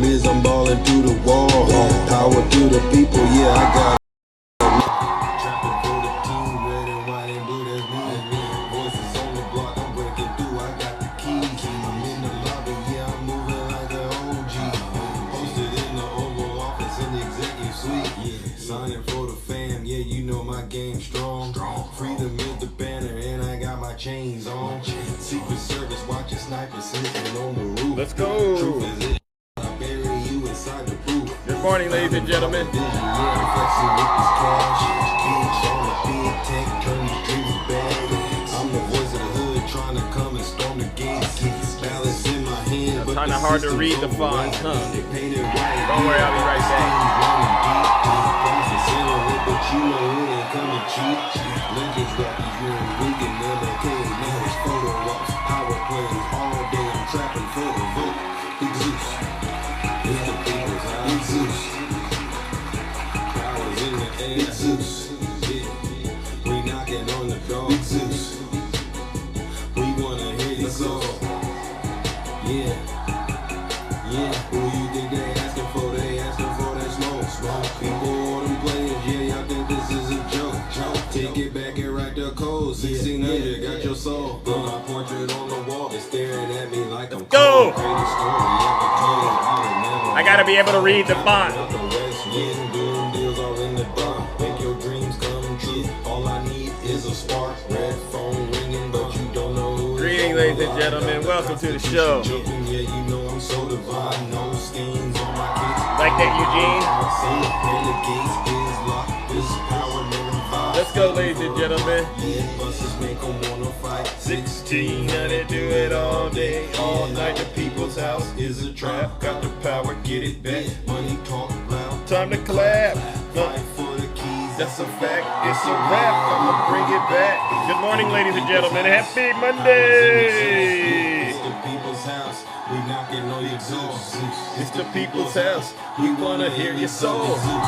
problem is I'm balling through the wall. Power to the people, yeah, I got trapping for the team, red and white and blue, that's me. Voices on the block, I'm breaking through, I got the keys. I'm in the lobby, yeah, I'm moving like an OG. Posted in the Oval Office in the executive suite. Signing for the fam, yeah, you know my game strong. Freedom is the banner, and I got my chains on. Secret Service watching snipers sitting on the roof. Let's go. Truth is it, I bury you inside the booth. Good morning, ladies and gentlemen. Vision, yeah, flexing with this cash. Kids on the big tech, turn these dreams to bad. I'm the voice of the hood, trying to come and storm the gates. Balance in my hand, but Kinda hard to read the font, huh? They painted white. Don't worry, I'll be right back. But you know it ain't coming cheap. Legends got these young vegan, never came. Now it's photo ops, power plays all day. I'm trapping for the vote. Big Zeus, it's the people's house. Big Zeus, powers in the air. Big Zeus, yeah. We knocking on the door. Big Zeus, we wanna hear your soul. Yeah, yeah. Who you think they asking for? They asking for that smoke. Smoke people, all them players. Yeah, y'all think this is a joke. Take it back and write the code. 1600, got your soul. Put my portrait on the wall. They're staring at me like I'm Go! Greatest story ever told. I gotta be able to read the font. Out the West, yeah, doing deals all in the dark. Make your dreams come true. All I need is a spark. Red phone ringing, but you don't know who. Greetings, ladies and gentlemen. Welcome to the show. Yeah, you know I'm so divine. No schemes on my kicks. Like that, Eugene? Let's go, ladies and gentlemen. 1600, do it all day, all night. The people's house is a trap. Got the power, get it back. Money talk loud. Time to clap. Fight for the keys. That's a fact. It's a wrap. I'ma bring it back. Good morning, ladies and gentlemen. Happy Monday. It's the people's house. We knocking on your door. It's the people's house. We wanna hear your soul. Zeus.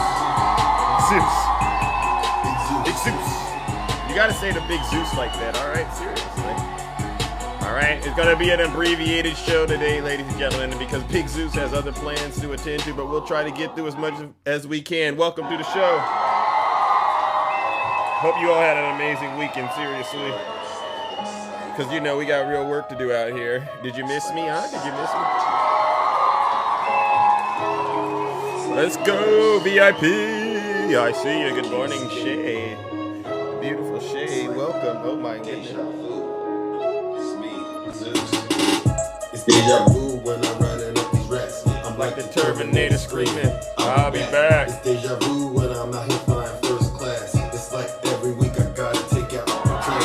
Big Zeus. You gotta say the big Zeus like that, alright? Seriously. Alright, it's gonna be an abbreviated show today, ladies and gentlemen, because Big Zeus has other plans to attend to, but we'll try to get through as much as we can. Welcome to the show. Hope you all had an amazing weekend, seriously. Because, you know, we got real work to do out here. Did you miss me, huh? Did you miss me? Let's go, VIP. I see you. Good morning, Shay. Beautiful Shay. Welcome. Oh, my goodness. It's deja vu when I'm running up these racks. I'm Like the Terminator screaming, I'll be back. It's deja vu when I'm out here flying first class. It's like every week I gotta take out the trash.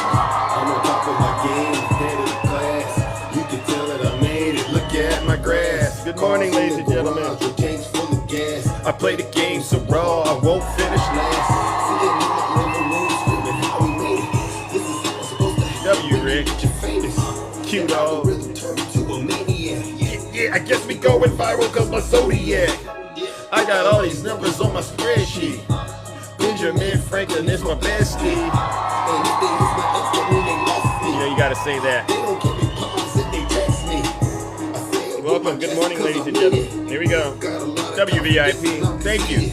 I'm on top of my game, head of the class. You can tell that I made it. Look at my grass. Good morning, ladies and gentlemen. Your tank's full of gas. I play the game so raw, I won't finish last. Sitting in the living room screaming how we made it. This is how it's supposed to happen. W, Rick. Get you famous. Cute dog. Rhythm turn you to a maniac. Yeah, I guess we going viral cause my Zodiac. I got all these numbers on my spreadsheet. Benjamin Franklin is my bestie. You know, you gotta say that. Welcome, good morning, ladies and gentlemen. Here we go. WVIP, thank you.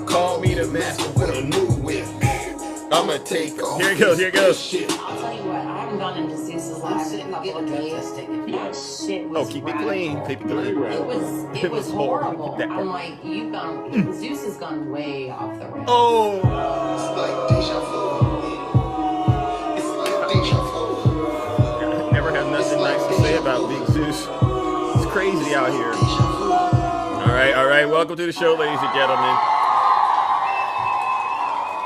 Call me the master with a new whip. I'ma take off. Here it goes, here it goes. I'll tell you what, I haven't gone into Zeus's lab in a couple of days. Shit was Oh, keep it radical. clean, keep it clean. It was horrible. I'm like, Zeus has gone way off the rails. Oh, It's like deja vu. It's like deja vu. I never had nothing nice to say about Big Zeus. It's crazy out here. All right, welcome to the show, ladies and gentlemen.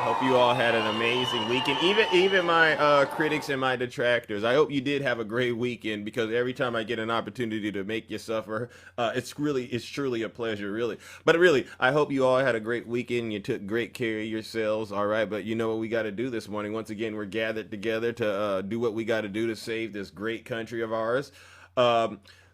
Hope you all had an amazing weekend. Even my critics and my detractors, I hope you did have a great weekend, because every time I get an opportunity to make you suffer, it's truly a pleasure, really. But really, I hope you all had a great weekend. You took great care of yourselves, all right? But you know what we got to do this morning. Once again, we're gathered together to do what we got to do to save this great country of ours.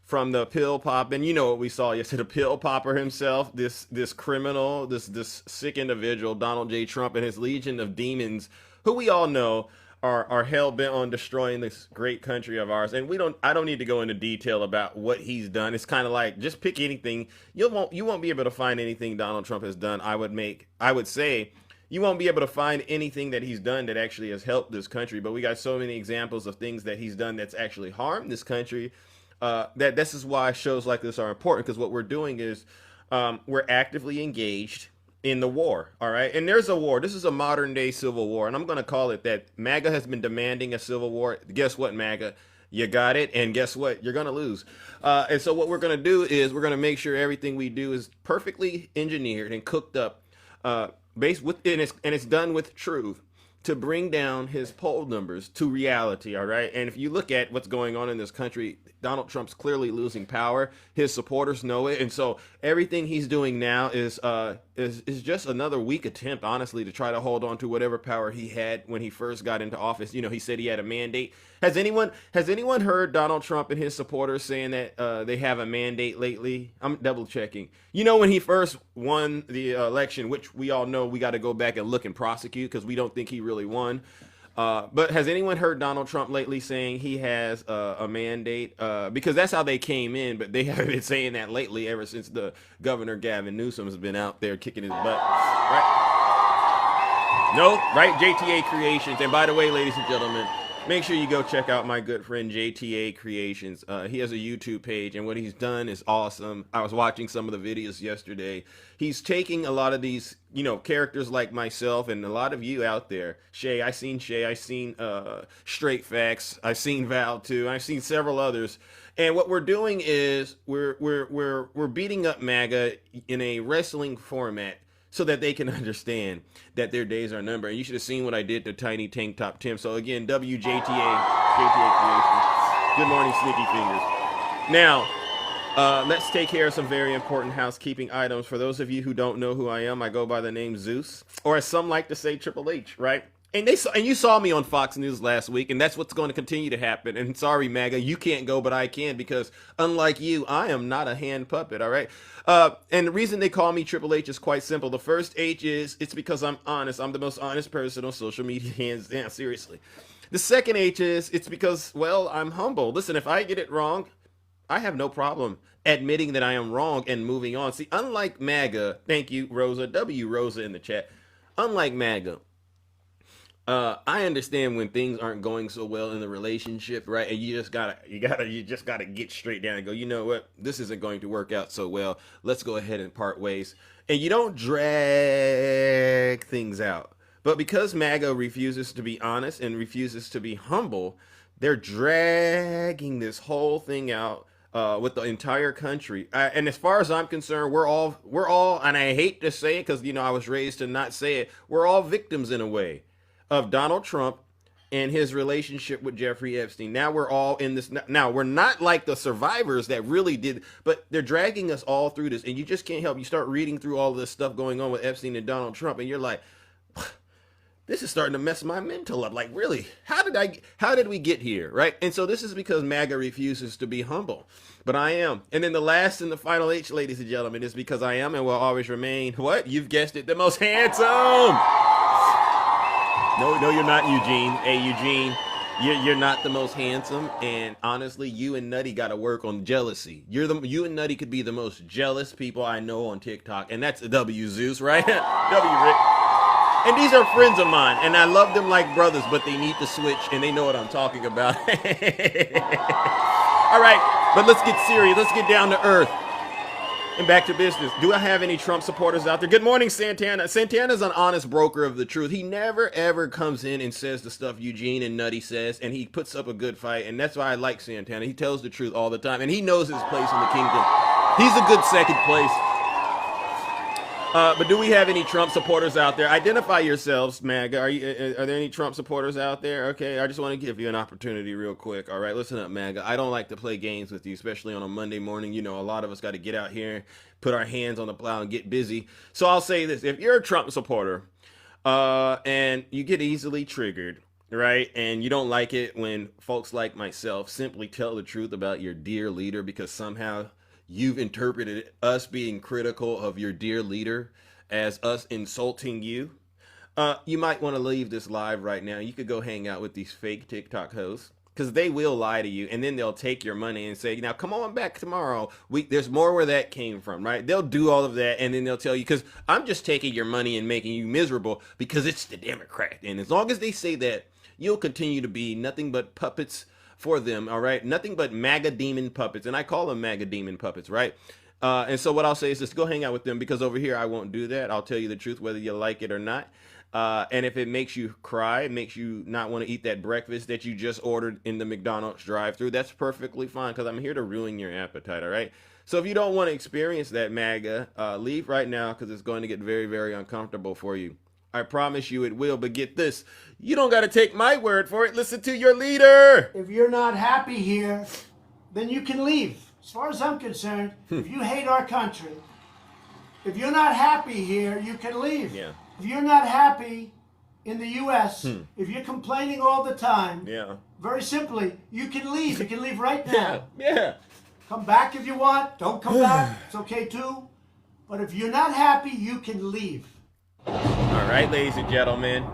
From the pill popping, you know what we saw yesterday, the pill popper himself, this criminal, this sick individual, Donald J. Trump, and his legion of demons, who we all know are hell bent on destroying this great country of ours. And I don't need to go into detail about what he's done. It's kind of like just pick anything. You won't be able to find anything Donald Trump has done. I would say you won't be able to find anything that he's done that actually has helped this country. But we got so many examples of things that he's done that's actually harmed this country. That this is why shows like this are important, because what we're doing is we're actively engaged in the war. All right. And there's a war. This is a modern day civil war. And I'm going to call it that. MAGA has been demanding a civil war. Guess what, MAGA? You got it. And guess what? You're going to lose. And so what we're going to do is we're going to make sure everything we do is perfectly engineered and cooked up, based with, and it's done with truth, to bring down his poll numbers to reality. All right. And if you look at what's going on in this country, Donald Trump's clearly losing power. His supporters know it. And so everything he's doing now is just another weak attempt, honestly, to try to hold on to whatever power he had when he first got into office. You know, he said he had a mandate. Has anyone heard Donald Trump and his supporters saying that they have a mandate lately? I'm double checking. You know, when he first won the election, which we all know we got to go back and look and prosecute because we don't think he really won. But has anyone heard Donald Trump lately saying he has a mandate? Because that's how they came in, but they haven't been saying that lately ever since the Governor Gavin Newsom has been out there kicking his butt. Right? No, right? JTA Creations. And by the way, ladies and gentlemen, make sure you go check out my good friend JTA Creations. He has a YouTube page, and what he's done is awesome. I was watching some of the videos yesterday. He's taking a lot of these, you know, characters like myself and a lot of you out there. Shay, I seen Straight Facts. I've seen Val too. I've seen several others. And what we're doing is we're beating up MAGA in a wrestling format, so that they can understand that their days are numbered. And you should have seen what I did to Tiny Tank Top Tim. So again, JTA Creations. Good morning, Sneaky Fingers. Now, let's take care of some very important housekeeping items. For those of you who don't know who I am, I go by the name Zeus, or as some like to say, Triple H, right? And you saw me on Fox News last week, and that's what's going to continue to happen. And sorry, MAGA, you can't go, but I can, because unlike you, I am not a hand puppet, all right? And the reason they call me Triple H is quite simple. The first H it's because I'm honest. I'm the most honest person on social media, hands down, seriously. The second H it's because, well, I'm humble. Listen, if I get it wrong, I have no problem admitting that I am wrong and moving on. See, unlike MAGA, thank you, Rosa, W. Rosa in the chat. Unlike MAGA, I understand when things aren't going so well in the relationship, right? And you just gotta get straight down and go, you know what? This isn't going to work out so well. Let's go ahead and part ways. And you don't drag things out. But because MAGA refuses to be honest and refuses to be humble, they're dragging this whole thing out with the entire country. And as far as I'm concerned, we're all, and I hate to say it because, you know, I was raised to not say it, we're all victims in a way of Donald Trump and his relationship with Jeffrey Epstein. Now we're all in this. Now we're not like the survivors that really did, but they're dragging us all through this, and you just can't help. You start reading through all this stuff going on with Epstein and Donald Trump, and you're like, this is starting to mess my mental up. Like, really, how did we get here, right? And so this is because MAGA refuses to be humble, but I am. And then the last and the final H, ladies and gentlemen, is because I am and will always remain, what? You've guessed it, the most handsome. No, you're not, Eugene. Hey, Eugene, you're not the most handsome, and honestly, you and Nutty got to work on jealousy. You and Nutty could be the most jealous people I know on TikTok, and that's W Zeus, right? W Rick. And these are friends of mine, and I love them like brothers, but they need to switch, and they know what I'm talking about. All right, but let's get serious. Let's get down to earth. And back to business. Do I have any Trump supporters out there? Good morning, Santana. Santana's an honest broker of the truth. He never, ever comes in and says the stuff Eugene and Nutty says, and he puts up a good fight, and that's why I like Santana. He tells the truth all the time, and he knows his place in the kingdom. He's a good second place. But do we have any Trump supporters out there? Identify yourselves, MAGA. Are there any Trump supporters out there? Okay, I just want to give you an opportunity real quick. All right, listen up, MAGA. I don't like to play games with you, especially on a Monday morning. You know, a lot of us got to get out here, put our hands on the plow, and get busy. So I'll say this. If you're a Trump supporter and you get easily triggered, right, and you don't like it when folks like myself simply tell the truth about your dear leader because somehow you've interpreted us being critical of your dear leader as us insulting you, You might want to leave this live right now. You could go hang out with these fake TikTok hosts because they will lie to you, and then they'll take your money and say, "Now come on back tomorrow. There's more where that came from, right?" They'll do all of that, and then they'll tell you, "Because I'm just taking your money and making you miserable because it's the Democrat." And as long as they say that, you'll continue to be nothing but puppets for them. All right, nothing but MAGA demon puppets, and I call them MAGA demon puppets, right? And so what I'll say is just go hang out with them because over here I won't do that. I'll tell you the truth whether you like it or not. And if it makes you cry, it makes you not want to eat that breakfast that you just ordered in the McDonald's drive-thru, that's perfectly fine because I'm here to ruin your appetite, all right? So if you don't want to experience that, MAGA, leave right now because it's going to get very, very uncomfortable for you. I promise you it will, but get this. You don't got to take my word for it. Listen to your leader. If you're not happy here, then you can leave. As far as I'm concerned, if you hate our country, if you're not happy here, you can leave. Yeah. If you're not happy in the U.S., if you're complaining all the time, very simply, you can leave. You can leave right now. Yeah. Come back if you want. Don't come back. It's okay too. But if you're not happy, you can leave. All right, ladies and gentlemen.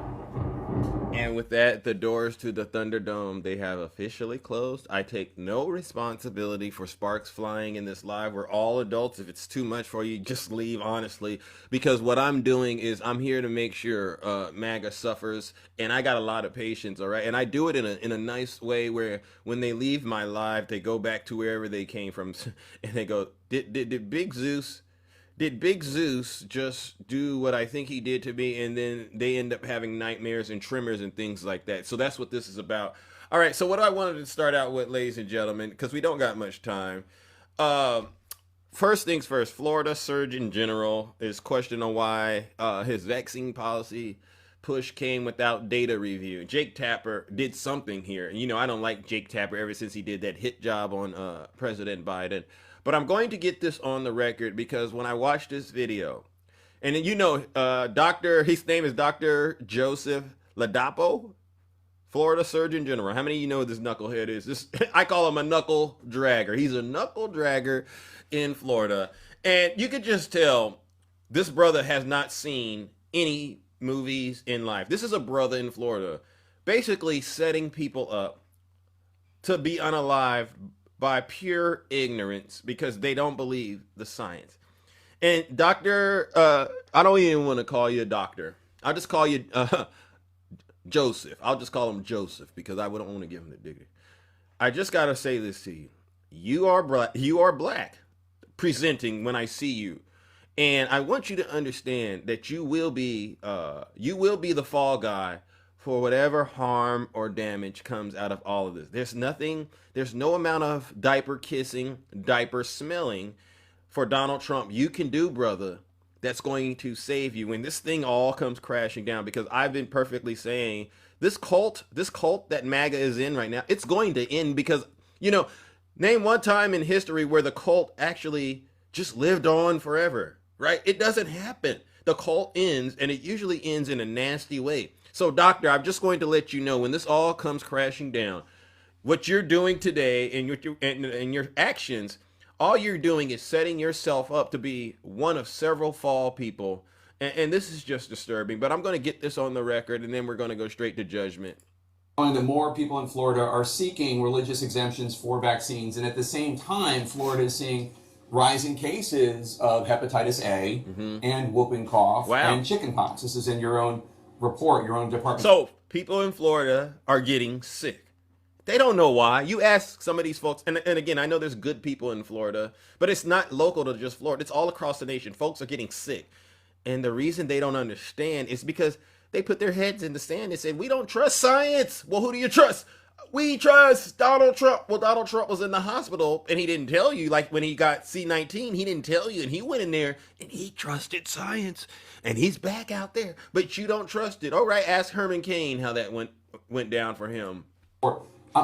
And with that, the doors to the Thunderdome, they have officially closed. I take no responsibility for sparks flying in this live. We're all adults. If it's too much for you, just leave, honestly. Because what I'm doing is I'm here to make sure MAGA suffers. And I got a lot of patience, all right? And I do it in a nice way where when they leave my live, they go back to wherever they came from. And they go, did Big Zeus... Did Big Zeus just do what I think he did to me, and then they end up having nightmares and tremors and things like that? So that's what this is about. All right, so what I wanted to start out with, ladies and gentlemen, because we don't got much time. First things first, Florida Surgeon General is questioning why his vaccine policy push came without data review. Jake Tapper did something here. You know, I don't like Jake Tapper ever since he did that hit job on President Biden. But I'm going to get this on the record because when I watched this video, and then, you know, his name is Dr. Joseph Ladapo, Florida Surgeon General. How many of you know who this knucklehead is? I call him a knuckle dragger. He's a knuckle dragger in Florida. And you could just tell this brother has not seen any movies in life. This is a brother in Florida basically setting people up to be unalived by pure ignorance because they don't believe the science. And Dr. I don't even want to call you a doctor. I'll just call you Joseph. I'll just call him Joseph because I wouldn't want to give him the dignity. I just got to say this to you. You are black presenting when I see you. And I want you to understand that you will be the fall guy for whatever harm or damage comes out of all of this. There's no amount of diaper kissing, diaper smelling for Donald Trump you can do, brother, that's going to save you when this thing all comes crashing down. Because I've been perfectly saying this cult that MAGA is in right now, it's going to end because, you know, name one time in history where the cult actually just lived on forever, right? It doesn't happen. The cult ends, and it usually ends in a nasty way. So, doctor, I'm just going to let you know when this all comes crashing down, what you're doing today and your actions, all you're doing is setting yourself up to be one of several fall people. And this is just disturbing, but I'm going to get this on the record, and then we're going to go straight to judgment. The more people in Florida are seeking religious exemptions for vaccines, and at the same time, Florida is seeing rising cases of hepatitis A and whooping cough and chickenpox. This is in your own report, your own department. So people in Florida are getting sick. They don't know why. You ask some of these folks, and again, I know there's good people in Florida, but it's not local to just Florida. It's all across the nation. Folks are getting sick. And the reason they don't understand is because they put their heads in the sand and said, we don't trust science. Well, who do you trust? We trust Donald Trump. Well, Donald Trump was in the hospital and he didn't tell you. Like when he got C-19, he didn't tell you, and he went in there and he trusted science and he's back out there, but you don't trust it. All right. Ask Herman Cain how that went down for him.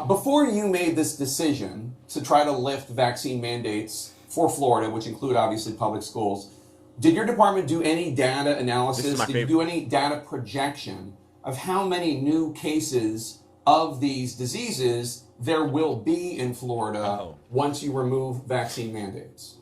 Before you made this decision to try to lift vaccine mandates for Florida, which include obviously public schools, did your department do any data analysis? Did you do any data projection of how many new cases of these diseases there will be in Florida once you remove vaccine mandates?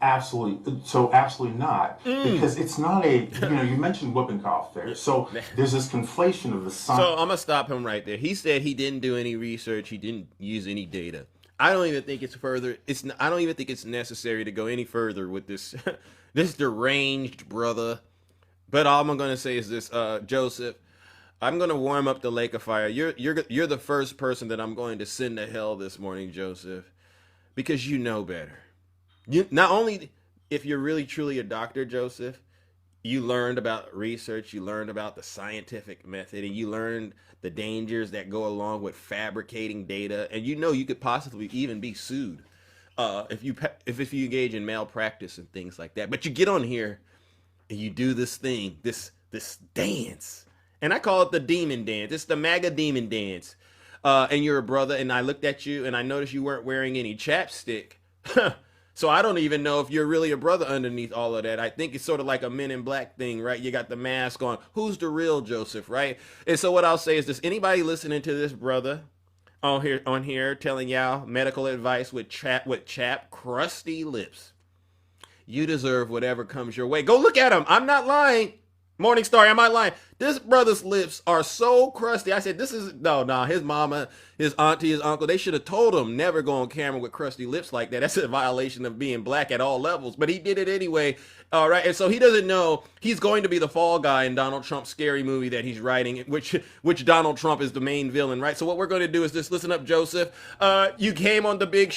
Absolutely. So absolutely not, because it's not a. You mentioned whooping cough there. So there's this conflation of the science. So I'm gonna stop him right there. He said he didn't do any research. He didn't use any data. I don't even think it's further. I don't even think it's necessary to go any further with this, this deranged brother. But all I'm gonna say is this, Joseph. I'm gonna warm up the lake of fire. You're the first person that I'm going to send to hell this morning, Joseph, because you know better. You not only if you're really truly a doctor, Joseph, you learned about research, you learned about the scientific method, and you learned the dangers that go along with fabricating data, and you could possibly even be sued if you engage in malpractice and things like that. But you get on here and you do this thing, this dance, and I call it the demon dance. It's the MAGA demon dance. And you're a brother, and I looked at you and I noticed you weren't wearing any chapstick. So I don't even know if you're really a brother underneath all of that. I think it's sort of like a Men in Black thing, right? You got the mask on. Who's the real Joseph, right? And so what I'll say is this: anybody listening to this brother on here telling y'all medical advice with chapped, crusty lips, you deserve whatever comes your way. Go look at him. I'm not lying. Morning Star, am I lying? This brother's lips are so crusty. I said, his mama, his auntie, his uncle, they should have told him never go on camera with crusty lips like that. That's a violation of being black at all levels. But he did it anyway. All right. And so he doesn't know he's going to be the fall guy in Donald Trump's scary movie that he's writing, which Donald Trump is the main villain, right? So what we're going to do is just listen up, Joseph. You came on the Big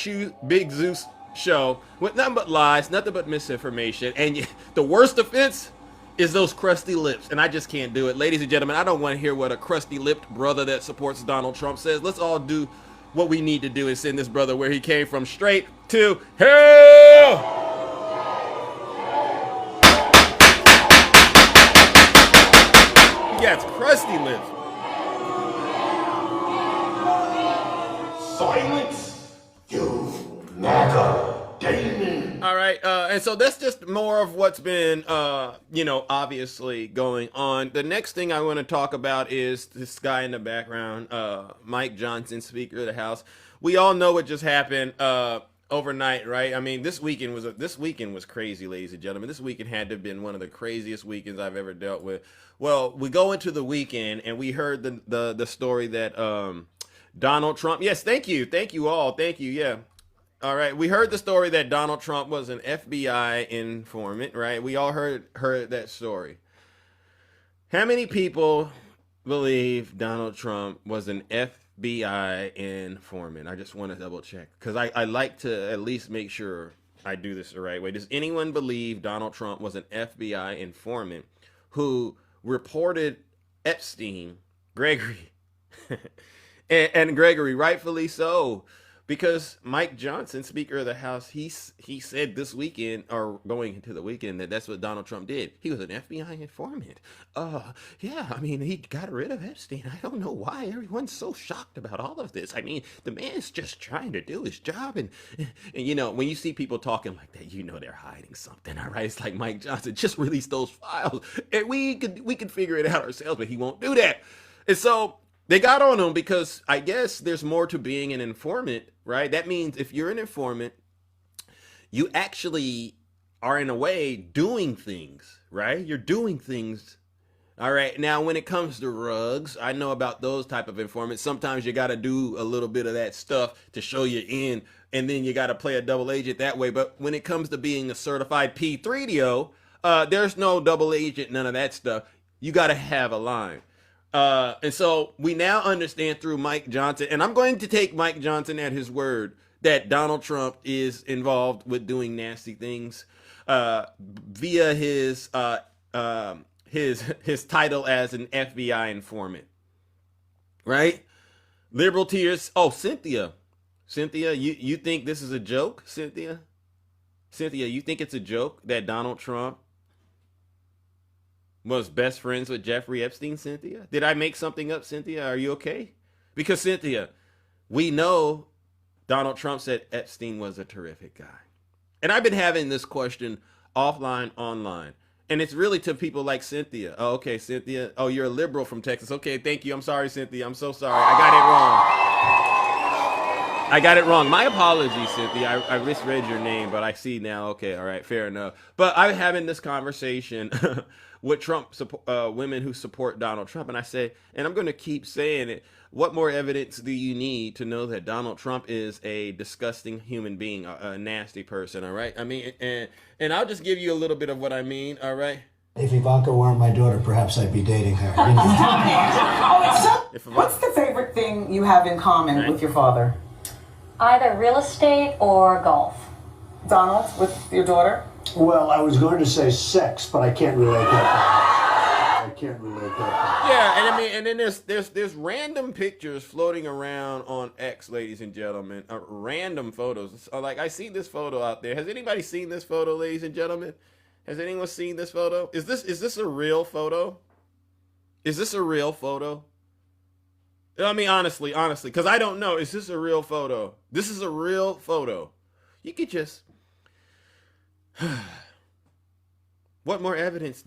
Zeus show with nothing but lies, nothing but misinformation. And the worst offense is those crusty lips, and I just can't do it. Ladies and gentlemen, I don't want to hear what a crusty-lipped brother that supports Donald Trump says. Let's all do what we need to do and send this brother where he came from, straight to hell! He got crusty lips. Silence, you MAGA demon. All right, and so that's just more of what's been, obviously going on. The next thing I want to talk about is this guy in the background, Mike Johnson, Speaker of the House. We all know what just happened overnight, right? I mean, this weekend was crazy, ladies and gentlemen. This weekend had to have been one of the craziest weekends I've ever dealt with. Well, we go into the weekend and we heard the story that Donald Trump. Yes, thank you all, thank you, yeah. All right, we heard the story that Donald Trump was an FBI informant, right? We all heard that story. How many people believe Donald Trump was an FBI informant? I just want to double check because I like to at least make sure I do this the right way. Does anyone believe Donald Trump was an FBI informant who reported Epstein, Gregory, and Gregory, rightfully so? Because Mike Johnson, Speaker of the House, he said this weekend, or going into the weekend, that that's what Donald Trump did. He was an FBI informant. Yeah, I mean, he got rid of Epstein. I don't know why everyone's so shocked about all of this. I mean, the man's just trying to do his job. And when you see people talking like that, they're hiding something, all right? It's like Mike Johnson, just release those files. And we could figure it out ourselves, but he won't do that. And so they got on him because I guess there's more to being an informant, right? That means if you're an informant, you actually are in a way doing things, right? You're doing things. All right. Now, when it comes to rugs, I know about those type of informants. Sometimes you got to do a little bit of that stuff to show you in, and then you got to play a double agent that way. But when it comes to being a certified P3DO, there's no double agent, none of that stuff. You got to have a line. And so we now understand through Mike Johnson, and I'm going to take Mike Johnson at his word that Donald Trump is involved with doing nasty things via his title as an FBI informant, right? Liberal tears. Oh, Cynthia, you think this is a joke, Cynthia? You think it's a joke that Donald Trump was best friends with Jeffrey Epstein, Cynthia? Did I make something up, Cynthia? Are you okay? Because, Cynthia, we know Donald Trump said Epstein was a terrific guy. And I've been having this question offline, online. And it's really to people like Cynthia. Oh, okay, Cynthia. Oh, you're a liberal from Texas. Okay, thank you. I'm sorry, Cynthia. I'm so sorry. I got it wrong. I got it wrong. My apologies, Cynthia. I misread your name, but I see now. Okay, all right, fair enough. But I'm having this conversation with women who support Donald Trump, and I say, and I'm going to keep saying it. What more evidence do you need to know that Donald Trump is a disgusting human being, a nasty person? All right. I mean, and I'll just give you a little bit of what I mean. All right. If Ivanka weren't my daughter, perhaps I'd be dating her. What's the favorite thing you have in common with your father? Either real estate or golf. Donald, with your daughter? Well, I was going to say sex, but I can't relate that. Yeah, and I mean, and then there's random pictures floating around on X, ladies and gentlemen, random photos. Like I see this photo out there. Has anybody seen this photo, ladies and gentlemen? Has anyone seen this photo? Is this a real photo? Is this a real photo? I mean, honestly, because I don't know. Is this a real photo? This is a real photo. You could just. What more evidence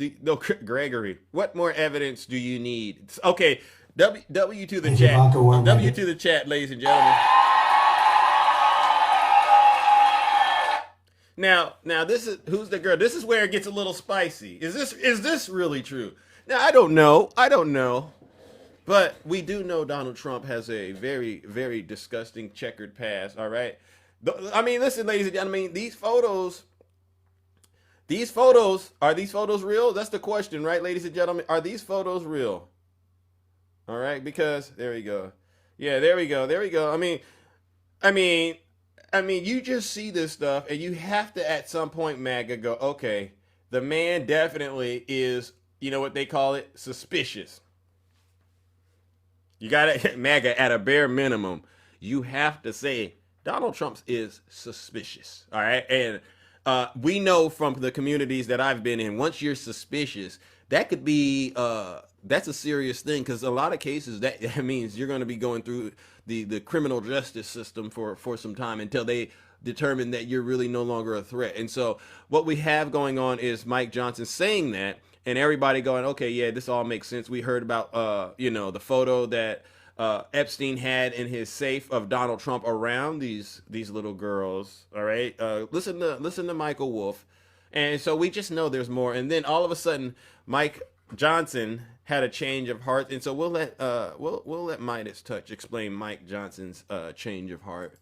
Gregory, what more evidence do you need? Okay, W to the chat. W to the chat, ladies and gentlemen. Now this is who's the girl? This is where it gets a little spicy. Is this really true? Now I don't know. But we do know Donald Trump has a very, very disgusting checkered past, all right? I mean, listen, ladies and gentlemen, these photos, are these photos real? That's the question, right, ladies and gentlemen? Are these photos real? All right, because there we go. Yeah, there we go. I mean, you just see this stuff and you have to at some point, MAGA, go, okay, the man definitely is, you know what they call it? Suspicious. You got to, MAGA, at a bare minimum, you have to say Donald Trump is suspicious. All right. And we know from the communities that I've been in, once you're suspicious, that could be that's a serious thing, because a lot of cases that means you're going to be going through the criminal justice system for some time until they determine that you're really no longer a threat. And so what we have going on is Mike Johnson saying that, and everybody going, okay, yeah, this all makes sense. We heard about, the photo that Epstein had in his safe of Donald Trump around these little girls. All right. Listen to Michael Wolff. And so we just know there's more. And then all of a sudden, Mike Johnson had a change of heart. And so we'll let Midas Touch explain Mike Johnson's change of heart.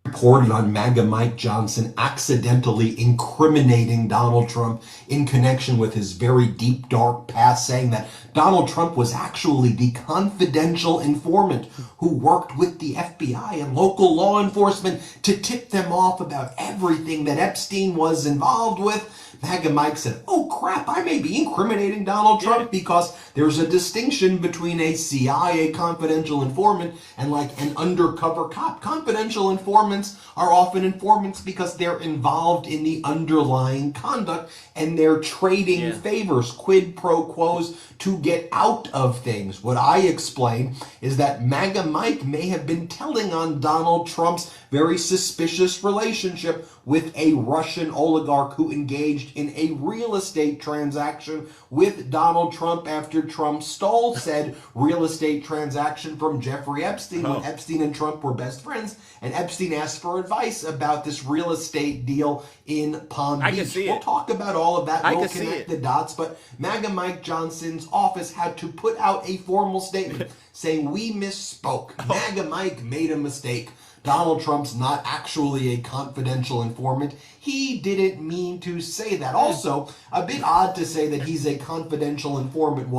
Reported on MAGA Mike Johnson accidentally incriminating Donald Trump in connection with his very deep, dark past, saying that Donald Trump was actually the confidential informant who worked with the FBI and local law enforcement to tip them off about everything that Epstein was involved with. MAGA Mike said, oh crap, I may be incriminating Donald Trump because there's a distinction between a CIA confidential informant and like an undercover cop. Confidential informants are often informants because they're involved in the underlying conduct and they're trading favors, quid pro quos, to get out of things. What I explained is that MAGA Mike may have been telling on Donald Trump's very suspicious relationship with a Russian oligarch who engaged in a real estate transaction with Donald Trump after Trump stole said real estate transaction from Jeffrey Epstein when Epstein and Trump were best friends, and Epstein asked for advice about this real estate deal in Palm Beach. We'll talk about all of that. We'll connect the dots, but MAGA Mike Johnson's office had to put out a formal statement saying we misspoke. MAGA Mike made a mistake. Donald Trump's not actually a confidential informant. He didn't mean to say that. Also, a bit odd to say that he's a confidential informant,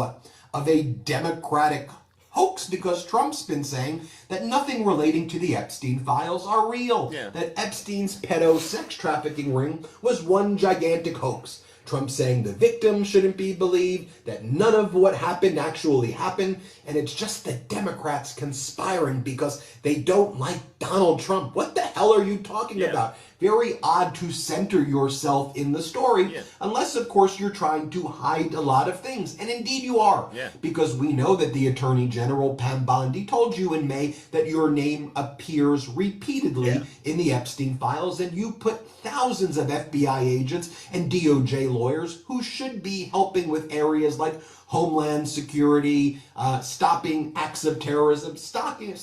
of a Democratic hoax, because Trump's been saying that nothing relating to the Epstein files are real. That Epstein's pedo sex trafficking ring was one gigantic hoax. Trump saying the victim shouldn't be believed, that none of what happened actually happened, and it's just the Democrats conspiring because they don't like Donald Trump. What the hell are you talking about? Very odd to center yourself in the story, unless, of course, you're trying to hide a lot of things. And indeed you are, because we know that the Attorney General, Pam Bondi, told you in May that your name appears repeatedly in the Epstein files, and you put thousands of FBI agents and DOJ lawyers who should be helping with areas like Homeland Security, stopping acts of terrorism, stopping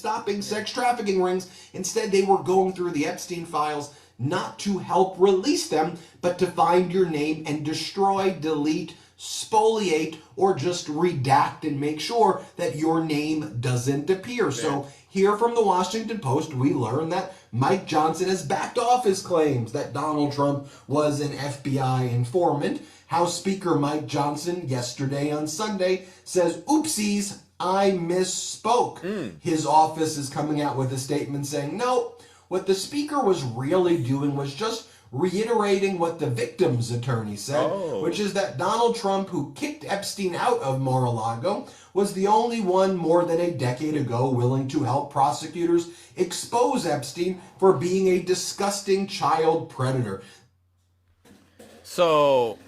sex trafficking rings. Instead, they were going through the Epstein files not to help release them, but to find your name and destroy, delete, spoliate, or just redact and make sure that your name doesn't appear. Yeah. So here from the Washington Post, we learn that Mike Johnson has backed off his claims that Donald Trump was an FBI informant. House Speaker Mike Johnson yesterday on Sunday says, oopsies, I misspoke. His office is coming out with a statement saying, no, what the speaker was really doing was just reiterating what the victim's attorney said, which is that Donald Trump, who kicked Epstein out of Mar-a-Lago, was the only one more than a decade ago willing to help prosecutors expose Epstein for being a disgusting child predator. So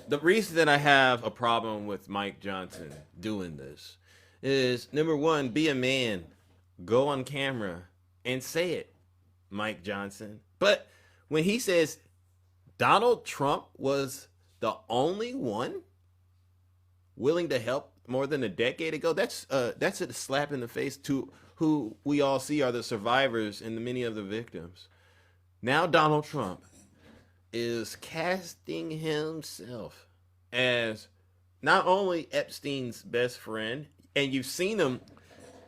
the reason that I have a problem with Mike Johnson doing this is, number one, be a man, go on camera and say it, Mike Johnson. But when he says Donald Trump was the only one willing to help more than a decade ago, that's a slap in the face to who we all see are the survivors and many of the victims. Now Donald Trump is casting himself as not only Epstein's best friend, and you've seen him.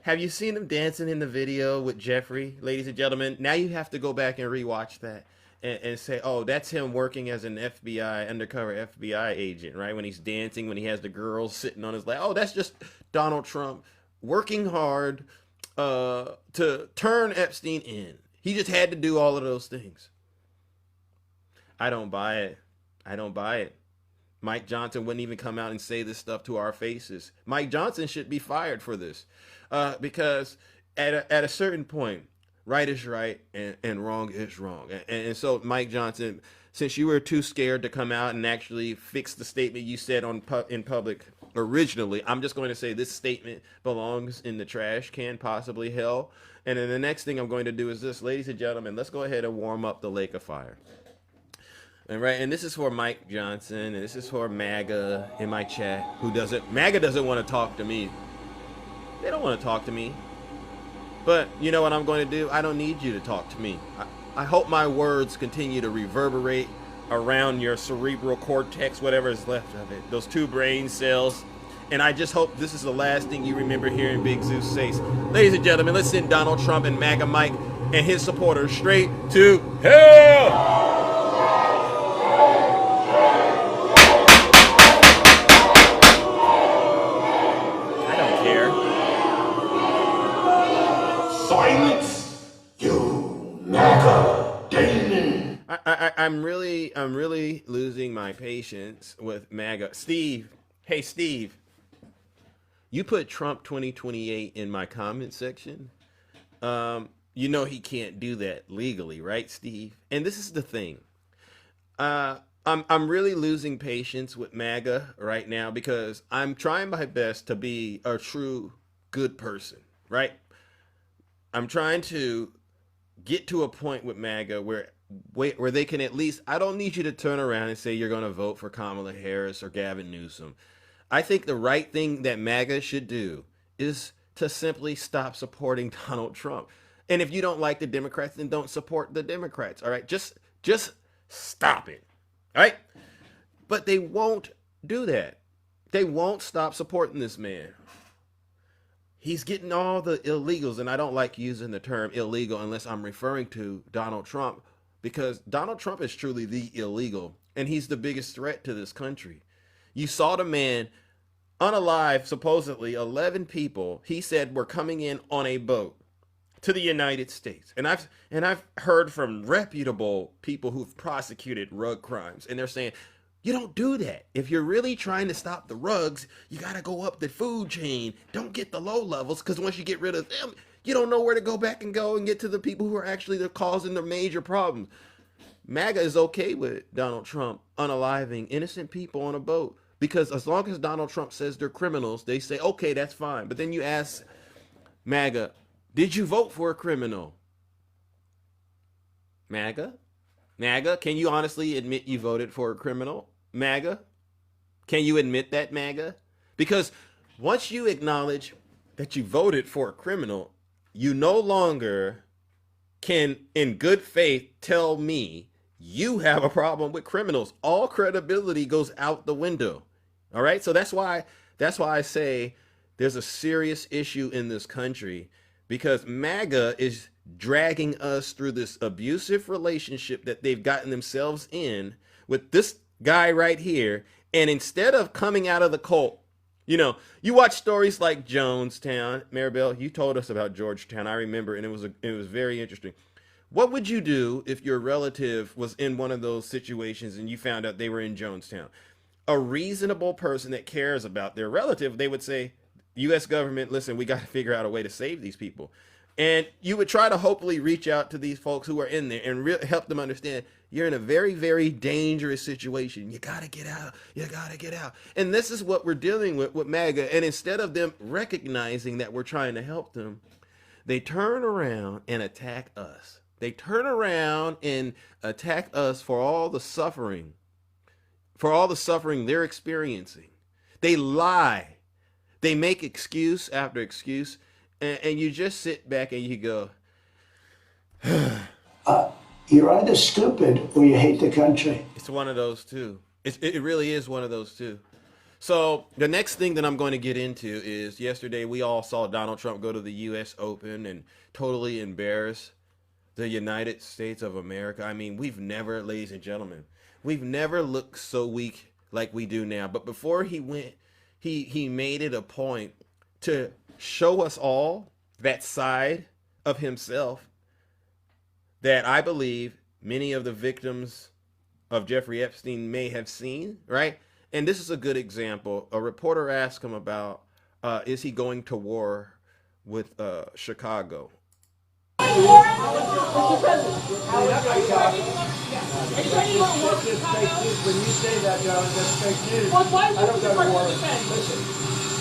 Have you seen him dancing in the video with Jeffrey, ladies and gentlemen? Now you have to go back and rewatch that and say, oh, that's him working as an undercover FBI agent, right? When he's dancing, when he has the girls sitting on his lap. Oh, that's just Donald Trump working hard to turn Epstein in. He just had to do all of those things. I don't buy it. I don't buy it. Mike Johnson wouldn't even come out and say this stuff to our faces. Mike Johnson should be fired for this because at a certain point, right is right and wrong is wrong. And so, Mike Johnson, since you were too scared to come out and actually fix the statement you said in public originally, I'm just going to say this statement belongs in the trash can, possibly hell. And then the next thing I'm going to do is this, ladies and gentlemen, let's go ahead and warm up the lake of fire. And this is for Mike Johnson, and this is for MAGA in my chat, MAGA doesn't want to talk to me. They don't want to talk to me. But you know what I'm going to do? I don't need you to talk to me. I hope my words continue to reverberate around your cerebral cortex, whatever is left of it, those 2 brain cells. And I just hope this is the last thing you remember hearing Big Zeus say. Ladies and gentlemen, let's send Donald Trump and MAGA Mike and his supporters straight to hell! I'm really losing my patience with MAGA. Steve, hey Steve, you put Trump 2028 in my comment section. You know he can't do that legally, right, Steve? And this is the thing. I'm really losing patience with MAGA right now because I'm trying my best to be a true good person, right? I'm trying to get to a point with MAGA where they can at least, I don't need you to turn around and say you're going to vote for Kamala Harris or Gavin Newsom. I think the right thing that MAGA should do is to simply stop supporting Donald Trump. And if you don't like the Democrats, then don't support the Democrats. All right. Just stop it. All right. But they won't do that. They won't stop supporting this man. He's getting all the illegals. And I don't like using the term illegal unless I'm referring to Donald Trump, because Donald Trump is truly the illegal, and he's the biggest threat to this country. You saw the man unalive, supposedly 11 people, he said, were coming in on a boat to the United States. And I've heard from reputable people who've prosecuted rug crimes, and they're saying, you don't do that. If you're really trying to stop the rugs, you got to go up the food chain. Don't get the low levels, because once you get rid of them, you don't know where to go back and get to the people who are actually causing the major problems. MAGA is okay with Donald Trump unaliving innocent people on a boat, because as long as Donald Trump says they're criminals, they say, okay, that's fine. But then you ask MAGA, did you vote for a criminal? MAGA, can you honestly admit you voted for a criminal? MAGA, can you admit that, MAGA? Because once you acknowledge that you voted for a criminal, you no longer can, in good faith, tell me you have a problem with criminals. All credibility goes out the window. All right. So that's why I say there's a serious issue in this country, because MAGA is dragging us through this abusive relationship that they've gotten themselves in with this guy right here. And instead of coming out of the cult, you know, you watch stories like Jonestown. Maribel, you told us about Georgetown. I remember, and it was very interesting. What would you do if your relative was in one of those situations and you found out they were in Jonestown? A reasonable person that cares about their relative, they would say, U.S. government, listen, we got to figure out a way to save these people. And you would try to hopefully reach out to these folks who are in there and help them understand you're in a very, very dangerous situation. You got to get out. You got to get out. And this is what we're dealing with MAGA. And instead of them recognizing that we're trying to help them, they turn around and attack us. They turn around and attack us for all the suffering they're experiencing. They lie. They make excuse after excuse. And you just sit back and you go, you're either stupid or you hate the country. It's one of those two. It really is one of those two. So the next thing that I'm going to get into is yesterday we all saw Donald Trump go to the U.S. Open and totally embarrass the United States of America. I mean, we've never, ladies and gentlemen, we've never looked so weak like we do now. But before he went, he made it a point to show us all that side of himself that I believe many of the victims of Jeffrey Epstein may have seen, right? And this is a good example. A reporter asked him about, is he going to war with Chicago? When you say that, that's fake news. I don't go to war. Listen,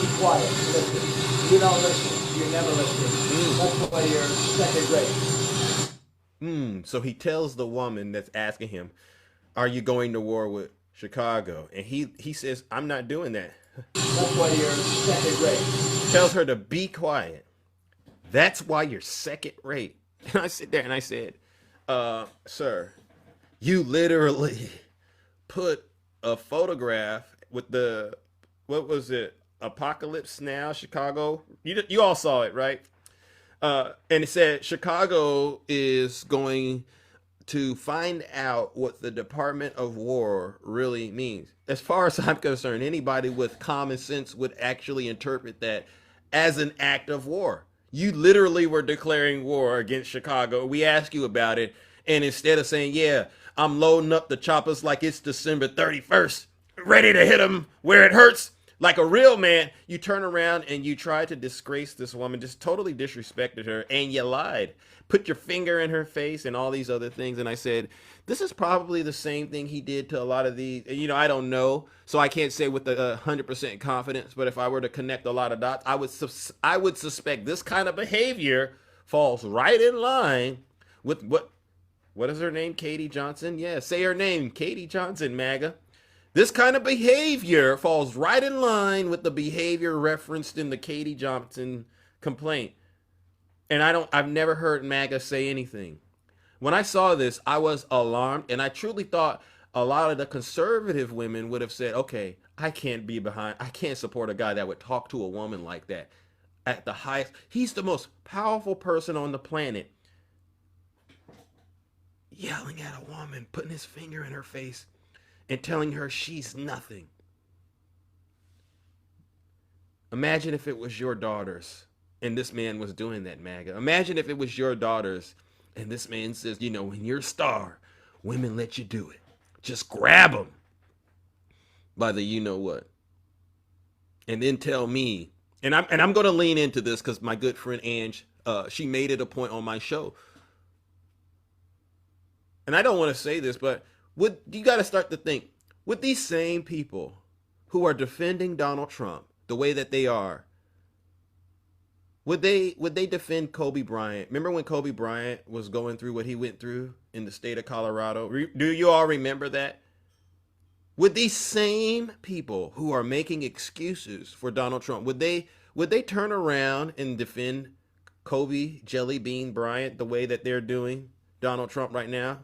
be quiet. Listen. You don't listen. You're never listening. That's why you're second rate. So he tells the woman that's asking him, are you going to war with Chicago? And he says, I'm not doing that. That's why you're second rate. Tells her to be quiet. That's why you're second rate. And I sit there and I said, sir, you literally put a photograph with the, what was it? Apocalypse Now, Chicago. You all saw it, right? And it said Chicago is going to find out what the Department of War really means. As far as I'm concerned, anybody with common sense would actually interpret that as an act of war. You literally were declaring war against Chicago. We asked you about it. And instead of saying, yeah, I'm loading up the choppers like it's December 31st, ready to hit them where it hurts, like a real man, you turn around and you try to disgrace this woman, just totally disrespected her, and you lied. Put your finger in her face and all these other things. And I said, this is probably the same thing he did to a lot of these. You know, I don't know, so I can't say with 100% confidence. But if I were to connect a lot of dots, I would suspect this kind of behavior falls right in line with what is her name? Katie Johnson? Yeah, say her name, Katie Johnson, MAGA. This kind of behavior falls right in line with the behavior referenced in the Katie Johnson complaint. And I've never heard MAGA say anything. When I saw this, I was alarmed, and I truly thought a lot of the conservative women would have said, okay, I can't support a guy that would talk to a woman like that at the highest. He's the most powerful person on the planet. Yelling at a woman, putting his finger in her face, and telling her she's nothing. Imagine if it was your daughters and this man was doing that, MAGA. Imagine if it was your daughters and this man says, you know, when you're a star, women let you do it. Just grab them by the you know what. And then tell me, and I'm going to lean into this because my good friend Ange, she made it a point on my show. And I don't want to say this, but you got to start to think, with these same people who are defending Donald Trump the way that they are, would they defend Kobe Bryant? Remember when Kobe Bryant was going through what he went through in the state of Colorado? Do you all remember that? would these same people who are making excuses for Donald Trump, would they turn around and defend Kobe Jelly Bean Bryant the way that they're doing Donald Trump right now?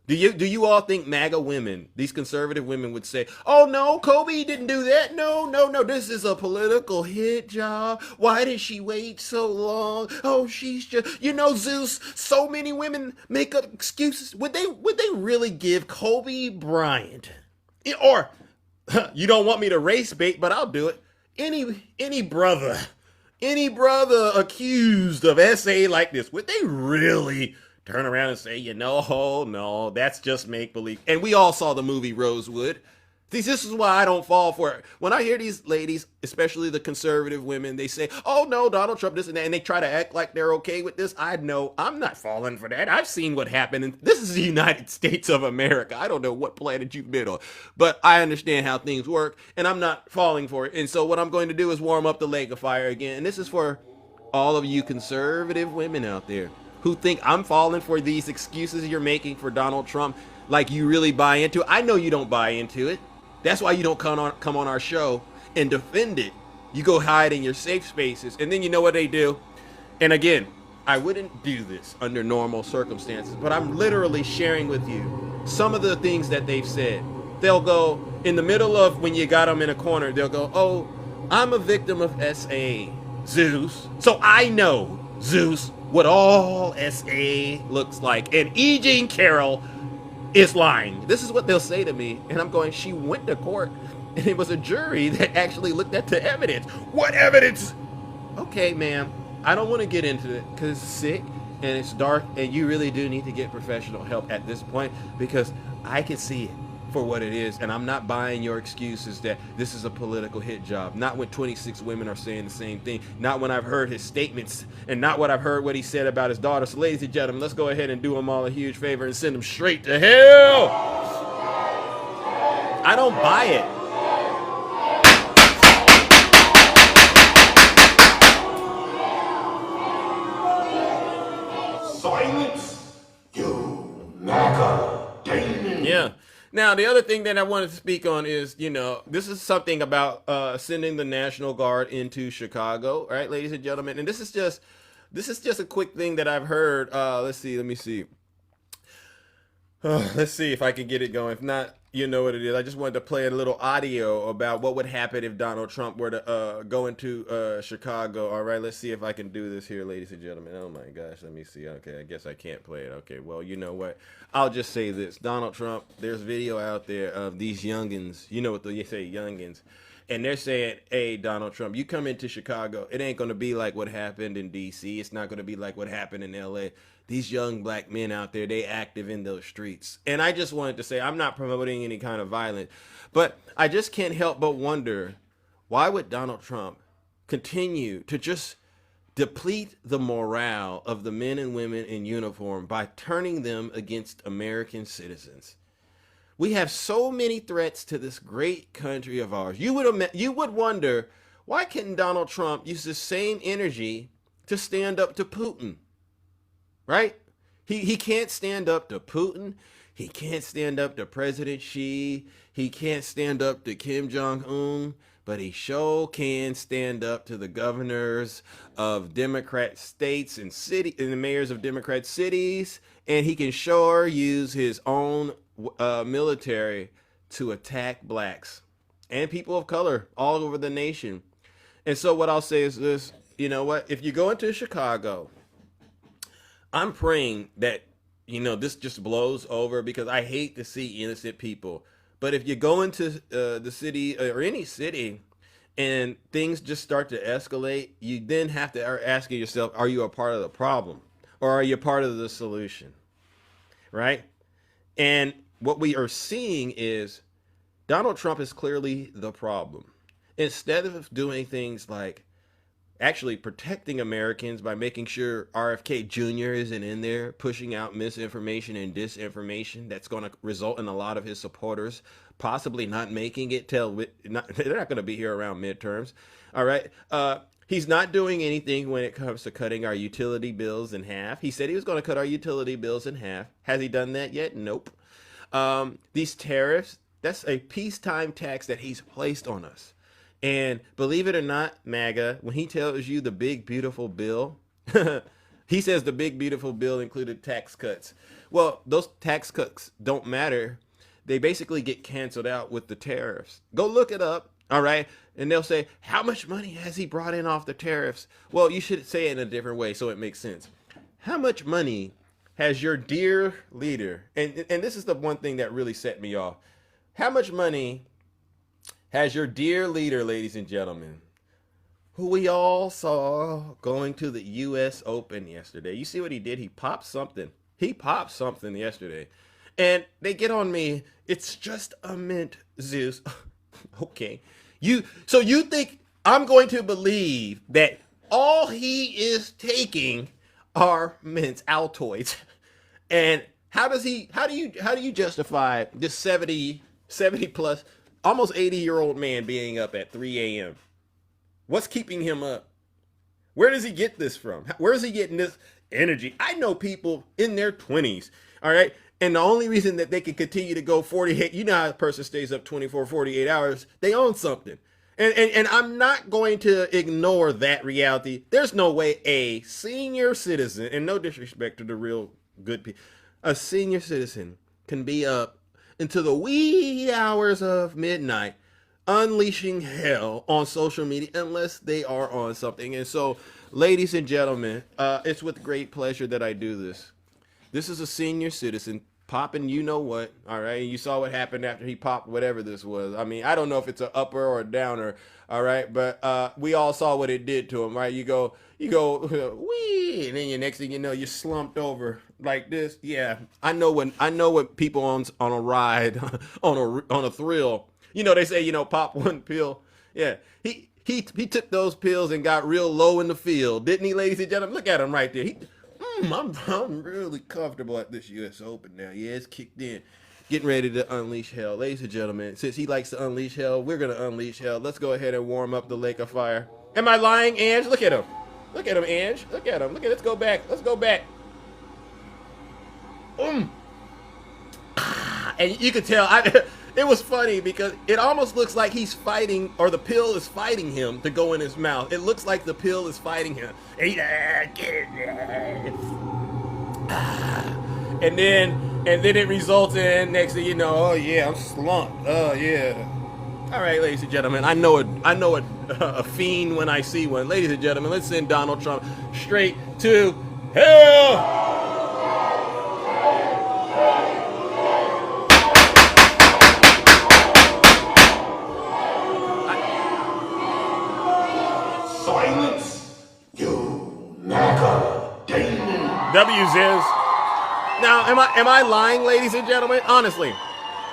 Do you all think MAGA women, these conservative women, would say, "Oh no, Kobe didn't do that. No, no, no. This is a political hit job. Why did she wait so long? Oh, she's just, Zeus." So many women make up excuses. Would they really give Kobe Bryant, or you don't want me to race bait, but I'll do it. Any brother accused of SA like this, would they really turn around and say, no, that's just make-believe? And we all saw the movie Rosewood. See, this is why I don't fall for it. When I hear these ladies, especially the conservative women, they say, "Oh no, Donald Trump, this and that," and they try to act like they're okay with this. I know I'm not falling for that. I've seen what happened, and this is the United States of America. I don't know what planet you've been on, but I understand how things work, and I'm not falling for it. And so what I'm going to do is warm up the lake of fire again. And this is for all of you conservative women out there who think I'm falling for these excuses you're making for Donald Trump, like you really buy into it. I know you don't buy into it. That's why you don't come on our show and defend it. You go hide in your safe spaces, and then you know what they do. And again, I wouldn't do this under normal circumstances, but I'm literally sharing with you some of the things that they've said. They'll go in the middle of when you got them in a corner, they'll go, "Oh, I'm a victim of SA, Zeus. So I know, Zeus, what all SA looks like. And E. Jean Carroll is lying." This is what they'll say to me. And I'm going, she went to court and it was a jury that actually looked at the evidence. What evidence? Okay, ma'am, I don't want to get into it because it's sick and it's dark and you really do need to get professional help at this point, because I can see it for what it is, and I'm not buying your excuses that this is a political hit job. Not when 26 women are saying the same thing. Not when I've heard his statements, and not what I've heard what he said about his daughter. So ladies and gentlemen, let's go ahead and do them all a huge favor and send them straight to hell. I don't buy it. Silence, you MAGA demon. Yeah. Now, the other thing that I wanted to speak on is, this is something about sending the National Guard into Chicago, right, ladies and gentlemen? And this is just a quick thing that I've heard. Let me see. Let's see if I can get it going. If not, you know what it is. I just wanted to play a little audio about what would happen if Donald Trump were to go into Chicago. All right, let's see if I can do this here, ladies and gentlemen. Oh my gosh, let me see. Okay, I guess I can't play it. Okay, well, you know what? I'll just say this. Donald Trump, there's video out there of these youngins. You know what they say, youngins. And they're saying, "Hey, Donald Trump, you come into Chicago, it ain't going to be like what happened in D.C. It's not going to be like what happened in L.A. These young black men out there, they active in those streets." And I just wanted to say, I'm not promoting any kind of violence, but I just can't help but wonder, why would Donald Trump continue to just deplete the morale of the men and women in uniform by turning them against American citizens? We have so many threats to this great country of ours. You would wonder, why couldn't Donald Trump use the same energy to stand up to Putin? Right? He can't stand up to Putin. He can't stand up to President Xi. He can't stand up to Kim Jong-un. But he sure can stand up to the governors of Democrat states and the mayors of Democrat cities. And he can sure use his own military to attack blacks and people of color all over the nation. And so what I'll say is this, you know what? If you go into Chicago, I'm praying that, this just blows over, because I hate to see innocent people. But if you go into the city or any city and things just start to escalate, you then have to ask yourself, are you a part of the problem or are you part of the solution? Right? And what we are seeing is Donald Trump is clearly the problem. Instead of doing things like actually protecting Americans by making sure RFK Jr. isn't in there pushing out misinformation and disinformation that's going to result in a lot of his supporters possibly not making it they're not going to be here around midterms. All right. He's not doing anything when it comes to cutting our utility bills in half. He said he was going to cut our utility bills in half. Has he done that yet? Nope. These tariffs That's a peacetime tax that he's placed on us. And believe it or not, MAGA, when he tells you the big, beautiful bill, he says the big, beautiful bill included tax cuts. Well, those tax cuts don't matter. They basically get canceled out with the tariffs. Go look it up, all right? And they'll say, how much money has he brought in off the tariffs? Well, you should say it in a different way so it makes sense. How much money has your dear leader, and this is the one thing that really set me off, how much money has your dear leader, ladies and gentlemen, who we all saw going to the U.S. Open yesterday? You see what he did? He popped something. He popped something yesterday. And they get on me. It's just a mint, Zeus. Okay. So you think I'm going to believe that all he is taking are mints, Altoids? And how do you justify this 70 plus, almost 80-year-old man being up at 3 a.m.? What's keeping him up? Where does he get this from? Where is he getting this energy? I know people in their 20s, all right? And the only reason that they can continue to go 48, you know how a person stays up 24, 48 hours, they own something. And I'm not going to ignore that reality. There's no way a senior citizen, and no disrespect to the real good people, a senior citizen can be up into the wee hours of midnight unleashing hell on social media unless they are on something. And so, ladies and gentlemen, it's with great pleasure that I do this. This is a senior citizen popping, you know what, all right? You saw what happened after he popped whatever this was. I mean, I don't know if it's an upper or a downer, all right? But we all saw what it did to him, right? You go, wee, and then the next thing you know, you're slumped over like this. Yeah, I know what people on a ride, on a thrill. You know, they say, pop one pill. Yeah, he took those pills and got real low in the field, didn't he, ladies and gentlemen? Look at him right there. I'm really comfortable at this U.S. Open now. Yeah, it's kicked in. Getting ready to unleash hell. Ladies and gentlemen, since he likes to unleash hell, we're going to unleash hell. Let's go ahead and warm up the lake of fire. Am I lying, Ange? Look at him. Look at him, Ange. Look at him. Let's go back. Let's go back. And you could tell, it was funny because it almost looks like he's fighting, or the pill is fighting him to go in his mouth. It looks like the pill is fighting him. And then it results in, next thing you know, oh yeah, I'm slumped. Oh yeah. All right, ladies and gentlemen, I know a fiend when I see one. Ladies and gentlemen, let's send Donald Trump straight to hell. W's is. Now, am I lying, ladies and gentlemen? Honestly,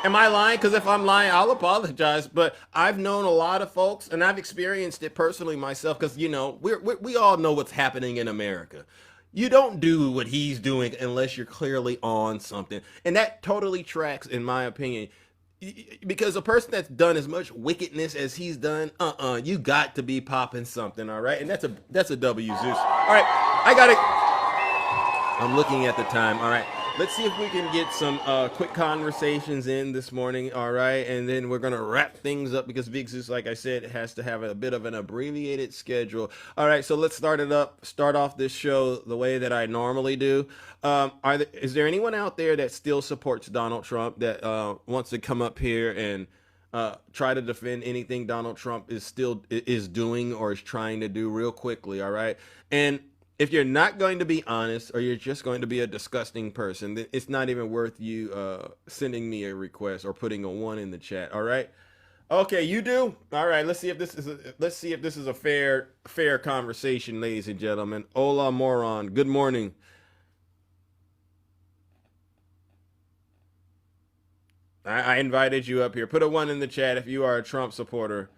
am I lying? Because if I'm lying, I'll apologize. But I've known a lot of folks, and I've experienced it personally myself. Because we all know what's happening in America. You don't do what he's doing unless you're clearly on something, and that totally tracks, in my opinion. Because a person that's done as much wickedness as he's done, you got to be popping something, all right? And that's a W, Zeus. All right, I got it. I'm looking at the time. All right, let's see if we can get some quick conversations in this morning. All right, and then we're gonna wrap things up because Big Zeus, like I said, has to have a bit of an abbreviated schedule. All right, so let's start off this show the way that I normally do. Is there anyone out there that still supports Donald Trump that wants to come up here and try to defend anything Donald Trump is doing or is trying to do real quickly? All right, and if you're not going to be honest, or you're just going to be a disgusting person, then it's not even worth you sending me a request or putting a 1 in the chat. All right. Okay, you do. All right. Let's see if this is a fair conversation, ladies and gentlemen. Hola, moron. Good morning. I invited you up here. Put a 1 in the chat if you are a Trump supporter.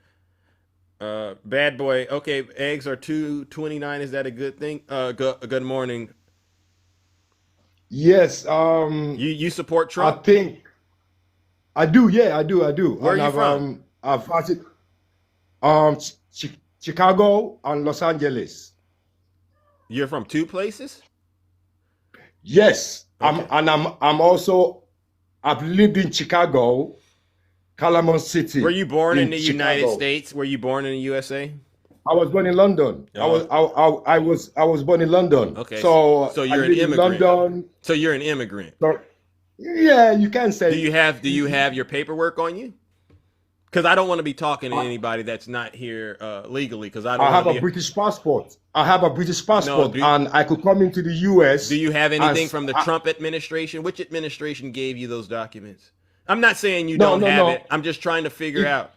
Bad boy. Okay, eggs are $2.29. Is that a good thing? Good morning. Yes. You support Trump? I think I do. Yeah, I do. Where are you from? I've visited Chicago and Los Angeles. You're from 2 places? Yes. Okay. I'm also, I've lived in Chicago Calamon City. Were you born in the Chicago. United States? Were you born in the USA? I was born in London. Oh. I was born in London. Okay. So you're I an live in immigrant. London. So you're an immigrant. So, yeah, you can say. Do you have your paperwork on you? Because I don't want to be talking to anybody that's not here legally. Because I have a British passport. I have a British passport, and I could come into the U.S. Do you have anything from the Trump administration? Which administration gave you those documents? I'm not saying you don't have it. I'm just trying to figure out.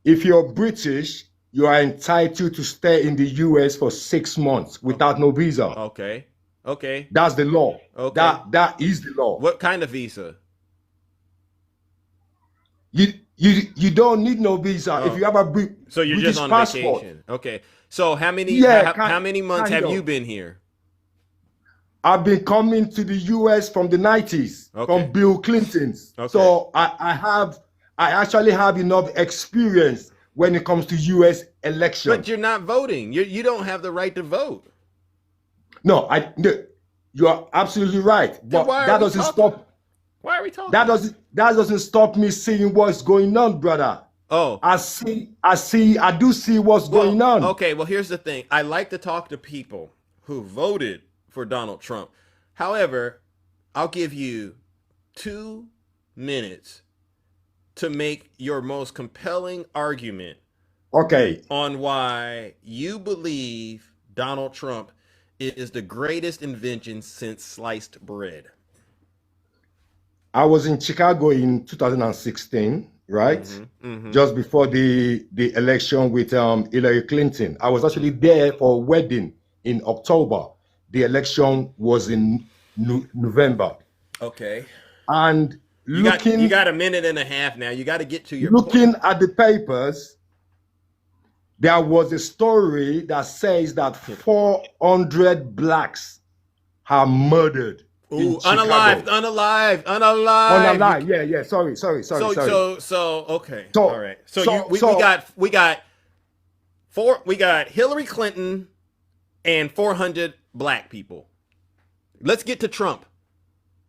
If you're British, you are entitled to stay in the U.S. for 6 months without no visa. Okay. Okay. That's the law. Okay. That is the law. What kind of visa? You don't need no visa if you have a so you're British just on passport. vacation. Okay. So how many months have you been here? I've been coming to the U.S. from the 90s, from Bill Clinton's. Okay. So I actually have enough experience when it comes to U.S. elections. But you're not voting. You don't have the right to vote. No, you are absolutely right. But that doesn't stop. Why are we talking? That doesn't stop me seeing what's going on, brother. Oh, I do see what's going on. Okay, well, here's the thing. I like to talk to people who voted for Donald Trump. However, I'll give you 2 minutes to make your most compelling argument. Okay. On why you believe Donald Trump is the greatest invention since sliced bread. I was in Chicago in 2016, right? Just before the election with Hillary Clinton. I was actually there for a wedding in October. The election was in November. Okay. And you got a minute and a half now. You got to get to your point. At the papers, there was a story that says that 400 blacks are murdered. Ooh, unalive. Yeah. Sorry. Okay. So, all right. We got Hillary Clinton and 400 black people. Let's get to Trump.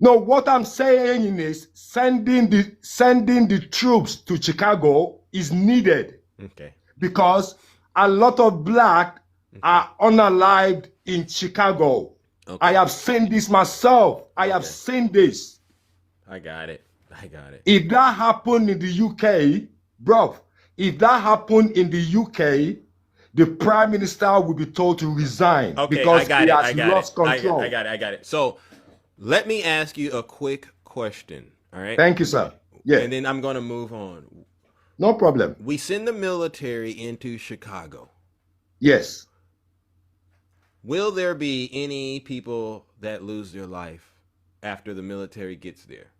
No, what I'm saying is sending the troops to Chicago is needed. Okay. Because a lot of black are unalived in Chicago. Okay. I have seen this myself. I have seen this. I got it. If that happened in the UK, bro, if that happened in the UK, the Prime Minister will be told to resign because he has lost control. I got it. So let me ask you a quick question. All right. Thank you, sir. Yeah. And then I'm going to move on. No problem. We send the military into Chicago. Yes. Will there be any people that lose their life after the military gets there?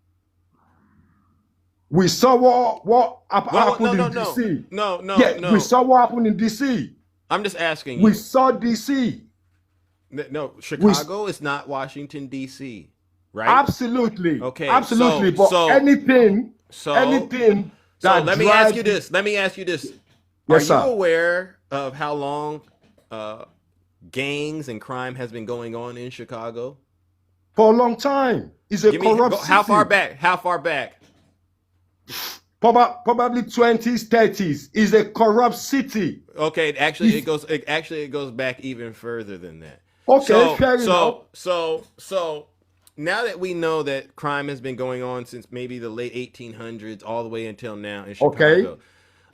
We saw what happened in DC. No. We saw what happened in DC. I'm just asking you. We saw DC. No, Chicago is not Washington, D.C., right? Absolutely. Okay. Absolutely. Anything. So let me ask you this. Yes, Are sir. you aware of how long gangs and crime has been going on in Chicago? For a long time. It's a corrupt city. How far back? Probably 20s, 30s. It's a corrupt city. Okay, it goes back even further than that. Okay, fair enough. So now that we know that crime has been going on since maybe the late 1800s all the way until now in Chicago.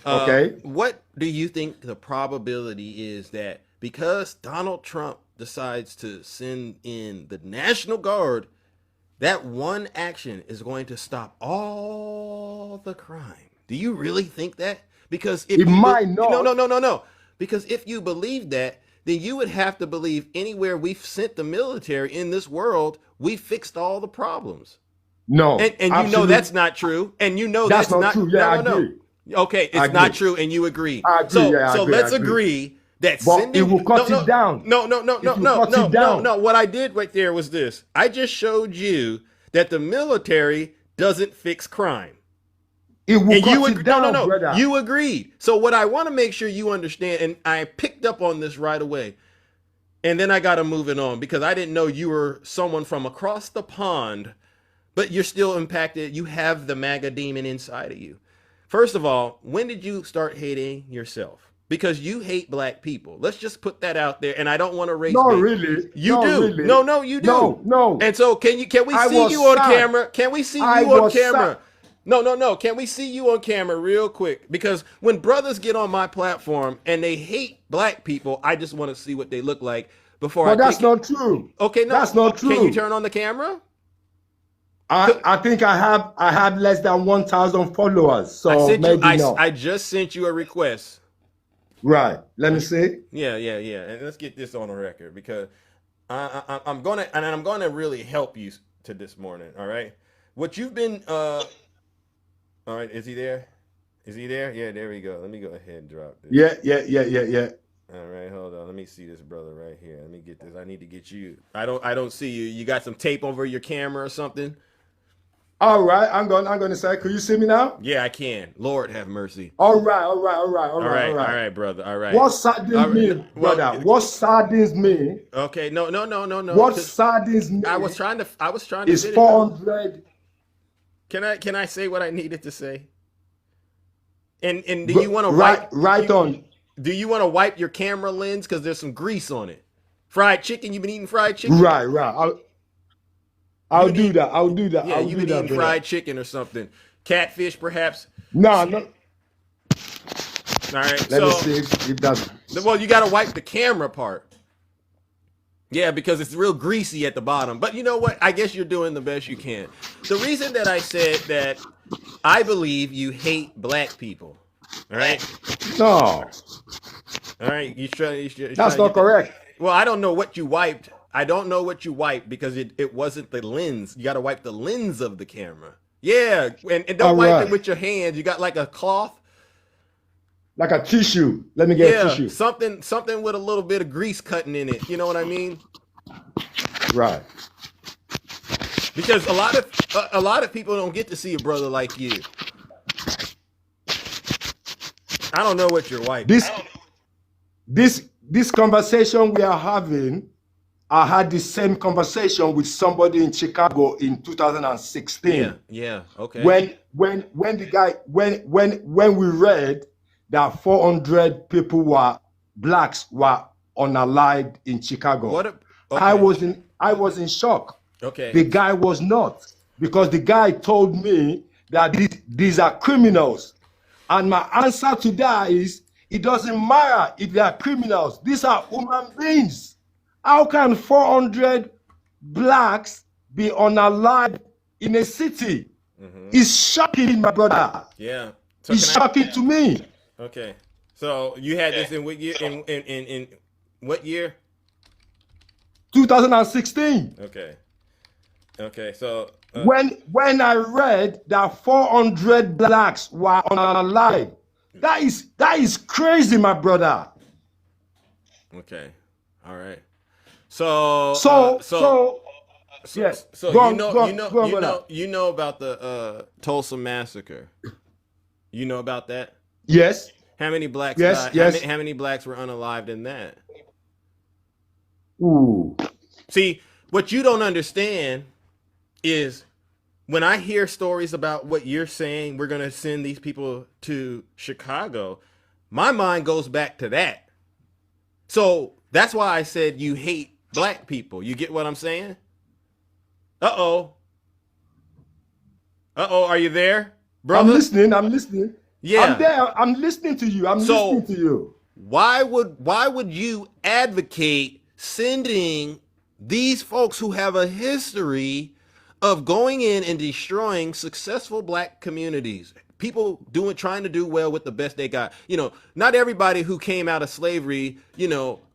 Okay. What do you think the probability is that because Donald Trump decides to send in the National Guard, that one action is going to stop all the crime? Do you really think that? Because if No. Because if you believe that, then you would have to believe anywhere we've sent the military in this world, we fixed all the problems. No. And you know that's not true. And you know that's not true. Yeah, no. Okay, it's not true, and you agree. I agree. So let's agree that sending it will cut it down. No. What I did right there was this. I just showed you that the military doesn't fix crime. It will cut it down, brother. You agreed. So what I want to make sure you understand, and I picked up on this right away, and then I got to move it on because I didn't know you were someone from across the pond, but you're still impacted. You have the MAGA demon inside of you. First of all, when did you start hating yourself? Because you hate black people. Let's just put that out there. And I don't want to race No, bait. really. You No, do. really. No, you do. No. And so can we see you on camera? Can we see you on camera? No. Can we see you on camera real quick? Because when brothers get on my platform and they hate black people, I just want to see what they look like before But that's not true. Okay, no. That's not true. Can you turn on the camera? I think I have less than 1,000 followers. So I just sent you a request. Right. Let me see. Yeah. And let's get this on the record because I'm gonna really help you to this morning. All right. What you've been all right, is he there? Yeah, there we go. Let me go ahead and drop this. Yeah. All right, hold on. Let me see this brother right here. Let me get this. I need to get you. I don't see you. You got some tape over your camera or something? All right, I'm going to say, could you see me now? Yeah, I can. Lord have mercy. All right, brother. All right. What saddens me, brother? What saddens me? Okay, no. What saddens me? I was trying to. Is 400. Can I say what I needed to say? And do you want to right on? Do you want to wipe your camera lens because there's some grease on it? Fried chicken. You've been eating fried chicken. Right. I'll do that. Yeah, you've been eating fried chicken or something. Catfish, perhaps. No. All right. Let me see if that's. Well, you got to wipe the camera part. Yeah, because it's real greasy at the bottom. But you know what? I guess you're doing the best you can. The reason that I said that I believe you hate black people. All right. No. All right. That's not correct. Well, I don't know what you wiped. I don't know what you wiped because it wasn't the lens. You got to wipe the lens of the camera. Yeah, and don't wipe it with your hands. You got like a cloth, like a tissue. Let me get a tissue. Something with a little bit of grease cutting in it. You know what I mean? Right. Because a lot of people don't get to see a brother like you. I don't know what you're wiping. This conversation we are having. I had the same conversation with somebody in Chicago in 2016. Yeah, okay. When we read that 400 people blacks were unalived in Chicago, I was in shock. Okay. The guy was not, because the guy told me that these are criminals, and my answer to that is it doesn't matter if they are criminals. These are human beings. How can 400 blacks be unalived in a city? Mm-hmm. It's shocking, my brother. Yeah. So it's shocking to me. Okay. So you had this in what year? In what year? 2016. Okay. So when I read that 400 blacks were unalived, that is crazy, my brother. Okay. All right. So yes. So you know about the Tulsa massacre. You know about that? Yes. How many blacks? Yes. How many blacks were unalived in that? Ooh. See, what you don't understand is when I hear stories about what you're saying, we're gonna send these people to Chicago. My mind goes back to that. So that's why I said you hate black people. You get what I'm saying? Uh-oh. Are you there, brother? I'm listening. Yeah. I'm there. I'm listening to you. Listening to you. Why would you advocate sending these folks who have a history of going in and destroying successful black communities? People trying to do well with the best they got. You know, not everybody who came out of slavery,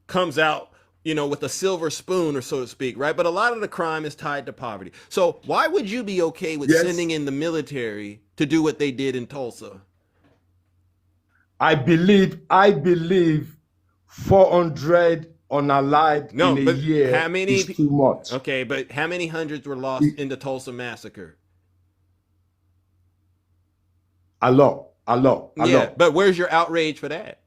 comes out, with a silver spoon, or so to speak, right? But a lot of the crime is tied to poverty. So why would you be okay with sending in the military to do what they did in Tulsa? I believe 400 unalived in a year is too much. Okay, but how many hundreds were lost in the Tulsa massacre? A lot. But where's your outrage for that?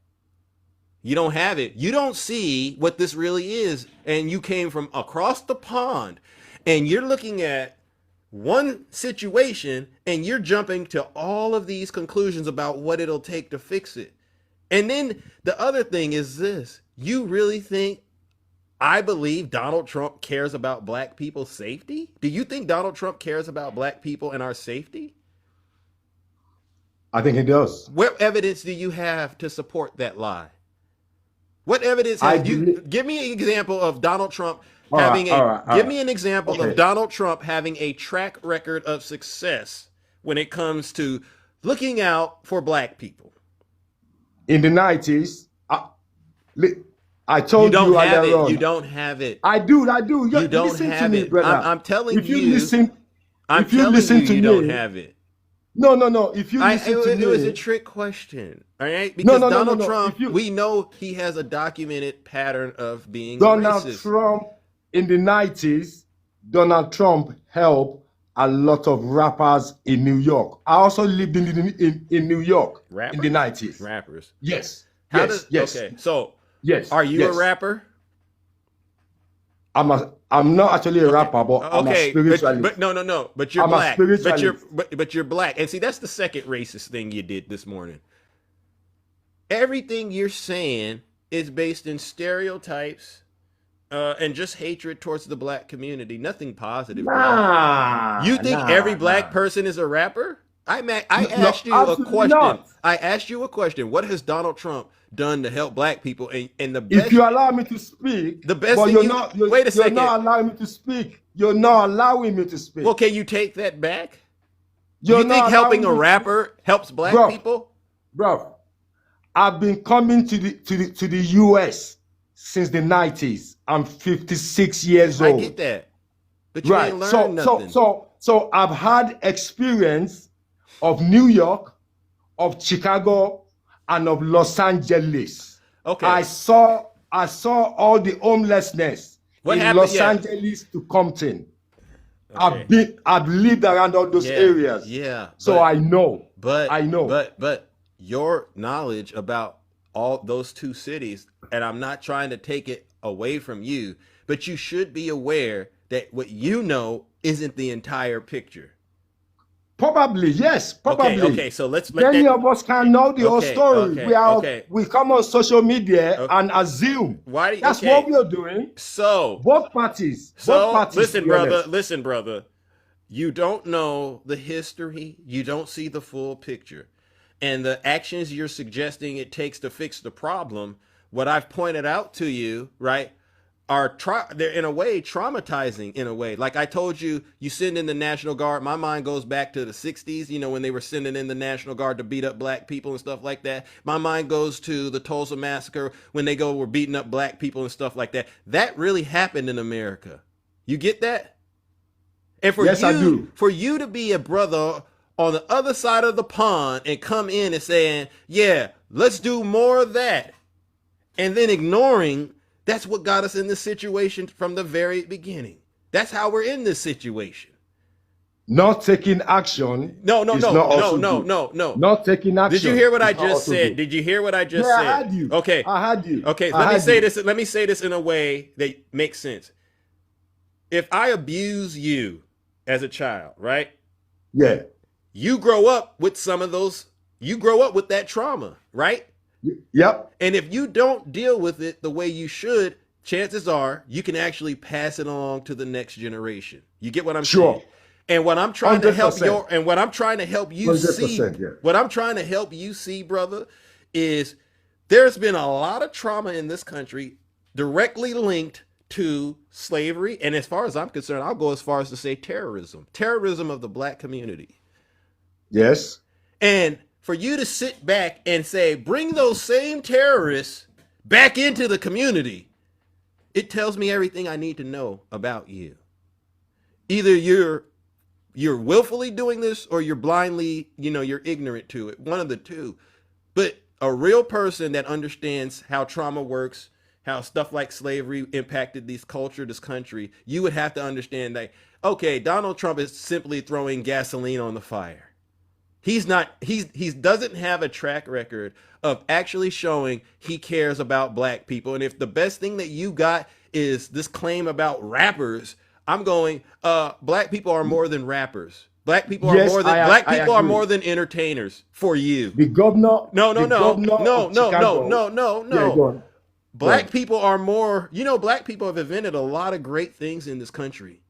You don't have it. You don't see what this really is. And you came from across the pond and you're looking at one situation and you're jumping to all of these conclusions about what it'll take to fix it. And then the other thing is this: you really think I believe Donald Trump cares about black people's safety? Do you think Donald Trump cares about black people and our safety? I think he does. What evidence do you have to support that lie? What evidence have you? Give me an example of Donald Trump having give me an example of Donald Trump having a track record of success when it comes to looking out for black people. In the 90s, I told you have it. You don't have it. I do. You don't have it. I'm telling you. If you listen to me, you don't have it. No. If you listen to me, it was a trick question, all right? Because Donald Trump, we know he has a documented pattern of being Donald racist. Trump in the 90s. Donald Trump helped a lot of rappers in New York. I also lived in New York in the 90s. Rappers. Yes. Yes. Okay. So, yes. Are you a rapper? I'm not actually a rapper, but I'm a spiritualist. But no. But you're black. But you're black. And see, that's the second racist thing you did this morning. Everything you're saying is based in stereotypes and just hatred towards the black community. Nothing positive. You think every black person is a rapper? I asked you a question. Not. I asked you a question. What has Donald Trump done to help black people? And the best, if you allow me to speak, the best. But thing wait a second. You're not allowing me to speak. You're not allowing me to speak. Well, can you take that back? You think helping a rapper helps black people? Bro, I've been coming to the U.S. since the 90s. I'm 56 years old. I get that, but you ain't learned nothing. So I've had experience of New York, of Chicago, and of Los Angeles. Okay. I saw all the homelessness in Los Angeles to Compton. Okay. I've lived around all those areas. Yeah. So I know. But your knowledge about all those two cities, and I'm not trying to take it away from you, but you should be aware that what you know isn't the entire picture. Probably, yes. Probably. Okay. So many of us can know the whole story. We come on social media and assume. That's what we are doing. So both parties. Listen, brother. You don't know the history. You don't see the full picture, and the actions you're suggesting it takes to fix the problem. What I've pointed out to you, right? They're in a way traumatizing in a way. Like I told you, you send in the National Guard. My mind goes back to the 60s, when they were sending in the National Guard to beat up black people and stuff like that. My mind goes to the Tulsa Massacre when they were beating up black people and stuff like that. That really happened in America. You get that? And I do. For you to be a brother on the other side of the pond and come in and saying, yeah, let's do more of that. And then ignoring, that's what got us in this situation from the very beginning. That's how we're in this situation. Not taking action. No. Not taking action. Did you hear what I just said? Did you hear what I just said? I had you. Okay. I had you. Okay, let me say this in a way that makes sense. If I abuse you as a child, right? Yeah. You grow up with you grow up with that trauma, right? Yep. And if you don't deal with it the way you should, chances are you can actually pass it along to the next generation. You get what I'm saying? And what I'm trying 100%. To help what I'm trying to help you see, what I'm trying to help you see, brother, is there's been a lot of trauma in this country directly linked to slavery. And as far as I'm concerned, I'll go as far as to say terrorism of the black community. Yes. And for you to sit back and say, bring those same terrorists back into the community, it tells me everything I need to know about you. Either you're willfully doing this or you're blindly, you're ignorant to it. One of the two. But a real person that understands how trauma works, how stuff like slavery impacted this culture, this country, you would have to understand that, okay, Donald Trump is simply throwing gasoline on the fire. He doesn't have a track record of actually showing he cares about black people. And if the best thing that you got is this claim about rappers, I'm going, black people are more than rappers. Black people are Yes, more than I are agree. more than entertainers for you. The governor. No. Yeah, go on. Black people are more, black people have invented a lot of great things in this country.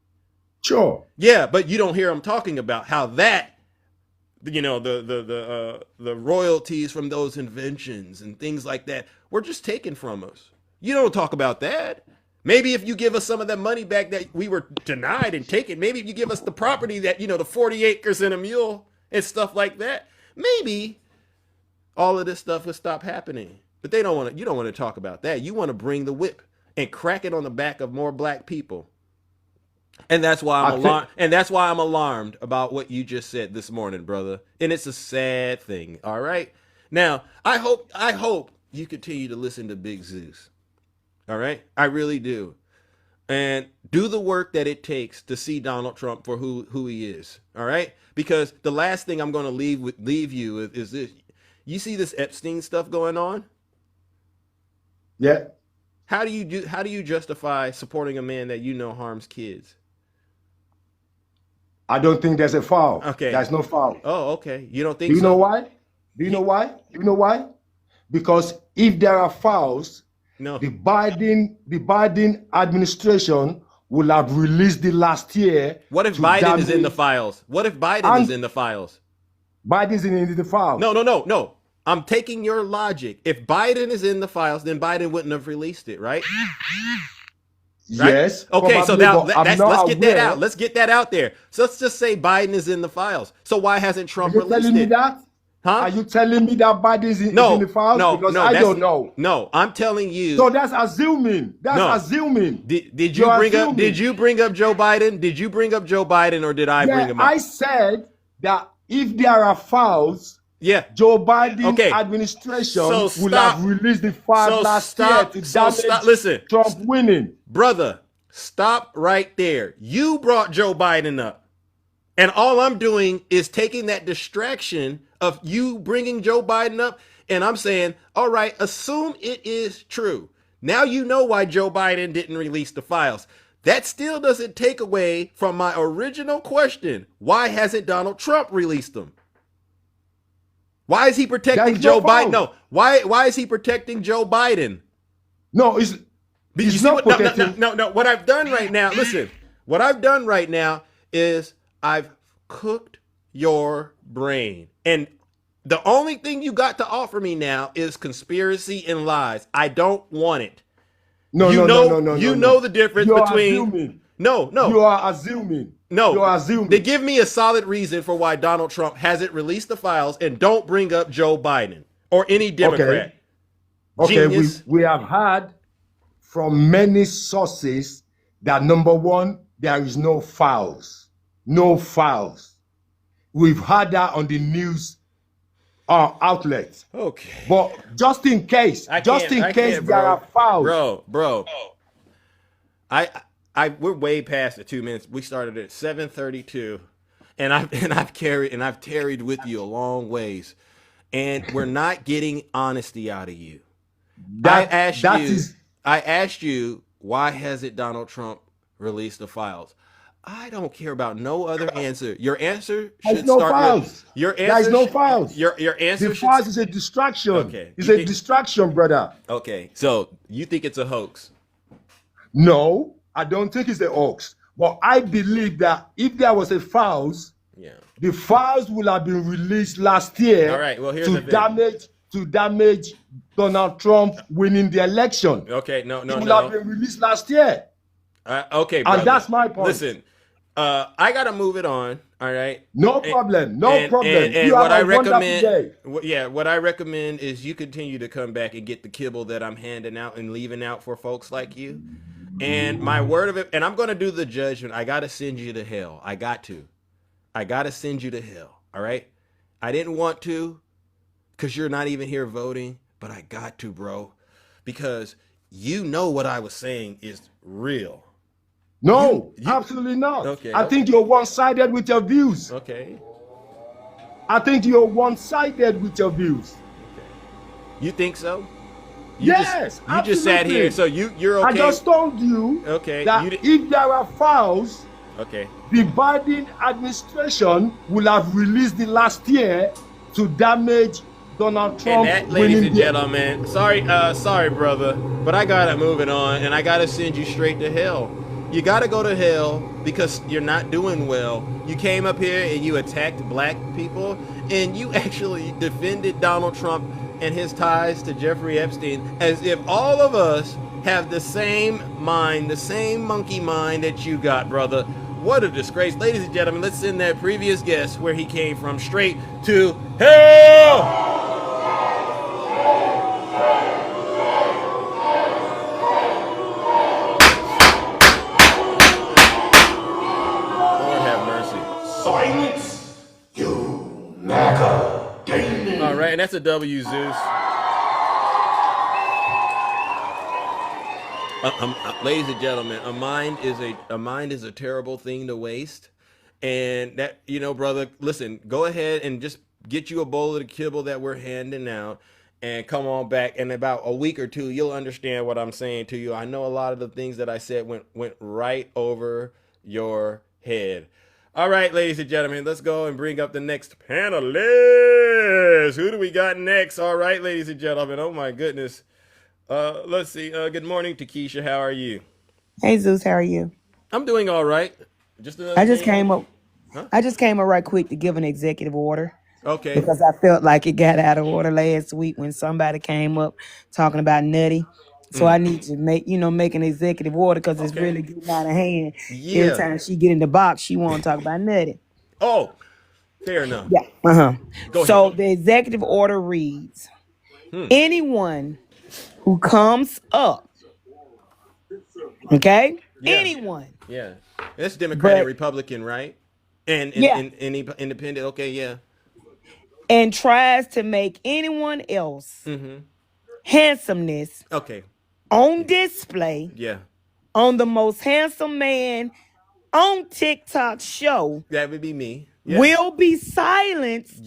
Sure. Yeah, but you don't hear them talking about how that, the royalties from those inventions and things like that were just taken from us. You don't talk about that. Maybe if you give us some of that money back that we were denied and taken, maybe if you give us the property that, the 40 acres and a mule and stuff like that, maybe all of this stuff would stop happening. But you don't want to talk about that. You want to bring the whip and crack it on the back of more black people. And that's why I'm alarmed about what you just said this morning, brother. And it's a sad thing. All right. Now, I hope you continue to listen to Big Zeus. All right. I really do. And do the work that it takes to see Donald Trump for who he is. All right. Because the last thing I'm going to leave you with is this. You see this Epstein stuff going on? Yeah. How do you justify supporting a man that harms kids? I don't think there's a foul. Okay. There's no foul. Oh, okay. You don't think Do you so? know why? Do you know why? Do you know why? Because if there are fouls, no. The Biden administration will have released the last year. What if Biden is in the files? What if Biden is in the files? Biden's in the files. No. I'm taking your logic. If Biden is in the files, then Biden wouldn't have released it, right? Yes. Okay, probably, so now let's get that aware. out. Let's get that out there. So let's just say Biden is in the files. So why hasn't Trump released it? Are you telling me that? Huh? Are you telling me that Biden is in the files? Because I don't know. No, I'm telling you. So that's assuming. Assuming. Did you bring up Joe Biden? Did you bring up Joe Biden, or did I bring him up? I said that if there are fouls, Joe Biden administration will have released the file last year to damage Trump winning. Brother, stop right there. You brought Joe Biden up. And all I'm doing is taking that distraction of you bringing Joe Biden up, and I'm saying, all right, assume it is true. Now you know why Joe Biden didn't release the files. That still doesn't take away from my original question. Why hasn't Donald Trump released them? Why is he protecting Joe Biden? No. Why is he protecting Joe Biden? No, he's not protecting. No. What I've done right now, listen. What I've done right now is I've cooked your brain. And the only thing you got to offer me now is conspiracy and lies. I don't want it. No. You know the difference between. Assuming. No. You are assuming. No. You are assuming. They give me a solid reason for why Donald Trump hasn't released the files, and don't bring up Joe Biden or any Democrat. Okay, we have heard from many sources that number one, there is no files. No files. We've heard that on the news outlets. Okay. But just in case there are files. Bro. We're way past the 2 minutes. We started at 7:32, and I've tarried with you a long ways, and we're not getting honesty out of you. I asked you why hasn't Donald Trump released the files? I don't care about no other answer. Your answer should start with your answer. There's no files. Your answer. The files is a distraction. Okay. It's a distraction, brother. Okay. So you think it's a hoax? No, I don't think it's a hoax. But I believe that if there was a files, the files will have been released last year. All right. Well, here's the thing. To damage Donald Trump winning the election. Okay. No. It will have been released last year. Okay, brother. And that's my point. Listen, I gotta move it on. All right. No problem. No problem. And what I recommend, what I recommend is you continue to come back and get the kibble that I'm handing out and leaving out for folks like you. And my word of it, and I'm gonna do the judgment. I gotta send you to hell. I gotta send you to hell. All right. I didn't want to, because you're not even here voting, but I got to, bro, because you know what I was saying is real. No, absolutely not. Okay. I think you're one-sided with your views. Okay. I think you're one-sided with your views. Okay. You think so? You just sat here, so you're okay. I just told you that if there were fouls, the Biden administration will have released it last year to damage Donald Trump. And that, ladies and gentlemen, sorry, brother, but I gotta move it on, and I gotta send you straight to hell. You gotta go to hell because you're not doing well. You came up here and you attacked black people, and you actually defended Donald Trump and his ties to Jeffrey Epstein as if all of us have the same mind, the same monkey mind that you got, brother. What a disgrace. Ladies and gentlemen, let's send that previous guest where he came from straight to hell. Silence, you MAGA demon. All right, and that's a W, Zeus. Ladies and gentlemen, a mind is a terrible thing to waste, and that, you know, brother, listen, go ahead and just get you a bowl of the kibble that we're handing out, and come on back in about a week or two. You'll understand what I'm saying to you. I know a lot of the things that I said went right over your head. All right, ladies and gentlemen, let's go and bring up the next panelist. Who do we got next? All right, ladies and gentlemen. Oh my goodness. Let's see. Good morning, Takesha. How are you? Hey Zeus, how are you? I'm doing all right. I just came up right quick to give an executive order. Okay. Because I felt like it got out of order last week when somebody came up talking about Nutty. So I need to make an executive order because it's really getting out of hand. Yeah. Every time she get in the box, she want to talk about Nutty. Oh, fair enough. Yeah. Go So ahead. the executive order reads, anyone who comes up, okay? Yeah. Anyone. Yeah. That's Democrat and Republican, right? And independent. Okay, yeah. And tries to make anyone else handsomeness on display on the most handsome man on TikTok show. That would be me. Yeah. Will be silenced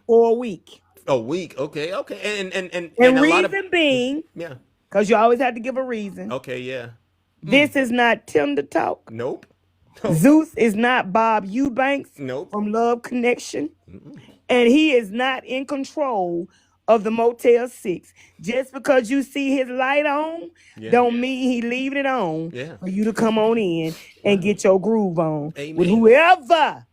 for a week. A week, okay. And reason being, because you always have to give a reason. Okay, yeah. This is not Tinder talk. Nope. Zeus is not Bob Eubanks from Love Connection. And he is not in control of the Motel 6. Just because you see his light on, don't mean he leaving it on for you to come on in and get your groove on with whoever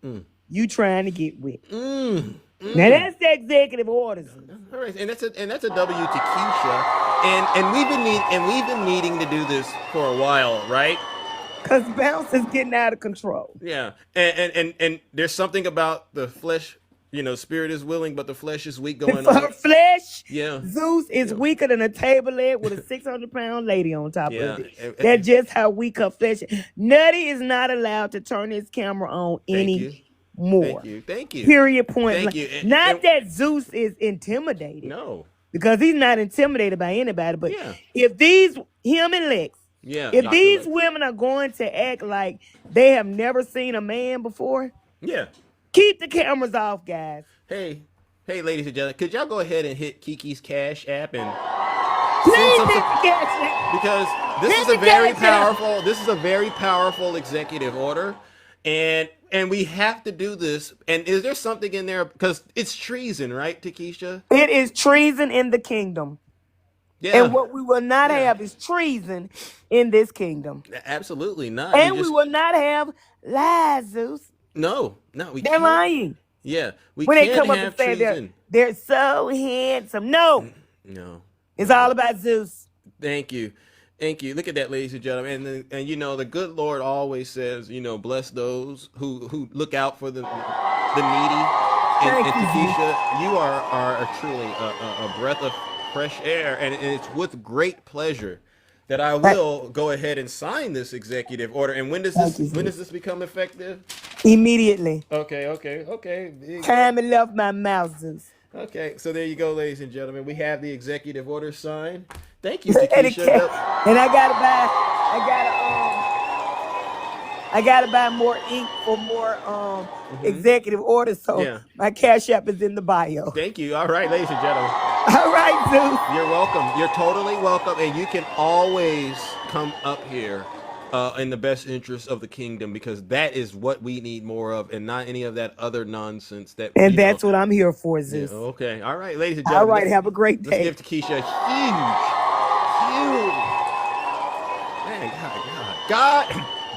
you trying to get with. Now that's the executive orders. All right, and that's a W to Keisha, and we've been needing to do this for a while, right? Because bounce is getting out of control. Yeah, and there's something about the flesh. You know, spirit is willing, but the flesh is weak going on. Flesh, Zeus is weaker than a table leg with a 600-pound lady on top of it. That's just how weak her flesh is. Nutty is not allowed to turn his camera on anymore. Thank you. Period. Point. Thank you. Not that Zeus is intimidated. No. Because he's not intimidated by anybody. But if him and Lex, if these women are going to act like they have never seen a man before, keep the cameras off, guys. Hey, ladies and gentlemen, could y'all go ahead and hit Kiki's Cash App and because this is a very powerful executive order, and we have to do this. And is there something in there because it's treason, right, Takesha? It is treason in the kingdom. Yeah. And what we will not have is treason in this kingdom. Absolutely not. And we will not have lies, Zeus. No, we they're can't. Lying. Yeah, we when can't they come up have and say treason. they're so handsome. No, it's all about Zeus. Thank you. Look at that, ladies and gentlemen. And you know, the good Lord always says, you know, bless those who look out for the needy. And Takesha, you are truly a breath of fresh air, and it's with great pleasure that I will go ahead and sign this executive order. And when does this become effective? Immediately. Okay. Time it left my mouth, Zeus. Okay, so there you go, ladies and gentlemen. We have the executive order signed. Thank you, Takesha. And I gotta buy more ink for more executive orders. So my Cash App is in the bio. Thank you. All right, ladies and gentlemen. All right, Zeus. You're welcome. You're totally welcome, and you can always come up here in the best interest of the kingdom, because that is what we need more of, and not any of that other nonsense that. And that's what I'm here for, Zeus. Yeah, okay. All right, ladies and All gentlemen. right. Have a great day. Let's give Takesha a huge. Man,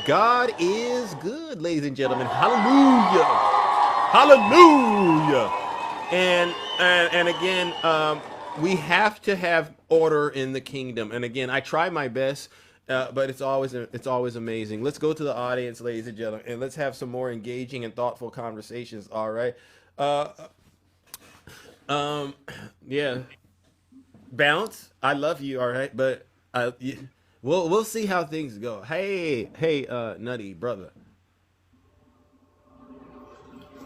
God is good, ladies and gentlemen. Hallelujah. Hallelujah. And again, we have to have order in the kingdom. And again, I try my best, but it's always amazing. Let's go to the audience, ladies and gentlemen, and let's have some more engaging and thoughtful conversations. All right. Yeah. Bounce. I love you. All right, but we'll see how things go. Hey, Nutty brother.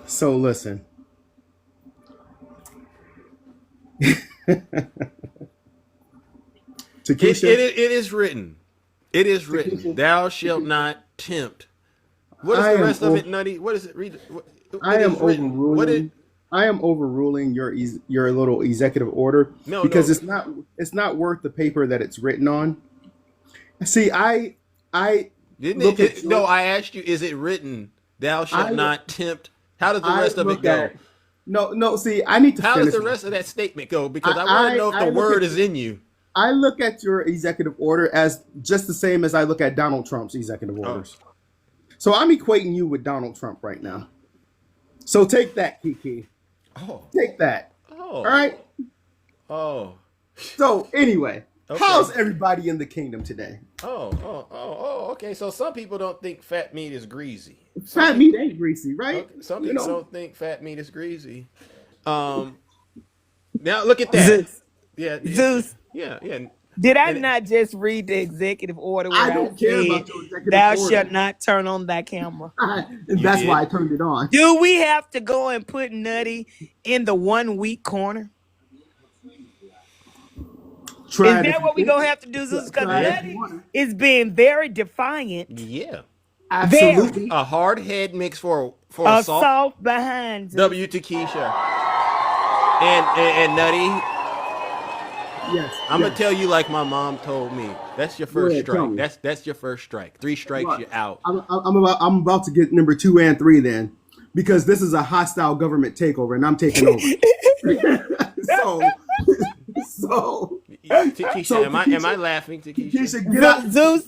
So listen. Takesha, it is written. It is written. Takesha, thou shalt not tempt. What is the rest of it, Nutty? What is it? Read. I am overruling. I am overruling your little executive order because it's not worth the paper that it's written on. See, I asked you, is it written? Thou shalt not tempt. How does the rest of it go? No. See, I need to. How does the rest of that statement go? Because I want to know if the word is in you. I look at your executive order as just the same as I look at Donald Trump's executive orders. So I'm equating you with Donald Trump right now. So take that, Kiki. Oh. Take that. Oh. All right. Oh. So anyway, how's everybody in the kingdom today? Okay. So some people don't think fat meat is greasy. Fat meat ain't greasy, right? Okay. Some people don't think fat meat is greasy. Now look at that. Zeus. Yeah. Did I not just read the executive order where I don't care about your executive thou order. Shalt not turn on thy camera? And that's why I turned it on. Do we have to go and put Nutty in the 1 week corner? Is that what we're going to have to do, Zeus? Because Nutty is being very defiant. Yeah. Absolutely. A hard head makes for a soft behind. W Takesha. And Nutty. Yes. I'm gonna tell you like my mom told me. That's your first strike. That's your first strike. 3 strikes, you're out. I'm about to get number 2 and 3 then, because this is a hostile government takeover, and I'm taking over. so. Takesha, am I laughing, Takesha? Zeus,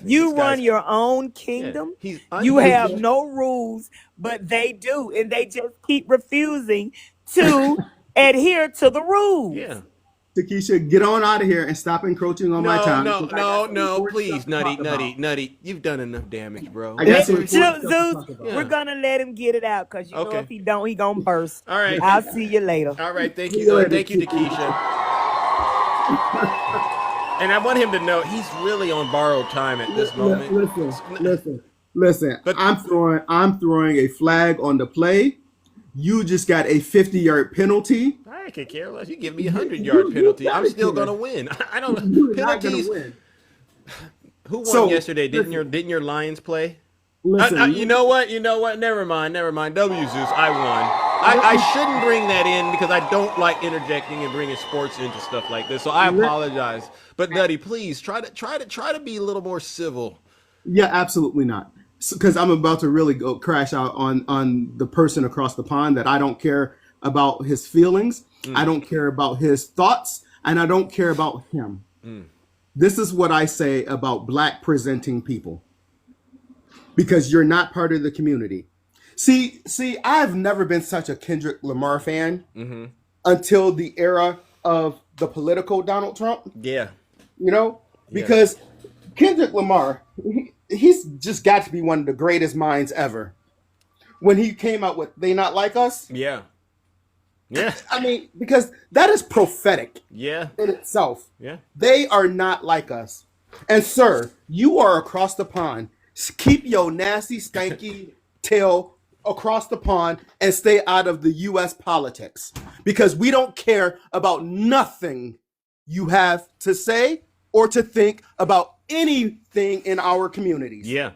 you run your own kingdom. Yeah, you have no rules, but they do, and they just keep refusing to adhere to the rules. Yeah. Takesha, get on out of here and stop encroaching on my time. No, please, Nutty. You've done enough damage, bro. Zeus, we're gonna let him get it out, because you know if he don't, he gonna burst. All right. I'll see you later. All right, thank you. Thank you, Takesha. And I want him to know he's really on borrowed time at this moment. Listen. But I'm throwing a flag on the play. You just got a 50-yard penalty. I could care less. You give me a 100-yard penalty, I'm still gonna win. I don't penalties. Win. Who won yesterday? Didn't your Lions play? Listen, you know what? Never mind. W Zeus, I won. I shouldn't bring that in because I don't like interjecting and bringing sports into stuff like this. So I apologize. But Nutty, please try to be a little more civil. Yeah, absolutely not. Because I'm about to really go crash out on the person across the pond that I don't care about his feelings. I don't care about his thoughts, and I don't care about him. This is what I say about Black presenting people. Because you're not part of the community. See, I've never been such a Kendrick Lamar fan until the era of the political Donald Trump. Yeah. Because Kendrick Lamar, he's just got to be one of the greatest minds ever. When he came out with They Not Like Us. Yeah. I mean, because that is prophetic. Yeah. In itself. Yeah. They are not like us. And sir, you are across the pond. Keep your nasty, stanky tail across the pond and stay out of the U.S. politics. Because we don't care about nothing you have to say or to think about anything in our communities. Yeah.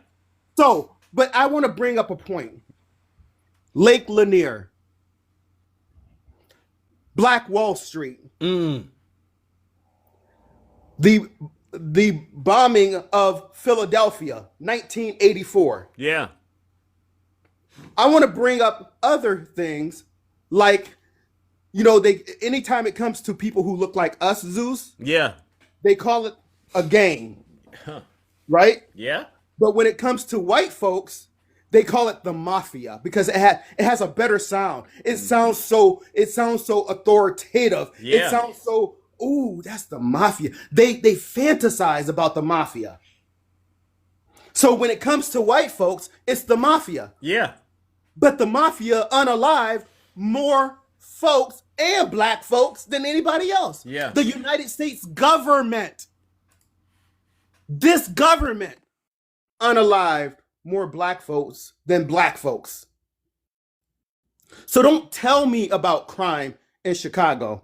So, but I want to bring up a point. Lake Lanier. Black Wall Street. Mm. The bombing of Philadelphia, 1984. Yeah. I want to bring up other things like, you know, anytime it comes to people who look like us, Zeus, Yeah. they call it a gang, Huh. right? Yeah. But when it comes to white folks, they call it the mafia because it has a better sound. It sounds so authoritative. Yeah. It sounds so, ooh, that's the mafia. They fantasize about the mafia. So when it comes to white folks, it's the mafia. Yeah. But the mafia unalive more folks and black folks than anybody else. Yeah. The United States government, this government unalived more black folks than black folks. So don't tell me about crime in Chicago,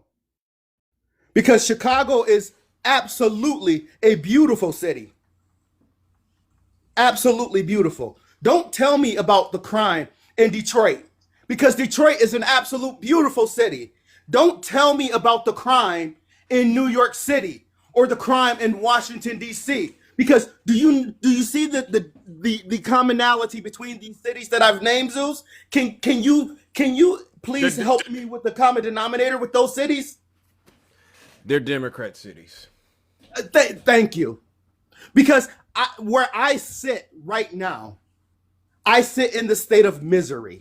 because Chicago is absolutely a beautiful city. Absolutely beautiful. Don't tell me about the crime in Detroit, because Detroit is an absolute beautiful city. Don't tell me about the crime in New York City or the crime in Washington, D.C., because do you see the commonality between these cities that I've named, Zeus? Can you please help me with the common denominator with those cities? They're Democrat cities. Thank you. Because where I sit right now, I sit in the state of misery.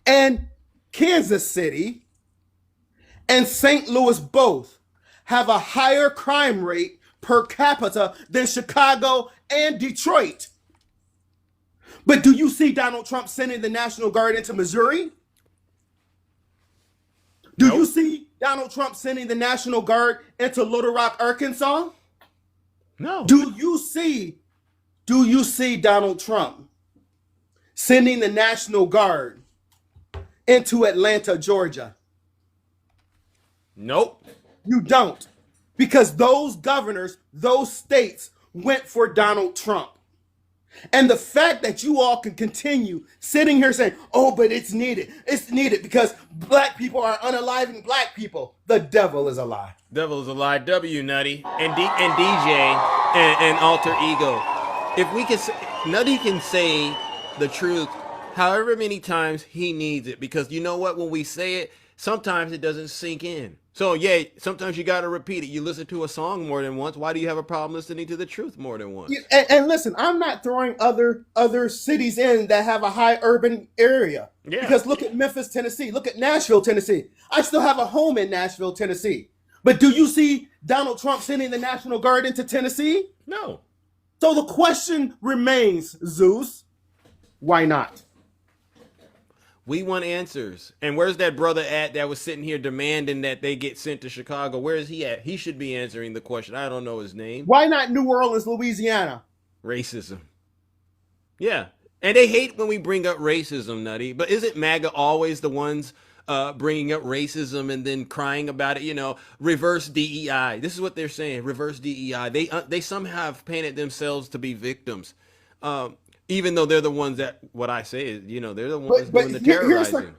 And Kansas City and St. Louis both have a higher crime rate per capita than Chicago and Detroit. But do you see Donald Trump sending the National Guard into Missouri? Do you see Donald Trump sending the National Guard into Little Rock, Arkansas? No. Do you see Donald Trump sending the National Guard into Atlanta, Georgia? Nope. You don't. Because those governors, those states went for Donald Trump. And the fact that you all can continue sitting here saying, oh, but it's needed. It's needed because black people are unaliving black people. The devil is a lie. Devil is a lie. W, Nutty. And DJ and Alter Ego. If we can say, Nutty can say the truth however many times he needs it. Because you know what? When we say it, sometimes it doesn't sink in. So yeah, sometimes you got to repeat it. You listen to a song more than once. Why do you have a problem listening to the truth more than once? And listen, I'm not throwing other cities in that have a high urban area. Yeah. Because look at Memphis, Tennessee. Look at Nashville, Tennessee. I still have a home in Nashville, Tennessee. But do you see Donald Trump sending the National Guard into Tennessee? No. So the question remains, Zeus, why not? We want answers. And where's that brother at that was sitting here demanding that they get sent to Chicago? Where is he at? He should be answering the question. I don't know his name. Why not New Orleans, Louisiana? Racism. Yeah. And they hate when we bring up racism, Nutty. But isn't MAGA always the ones bringing up racism and then crying about it? You know, reverse DEI. This is what they're saying. Reverse DEI. They somehow have painted themselves to be victims. Even though they're the ones that, what I say is, you know, they're the ones doing the terrorizing.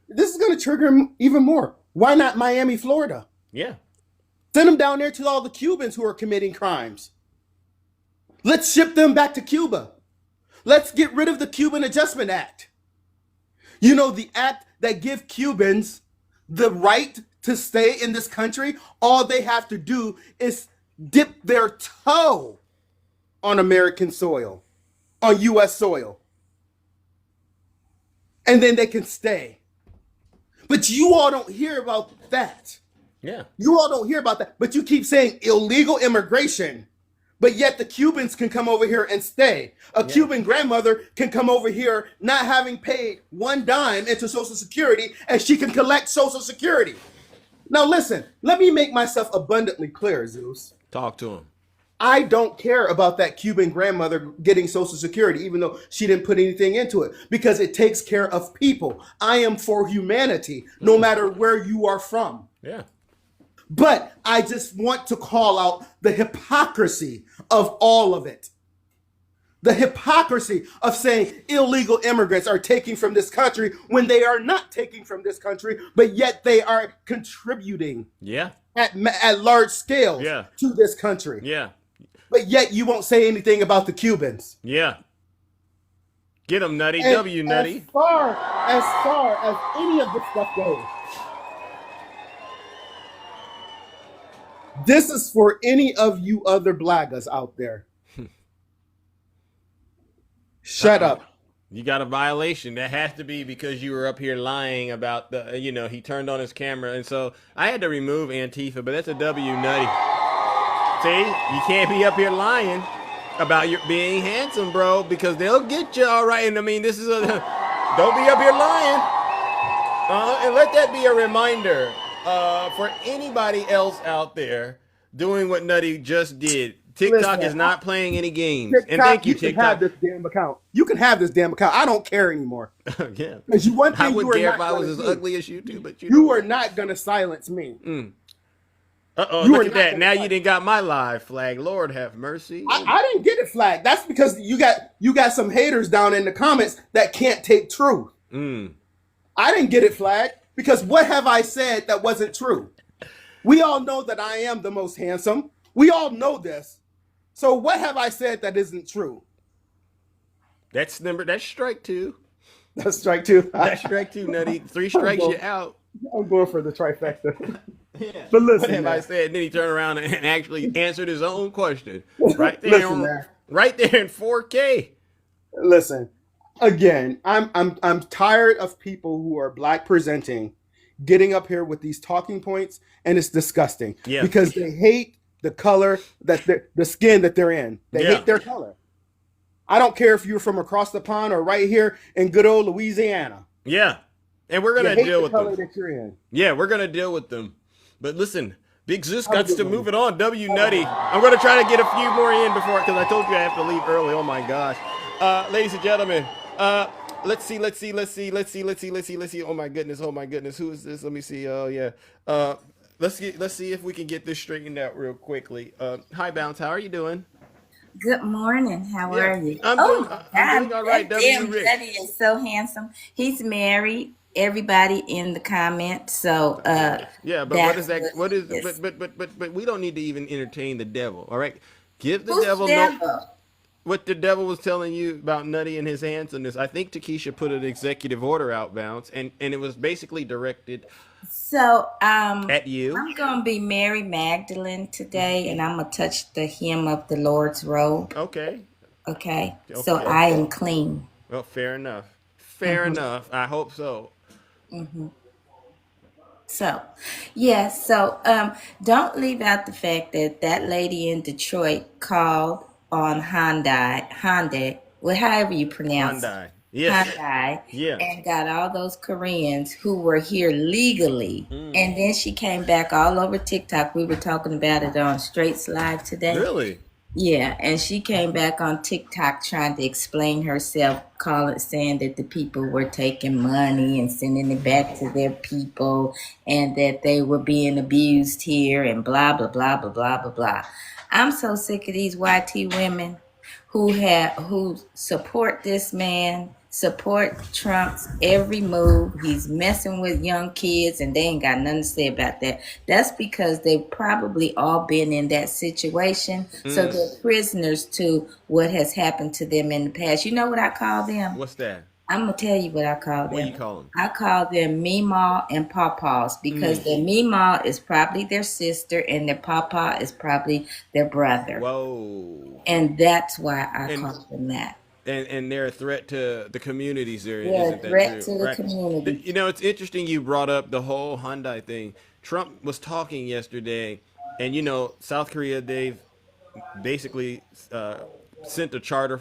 This is going to trigger him even more. Why not Miami, Florida? Yeah. Send them down there to all the Cubans who are committing crimes. Let's ship them back to Cuba. Let's get rid of the Cuban Adjustment Act. You know, the act that gives Cubans the right to stay in this country. All they have to do is dip their toe on American soil. On U.S. soil. And then they can stay. But you all don't hear about that. Yeah. You all don't hear about that. But you keep saying illegal immigration. But yet the Cubans can come over here and stay. A Cuban grandmother can come over here not having paid one dime into Social Security, and she can collect Social Security. Now listen, let me make myself abundantly clear, Zeus. Talk to him. I don't care about that Cuban grandmother getting Social Security, even though she didn't put anything into it, because it takes care of people. I am for humanity, no matter where you are from. Yeah. But I just want to call out the hypocrisy of all of it. The hypocrisy of saying illegal immigrants are taking from this country when they are not taking from this country, but yet they are contributing at large scale to this country. Yeah. But yet you won't say anything about the Cubans. Yeah. Get them, Nutty. And W, Nutty. As far as any of this stuff goes, this is for any of you other blagas out there. Shut up. You got a violation. That has to be because you were up here lying about the, he turned on his camera. And so I had to remove Antifa, but that's a W, Nutty. See, you can't be up here lying about your being handsome, bro, because they'll get you all right. And I mean, this is don't be up here lying. And let that be a reminder for anybody else out there doing what Nutty just did. TikTok is not playing any games. TikTok, and thank you, TikTok. TikTok. Have this damn account. You can have this damn account. I don't care anymore. Yeah. Because one thing I wouldn't care if I was as ugly as you do, but you are not going to silence me. Uh-oh, look at that. Now you didn't got my live flag. Lord have mercy. I didn't get it flagged. That's because you got some haters down in the comments that can't take truth. I didn't get it flagged because what have I said that wasn't true? We all know that I am the most handsome. We all know this. So what have I said that isn't true? That's strike two. That's strike two. That's strike two, Nutty. 3 strikes you out. I'm going for the trifecta. Yeah. But listen, what have I said? And then he turned around and actually answered his own question right there, right there in 4K. Listen, again, I'm tired of people who are black presenting, getting up here with these talking points, and it's disgusting. Yeah. Because they hate the color the skin that they're in. They hate their color. I don't care if you're from across the pond or right here in good old Louisiana. Yeah. And we're going to deal with them. That you're in. Yeah, we're going to deal with them. But listen, Big Zeus got to move it on. W Nutty. I'm going to try to get a few more in before, because I told you I have to leave early. Oh my gosh. Ladies and gentlemen, let's see. Oh my goodness. Who is this? Let me see. Oh yeah. Let's see if we can get this straightened out real quickly. Hi, Bounce. How are you doing? Good morning. How are you? I'm doing all right. Damn, Daddy is so handsome. He's married. Everybody in the comments. So yeah, but what is that? What is? But we don't need to even entertain the devil. All right, give the devil what the devil was telling you about Nutty and his handsomeness. I think Takesha put an executive order out, Bounce, and it was basically directed. So at you. I'm gonna be Mary Magdalene today, and I'm gonna touch the hem of the Lord's robe. Okay. So I am clean. Well, fair enough. Fair enough. I hope so. So, yeah. So don't leave out the fact that lady in Detroit called on Hyundai, well, however you pronounce Hyundai. Yes. Hyundai, Yeah. and got all those Koreans who were here legally. And then she came back all over TikTok. We were talking about it on Straight's Live today. Really? Yeah, and she came back on TikTok trying to explain herself, saying that the people were taking money and sending it back to their people, and that they were being abused here, and blah, blah, blah, blah, blah, blah, blah. I'm so sick of these YT women who support this man, support Trump's every move. He's messing with young kids, and they ain't got nothing to say about that. That's because they've probably all been in that situation. So they're prisoners to what has happened to them in the past. You know what I call them? What's that? I'm going to tell you what I call them. What do you call them? I call them Meemaw and Pawpaws, because their Meemaw is probably their sister and their Pawpaw is probably their brother. Whoa. And that's why I call them that. And they're a threat to the communities there. Yeah, isn't that threat true? to the community. You know, it's interesting you brought up the whole Hyundai thing. Trump was talking yesterday, and you know, South Korea, they've basically sent a charter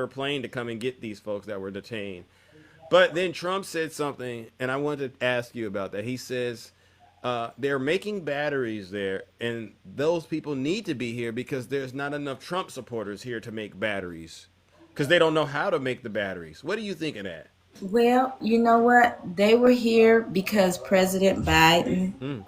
plane to come and get these folks that were detained. But then Trump said something, and I wanted to ask you about that. He says they're making batteries there, and those people need to be here because there's not enough Trump supporters here to make batteries, because they don't know how to make the batteries. What do you think of that? Well, you know what? They were here because President Biden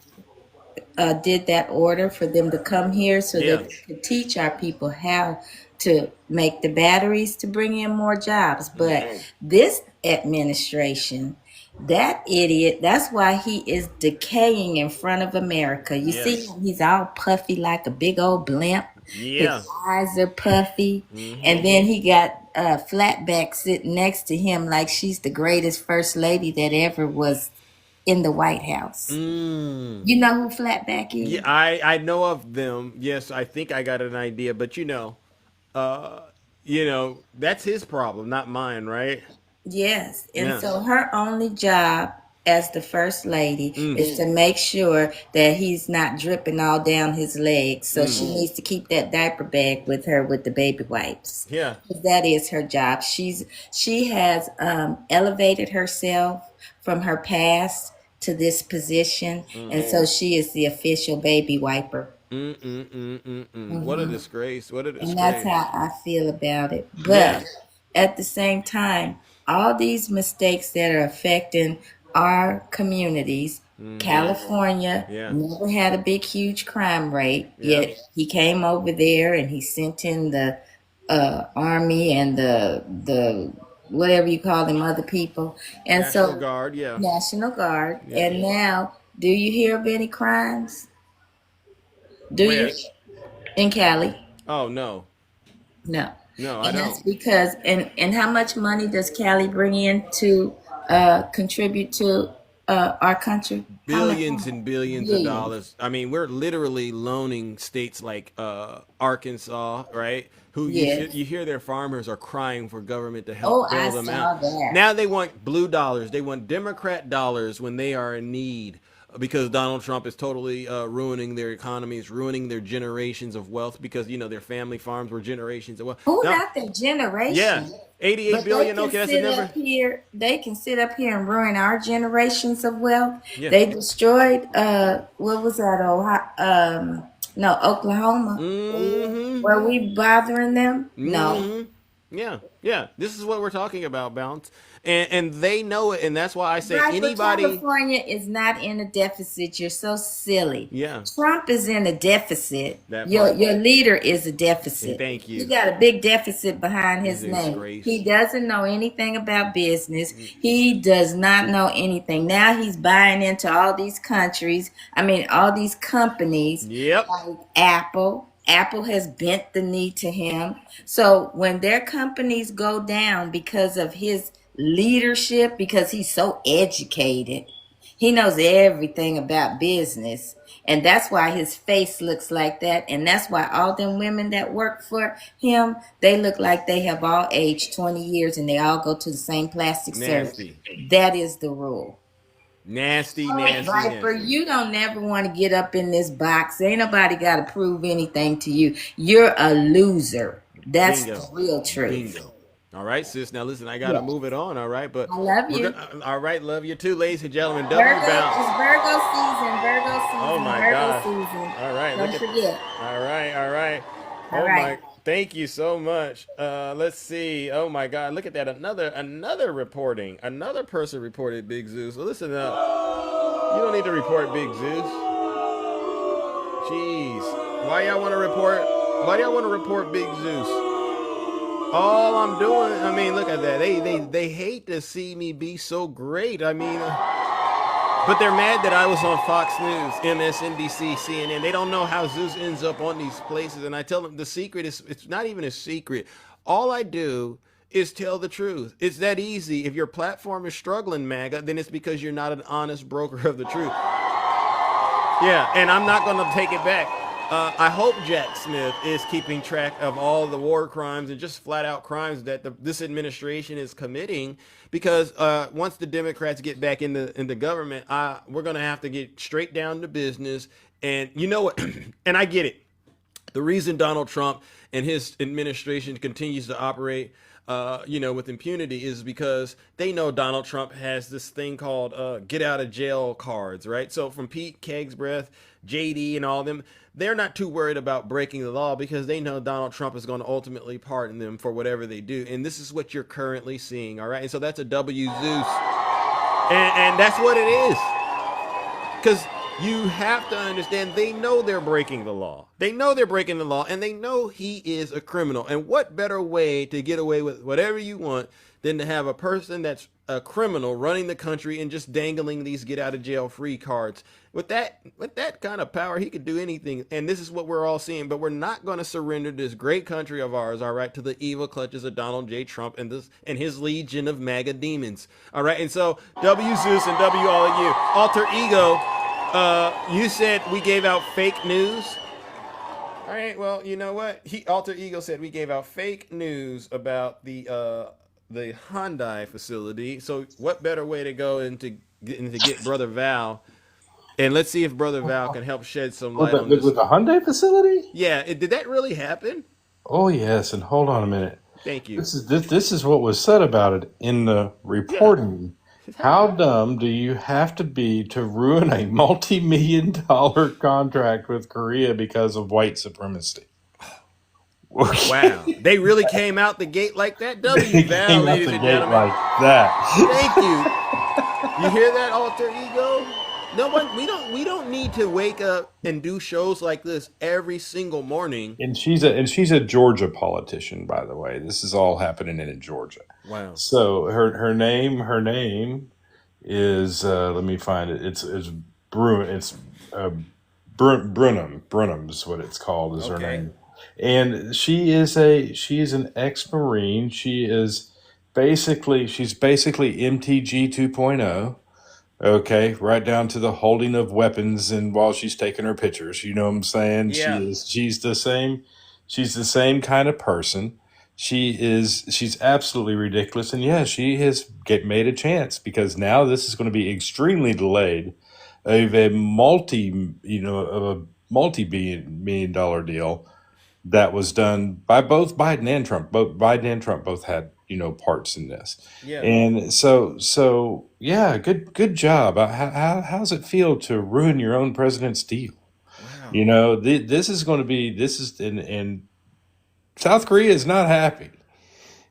did that order for them to come here so that they could teach our people how to make the batteries to bring in more jobs. But this administration, that idiot, that's why he is decaying in front of America. You see him, he's all puffy like a big old blimp. Yeah. His eyes are puffy. And then he got Flatback sitting next to him like she's the greatest first lady that ever was in the White House. You know who Flatback is? Yeah, I know of them. Yes, I think I got an idea, but that's his problem, not mine, right? Yes. And Yeah. so her only job as the first lady is to make sure that he's not dripping all down his legs. So she needs to keep that diaper bag with her with the baby wipes. Yeah. That is her job. She has elevated herself from her past to this position, and so she is the official baby wiper. What a disgrace! What a disgrace! And that's how I feel about it. But at the same time, all these mistakes that are affecting our communities, California never had a big, huge crime rate. Yet he came over there and he sent in the army and the whatever you call them other people. And National Guard, National Guard. And now, do you hear of any crimes? You in Cali? Oh no. No. No, I And don't. that's because and how much money does Cali bring in to contribute to our country? Billions and billions of dollars. I mean, we're literally loaning states like Arkansas, right? Who you hear their farmers are crying for government to help bail them out. That. Now they want blue dollars. They want Democrat dollars when they are in need, because Donald Trump is totally ruining their economies, ruining their generations of wealth, because their family farms were generations of wealth. Oh, not their generation. Yeah, 88 billion. Okay, that's a number. They can sit up here and ruin our generations of wealth. Yeah. They destroyed what was that? Oklahoma. Were we bothering them? No. Yeah. This is what we're talking about, Bounce, and they know it, and that's why I say Right, but anybody. California is not in a deficit. You're so silly. Yeah. Trump is in a deficit. That Your part. leader is a deficit. Thank you. He got a big deficit behind his He's a name. disgrace. He doesn't know anything about business. He does not know anything. Now he's buying into all these countries. All these companies. Yep. Like Apple. Apple has bent the knee to him. So when their companies go down because of his leadership, because he's so educated, he knows everything about business. And that's why his face looks like that. And that's why all them women that work for him, they look like they have all aged 20 years and they all go to the same plastic surgery. That is the rule. Nasty. Viper, you don't never want to get up in this box. Ain't nobody got to prove anything to you. You're a loser. That's Bingo. the real truth. Bingo. All right, sis. Now listen, I gotta move it on. All right, but I love you. All right, love you too, ladies and gentlemen. Virgo, Double bounce. it's Virgo season. Virgo season. Oh my Virgo God. season. All right, Don't look at. forget. All right. All Oh right. my. Thank you so much. Let's see. Oh my God, look at that. Another reporting. Another person reported Big Zeus. So listen up. You don't need to report Big Zeus. Jeez. Why y'all want to report Big Zeus? All I'm doing, look at that. They hate to see me be so great. But they're mad that I was on Fox News, MSNBC, CNN. They don't know how Zeus ends up on these places. And I tell them the secret is, it's not even a secret. All I do is tell the truth. It's that easy. If your platform is struggling, MAGA, then it's because you're not an honest broker of the truth. Yeah, and I'm not going to take it back. I hope Jack Smith is keeping track of all the war crimes and just flat out crimes that this administration is committing, because once the Democrats get back in the government, we're going to have to get straight down to business. And you know what? And I get it. The reason Donald Trump and his administration continues to operate with impunity is because they know Donald Trump has this thing called get out of jail cards, right? So from Pete Kegsbreath, JD, and all them, they're not too worried about breaking the law because they know Donald Trump is going to ultimately pardon them for whatever they do. And this is what you're currently seeing, all right? And so that's a W Zeus. And that's what it is. Because You have to understand, they know they're breaking the law. They know they're breaking the law, and they know he is a criminal. And what better way to get away with whatever you want than to have a person that's a criminal running the country and just dangling these get out of jail free cards. With that kind of power, he could do anything. And this is what we're all seeing. But we're not going to surrender this great country of ours, all right, to the evil clutches of Donald J. Trump and his legion of MAGA demons. All right. And so W Zeus and W all of you. Alter Ego, you said we gave out fake news. All right. Well, you know what? Alter Ego said we gave out fake news about the Hyundai facility. So what better way to go into get Brother Val? And let's see if Brother Val can help shed some light on this. With the Hyundai facility? Yeah, did that really happen? Oh yes, and hold on a minute. Thank you. This is what was said about it in the reporting. Yeah. How dumb do you have to be to ruin a multi-million-dollar contract with Korea because of white supremacy? Wow, they really came out the gate like that. W Val, ladies and gentlemen, like that. Thank you. You hear that, Alter Ego? No one. We don't need to wake up and do shows like this every single morning. And she's a Georgia politician, by the way. This is all happening in Georgia. Wow. So her name is let me find it. It's Brunham is what it's called. Is her name. And she's an ex-Marine. She's basically MTG 2.0. Okay, right down to the holding of weapons and while she's taking her pictures. You know what I'm saying? Yeah. She's the same kind of person. She's absolutely ridiculous. And yeah, she has made a chance because now this is going to be extremely delayed of a multi-million dollar deal that was done by both Biden and Trump. Both Biden and Trump both had, parts in this. Yeah. And so yeah, good job. How's it feel to ruin your own president's deal? Wow. This is and South Korea is not happy.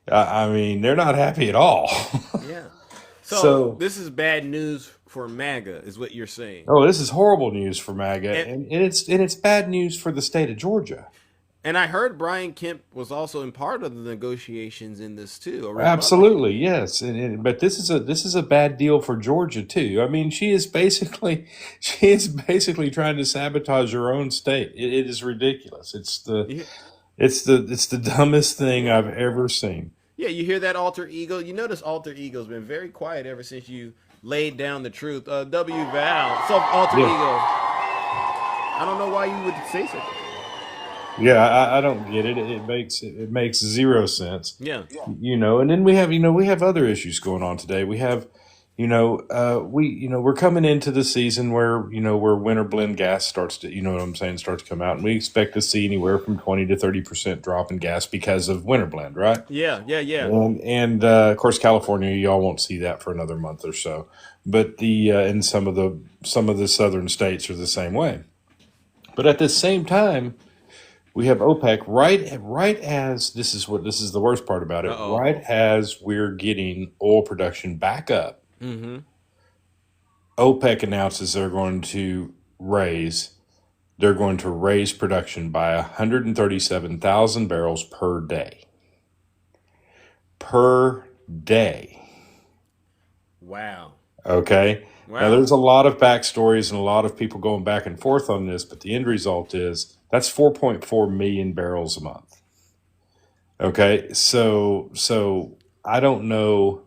They're not happy at all. Yeah. So this is bad news for MAGA, is what you're saying. Oh, this is horrible news for MAGA, and it's bad news for the state of Georgia. And I heard Brian Kemp was also in part of the negotiations in this too. Absolutely, yes. But this is a bad deal for Georgia too. I mean, she is basically trying to sabotage her own state. It is ridiculous. It's the dumbest thing I've ever seen. Yeah, you hear that, Alter Ego? You notice Alter Ego's been very quiet ever since you laid down the truth. W Val, so Alter Ego, I don't know why you would say so. Yeah, I don't get it. It makes zero sense. Yeah. And then we have other issues going on today. We have, we're coming into the season where winter blend gas starts to come out, and we expect to see anywhere from 20 to 30% drop in gas because of winter blend, right? Yeah. And of course, California, y'all won't see that for another month or so. But in some of the southern states are the same way. But at the same time, we have OPEC right as this is the worst part about it. Uh-oh. Right as we're getting oil production back up, mm-hmm. OPEC announces they're going to raise production by 137,000 barrels per day. Per day. Wow. Okay. Wow. Now there's a lot of backstories and a lot of people going back and forth on this, but the end result is that's 4.4 million barrels a month. Okay, so I don't know,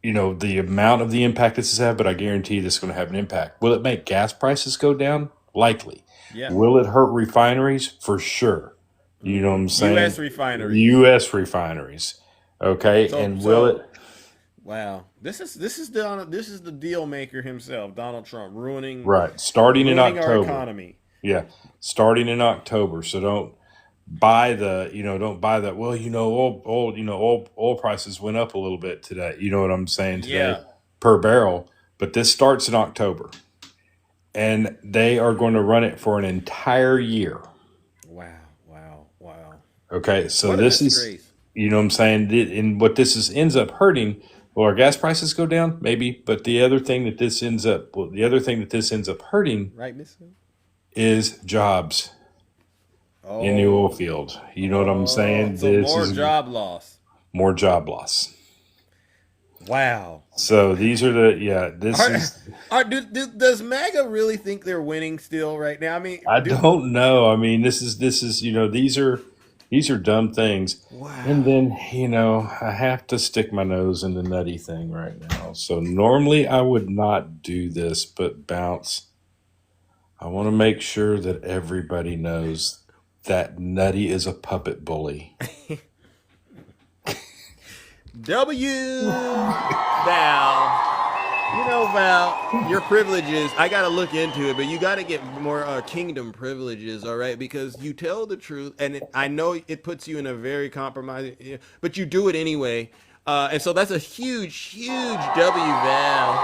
the amount of the impact this has had, but I guarantee this is going to have an impact. Will it make gas prices go down? Likely. Yeah. Will it hurt refineries? For sure. You know what I'm saying? U.S. refineries. Okay, will it? Wow, this is the deal maker himself, Donald Trump, ruining starting in October. Our economy. Yeah, starting in October. So don't buy that. Well, oil prices went up a little bit today. You know what I'm saying today per barrel. But this starts in October, and they are going to run it for an entire year. Wow. Okay, so this is, you know what I'm saying, and what this ends up hurting Will our gas prices go down? Maybe. But the other thing that this ends up hurting Right, Miss? is jobs in the oil field. You know what I'm saying? So more job loss. More job loss. Wow. So these are does MAGA really think they're winning still right now? I mean, I don't know. I mean, this is these are dumb things. Wow. And then, I have to stick my nose in the nutty thing right now. So normally I would not do this, but Bounce, I want to make sure that everybody knows that Nutty is a puppet bully. Val. Val, your privileges, I got to look into it, but you got to get more kingdom privileges, all right? Because you tell the truth, and I know it puts you in a very compromising, but you do it anyway. And so that's a huge W, Val.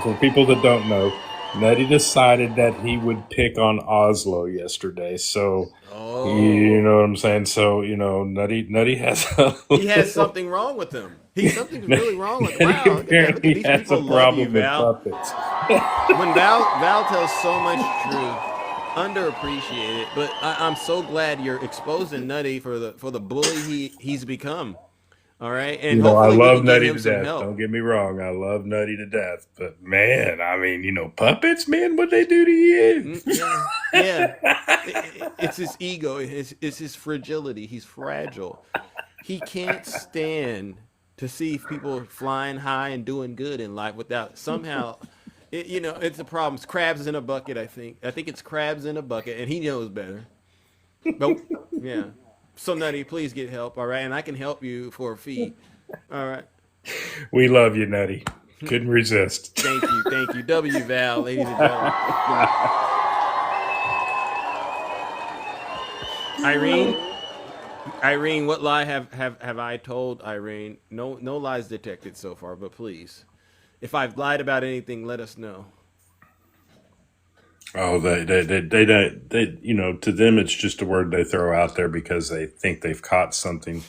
For people that don't know, Nutty decided that he would pick on Oslo yesterday. So, you know what I'm saying? So, Nutty has he has something wrong with him. Something's really wrong with him. Wow, apparently he has a problem with puppets. When Val tells so much truth, underappreciated, but I'm so glad you're exposing Nutty for the bully he's become. All right, and I love Nutty to death. Don't get me wrong, I love Nutty to death. But man, I mean, puppets, man, what they do to you? Yeah. It's his ego. It's his fragility. He's fragile. He can't stand to see people flying high and doing good in life without somehow. It's a problem. It's crabs in a bucket. I think it's crabs in a bucket, and he knows better. But yeah. So Nutty, please get help, all right? And I can help you for a fee, all right? We love you, Nutty. Couldn't resist. Thank you. W Val, ladies and gentlemen. Irene, what lie have I told Irene? No lies detected so far, but please, if I've lied about anything, let us know. Oh, they to them it's just a word they throw out there because they think they've caught something.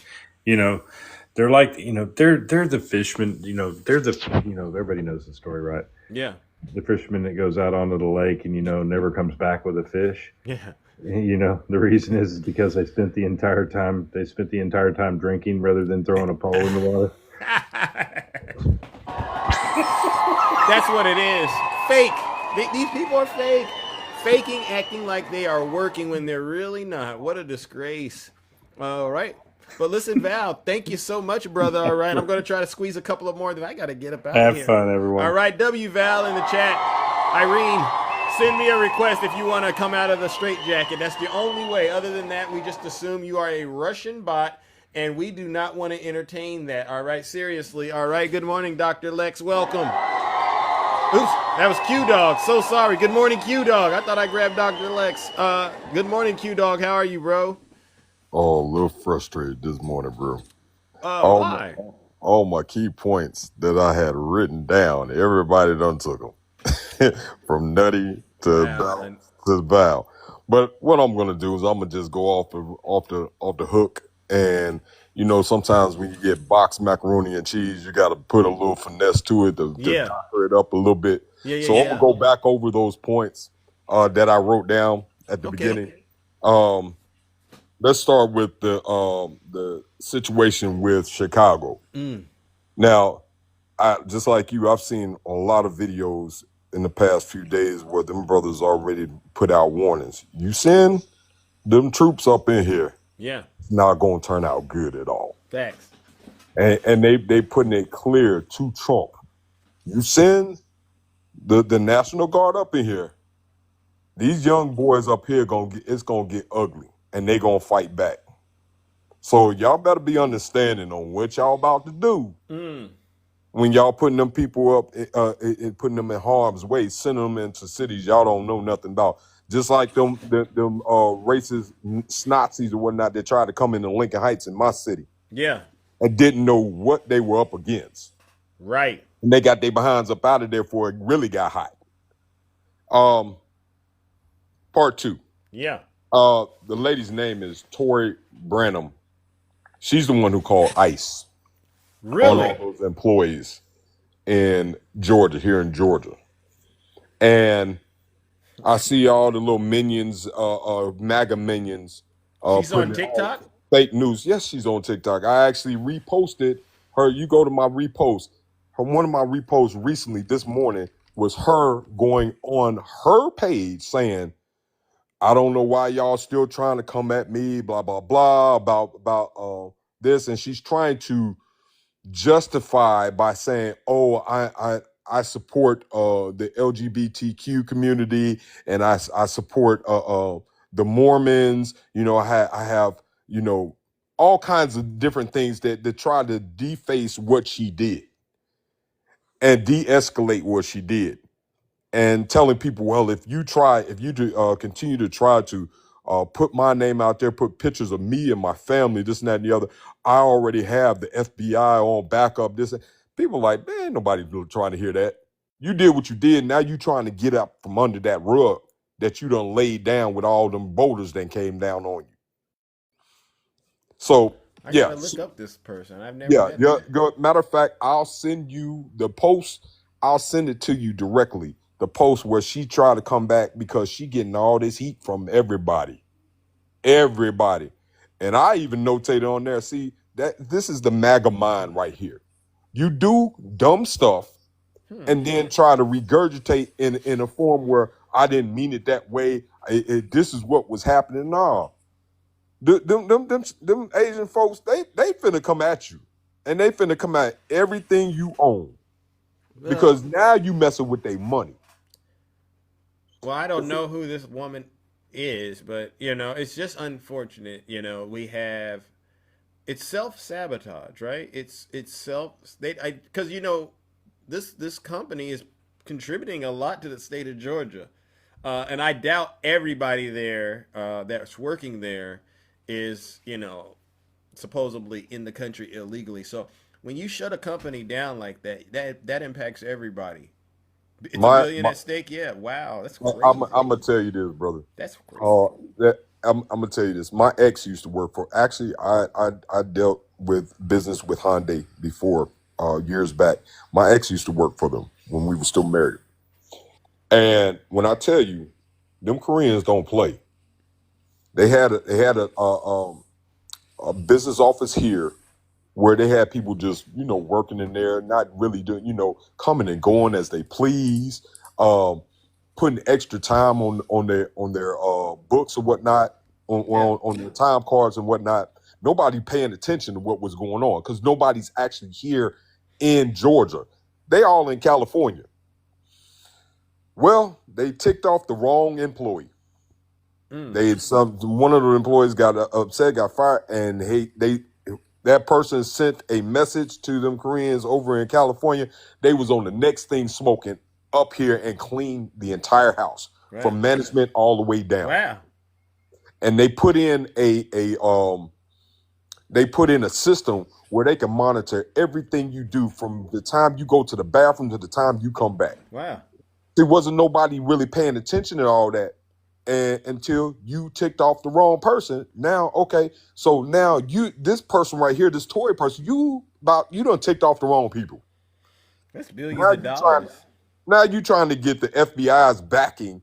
They're like, they're the fishermen. Everybody knows the story, right? Yeah. The fisherman that goes out onto the lake and never comes back with a fish. Yeah. The reason is because they spent the entire time drinking rather than throwing a pole in the water. That's what it is. Fake. These people are fake. Faking, acting like they are working when they're really not. What a disgrace. All right. But listen, Val, thank you so much, brother. All right. I'm going to try to squeeze a couple of more. Then I got to get up out of here. Have fun, everyone. All right. W Val in the chat. Irene, send me a request if you want to come out of the straitjacket. That's the only way. Other than that, we just assume you are a Russian bot, and we do not want to entertain that. All right. Seriously. All right. Good morning, Dr. Lex. Welcome. Oops, that was Q-Dog. So sorry. Good morning, Q-Dog. I thought I grabbed Dr. Lex. Good morning, Q-Dog. How are you, bro? Oh, a little frustrated this morning, bro. Why? All my key points that I had written down, everybody done took them. From Nutty to Val. But what I'm going to do is I'm going to just go off the hook. And, sometimes when you get boxed macaroni and cheese, you got to put a little finesse to it to cover it up a little bit. So I'm going to go back over those points that I wrote down at the beginning. Let's start with the situation with Chicago. Now, just like you, I've seen a lot of videos in the past few days where them brothers already put out warnings. You send them troops up in here. Yeah. Not going to turn out good at all. Facts. And they putting it clear to Trump. You send the National Guard up in here, these young boys up here it's gonna get ugly, and they gonna fight back. So y'all better be understanding on what y'all about to do when y'all putting them people up, putting them in harm's way, sending them into cities y'all don't know nothing about. Just like them racist Nazis or whatnot that tried to come into Lincoln Heights in my city. Yeah. And didn't know what they were up against. Right. And they got their behinds up out of there before it really got hot. Part 2. Yeah. The lady's name is Tori Branham. She's the one who called ICE. on all those employees in Georgia, here in Georgia. And I see all the little minions, MAGA minions. She's on TikTok? Fake news. Yes, she's on TikTok. I actually reposted her. You go to my repost. One of my reposts recently this morning was her going on her page saying, I don't know why y'all still trying to come at me, blah, blah, blah, about this. And she's trying to justify by saying, oh, I support the LGBTQ community, and I support the Mormons. You know, I have, you know, all kinds of different things that try to deface what she did and de-escalate what she did, and telling people, well, if you continue to try to put my name out there, put pictures of me and my family, this and that and the other, I already have the FBI on backup. This people like, man, nobody trying to hear that. You did what you did. Now you trying to get up from under that rug that you done laid down with all them boulders that came down on you. So I gotta look up this person. I've never. Matter of fact, I'll send you the post. I'll send it to you directly. The post where she tried to come back because she getting all this heat from everybody. And I even notated on there, see, that this is the MAGA mind right here. You do dumb stuff and then try to regurgitate in a form where I didn't mean it that way. This is what was happening. No. Them Asian folks, they finna come at you. And they finna come at everything you own. Because now you messing with their money. Well, I don't know who this woman is, but, you know, it's just unfortunate. You know, it's self-sabotage, right? It's because, you know, this company is contributing a lot to the state of Georgia. And I doubt everybody there that's working there is, you know, supposedly in the country illegally. So when you shut a company down like that impacts everybody. It's $1 billion at stake. Yeah, wow, that's crazy. I'm gonna tell you this, brother. That's crazy. I'm gonna tell you this. My ex used to work for. Actually, I dealt with business with Hyundai before years back. My ex used to work for them when we were still married. And when I tell you, them Koreans don't play. They had a business office here where they had people just, you know, working in there, not really doing, you know, coming and going as they please, putting extra time on their books or whatnot, on their time cards and whatnot. Nobody paying attention to what was going on because nobody's actually here in Georgia. They all in California. Well, they ticked off the wrong employee. One of the employees got upset, got fired, and that person sent a message to them Koreans over in California. They was on the next thing smoking up here and cleaned the entire house from management all the way down. Wow. And they put in a system where they can monitor everything you do from the time you go to the bathroom to the time you come back. Wow. There wasn't nobody really paying attention to all that. And until you ticked off the wrong person. Now, okay, so now this person right here, this Tory person, you done ticked off the wrong people. That's billions of dollars. Now you trying to get the FBI's backing,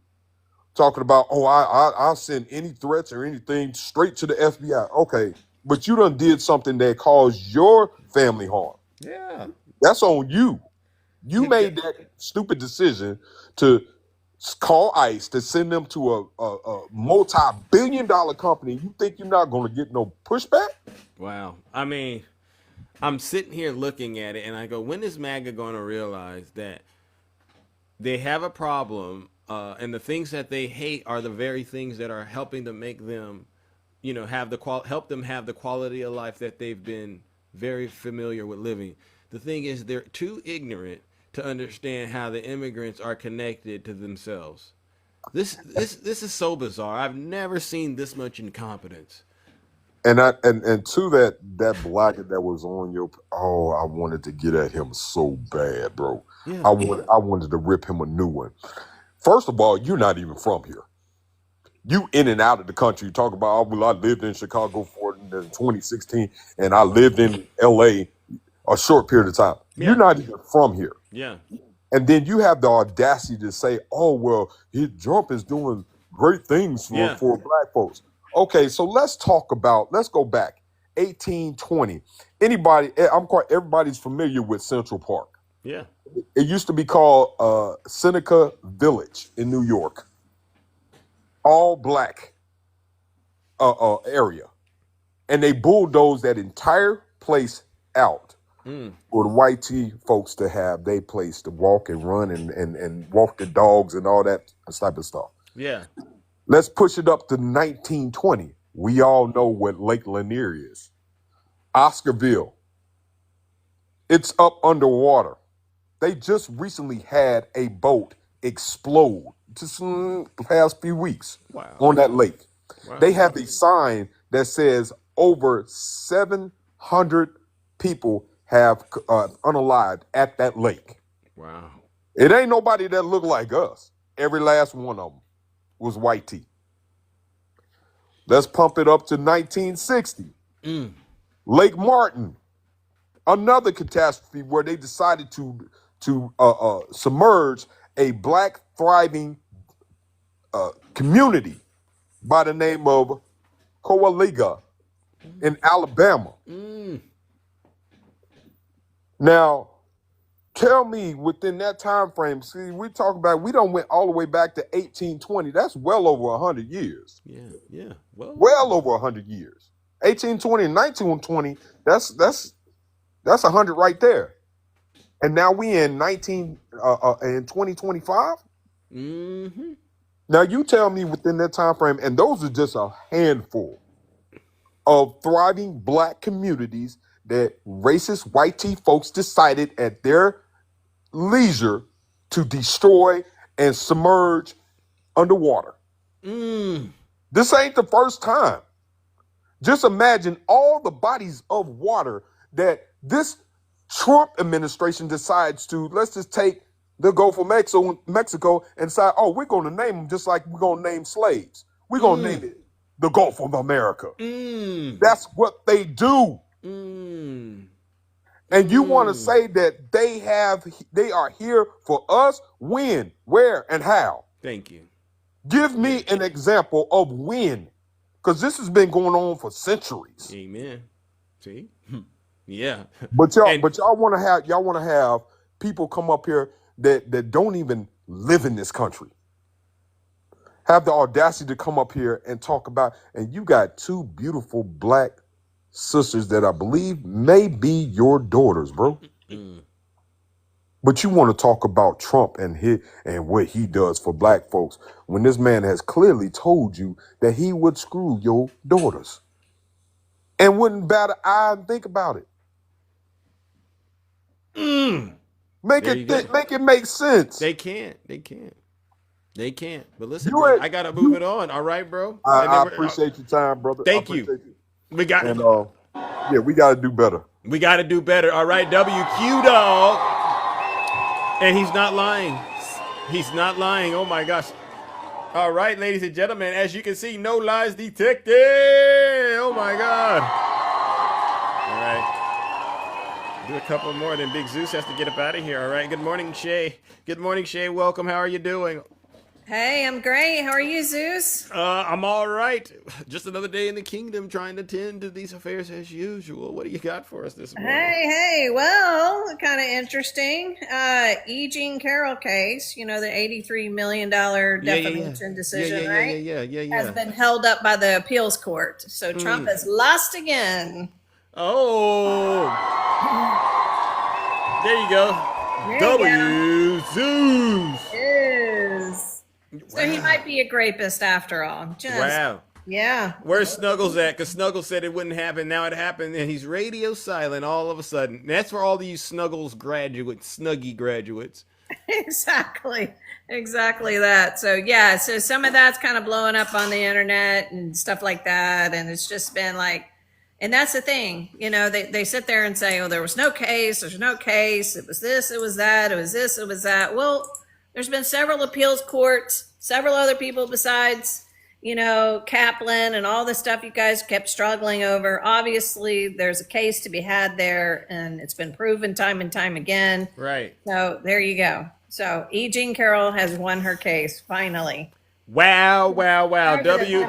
talking about, oh, I'll send any threats or anything straight to the FBI. Okay, but you done did something that caused your family harm. Yeah. That's on you. You made that stupid decision to call ICE to send them to a multi-billion-dollar company. You think you're not going to get no pushback? Wow. I mean, I'm sitting here looking at it, and I go, when is MAGA going to realize that they have a problem, and the things that they hate are the very things that are helping to make them, you know, help them have the quality of life that they've been very familiar with living. The thing is, they're too ignorant to understand how the immigrants are connected to themselves. This is so bizarre. I've never seen this much incompetence. And to that blacket that was on your, I wanted to get at him so bad, bro. Yeah. I wanted to rip him a new one. First of all, you're not even from here. You in and out of the country. You talk about, I lived in Chicago in 2016, and I lived in LA a short period of time. You're not even from here. Yeah. And then you have the audacity to say, oh, well, Trump is doing great things for black folks. Okay, so let's go back. 1820. Everybody's familiar with Central Park. Yeah. It used to be called Seneca Village in New York. All black area. And they bulldozed that entire place out for the white tea folks to have their place to walk and run and walk the dogs and all that type of stuff. Yeah. Let's push it up to 1920. We all know what Lake Lanier is. Oscarville. It's up underwater. They just recently had a boat explode just in the past few weeks on that lake. Wow. They have a sign that says over 700 people have unalived at that lake. Wow. It ain't nobody that look like us. Every last one of them was white tea. Let's pump it up to 1960. Lake Martin, another catastrophe where they decided to submerge a black thriving community by the name of Coahuila in Alabama. Now, tell me within that time frame, see, we don't went all the way back to 1820. That's well over 100 years. Yeah. Well over 100 years. 1820 and 1920, that's 100 right there. And now we in 2025? Mm-hmm. Now you tell me within that time frame, and those are just a handful of thriving black communities that racist white tea folks decided at their leisure to destroy and submerge underwater. This ain't the first time. Just imagine all the bodies of water that this Trump administration decides to, let's just take the Gulf of Mexico and decide, oh, we're going to name them just like we're going to name slaves. We're going to name it the Gulf of America. That's what they do. And you want to say that they are here for us? When, where, and how? Thank you. Give me an example of when, because this has been going on for centuries. Amen. See? Yeah. But y'all want to have people come up here that don't even live in this country. Have the audacity to come up here and talk about, and you got two beautiful black sisters that I believe may be your daughters, bro. But you want to talk about Trump and what he does for black folks when this man has clearly told you that he would screw your daughters and wouldn't bat an eye and think about it. Make it make sense. They can't. But listen, bro, I gotta move it on. All right, bro. I appreciate your time, brother. Thank you. We got and we got to do better. We got to do better. All right, WQ dog. And he's not lying. He's not lying. Oh my gosh. All right, ladies and gentlemen, as you can see, no lies detected. Oh my God. All right. Do a couple more, then Big Zeus has to get up out of here. All right. Good morning, Shay. Good morning, Shay. Welcome. How are you doing? Hey, I'm great. How are you, Zeus? I'm all right. Just another day in the kingdom trying to tend to these affairs as usual. What do you got for us this morning? Hey, well, kind of interesting. E. Jean Carroll case, the $83 million defamation decision, right? Yeah. Has been held up by the appeals court. So Trump has lost again. Oh. There you go. Zeus. So he might be a grapist after all. Wow. Yeah. Where's Snuggles at? Because Snuggles said it wouldn't happen. Now it happened, and he's radio silent all of a sudden. And that's for all these Snuggles graduates, Snuggie graduates. Exactly that. So some of that's kind of blowing up on the internet and stuff like that. And it's just been like, and that's the thing, they sit there and say, oh, there's no case. It was this, it was that, it was this, it was that. Well, there's been several appeals courts, several other people besides, Kaplan and all the stuff you guys kept struggling over. Obviously, there's a case to be had there, and it's been proven time and time again. Right. So there you go. So E. Jean Carroll has won her case, finally. Wow. W.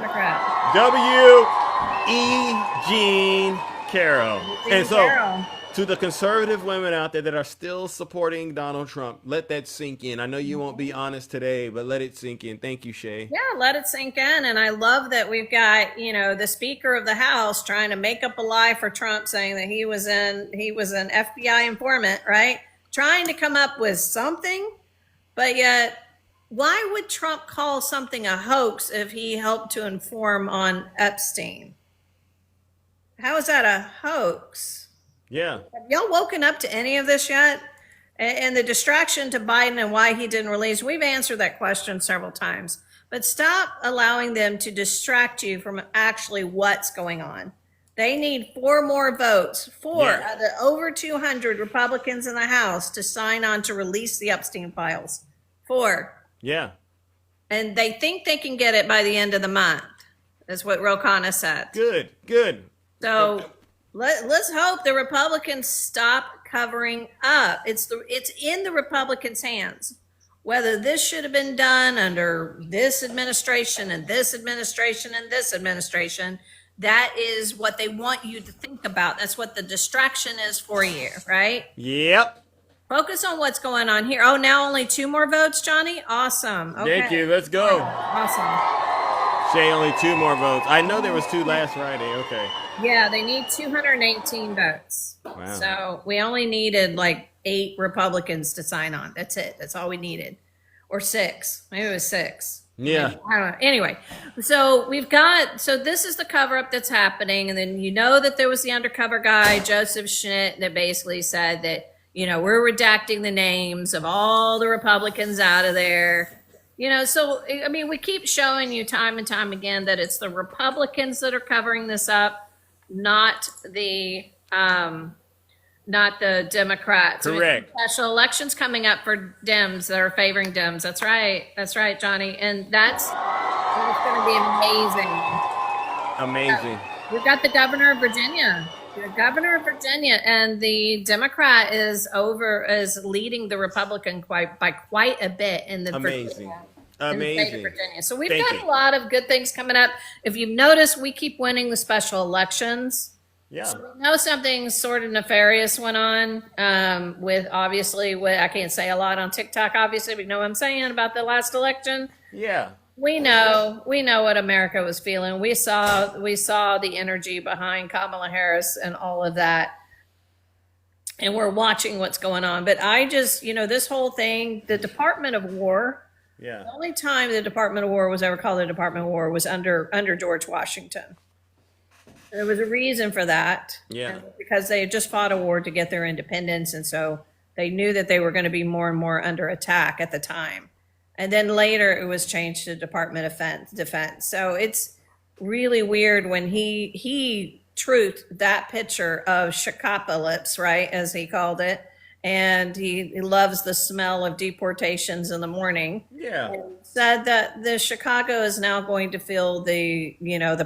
E. Jean Carroll. And so, to the conservative women out there that are still supporting Donald Trump, let that sink in. I know you won't be honest today, but let it sink in. Thank you, Shay. Yeah, let it sink in. And I love that we've got, the Speaker of the House trying to make up a lie for Trump, saying that he was an FBI informant, right? Trying to come up with something, but yet why would Trump call something a hoax if he helped to inform on Epstein? How is that a hoax? Yeah. Have y'all woken up to any of this yet? And the distraction to Biden and why he didn't release, we've answered that question several times. But stop allowing them to distract you from actually what's going on. They need 4 more votes, 4 out of the over 200 Republicans in the House to sign on to release the Epstein files. 4. Yeah. And they think they can get it by the end of the month, is what Ro Khanna said. Good. So let's hope the Republicans stop covering up. It's in the Republicans' hands. Whether this should have been done under this administration and this administration and this administration, that is what they want you to think about. That's what the distraction is for you, right? Yep. Focus on what's going on here. Oh, now only 2 more votes, Johnny? Awesome. Okay. Thank you. Let's go. Awesome. Shay, only 2 more votes. I know there was 2 last Friday. Okay. Yeah, they need 218 votes. Wow. So we only needed like 8 Republicans to sign on. That's it. That's all we needed. Or 6. Maybe it was 6. Yeah. I don't know. Anyway, so this is the cover up that's happening. And then that there was the undercover guy, Joseph Schmidt, that basically said that, we're redacting the names of all the Republicans out of there. So, I mean, we keep showing you time and time again that it's the Republicans that are covering this up, not the Democrats. Correct. Special elections coming up for Dems that are favoring Dems. That's right, Johnny. And that's going to be amazing. We've got the governor of Virginia. The governor of Virginia, and the Democrat is leading the Republican by quite a bit in the Amazing. In the state of Virginia. So we've got a lot of good things coming up. If you've noticed, we keep winning the special elections. Yeah. So we know something sort of nefarious went on with I can't say a lot on TikTok, obviously, but you know what I'm saying about the last election. Yeah. We know what America was feeling. We saw the energy behind Kamala Harris and all of that. And we're watching what's going on. But I just, this whole thing, the Department of War, the only time the Department of War was ever called the Department of War was under George Washington. There was a reason for that. Yeah. Because they had just fought a war to get their independence. And so they knew that they were going to be more and more under attack at the time. And then later it was changed to Department of Defense. So it's really weird when he truthed that picture of Chicapolis, right, as he called it. And he loves the smell of deportations in the morning. Yeah. And said that the Chicago is now going to feel the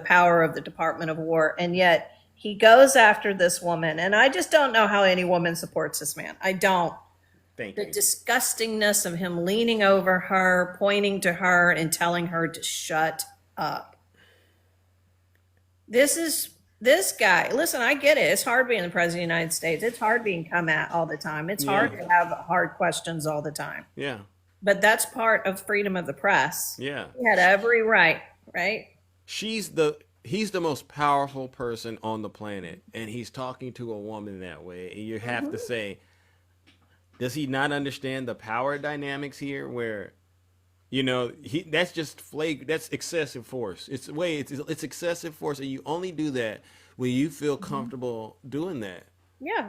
power of the Department of War. And yet he goes after this woman. And I just don't know how any woman supports this man. I don't. The disgustingness of him leaning over her, pointing to her, and telling her to shut up. This guy, listen, I get it. It's hard being the president of the United States. It's hard being come at all the time. It's hard to have hard questions all the time. Yeah. But that's part of freedom of the press. Yeah. He had every right, right? He's the most powerful person on the planet, and he's talking to a woman that way. And you have to say, does he not understand the power dynamics here where, that's just that's excessive force. It's excessive force. And you only do that when you feel comfortable doing that. Yeah.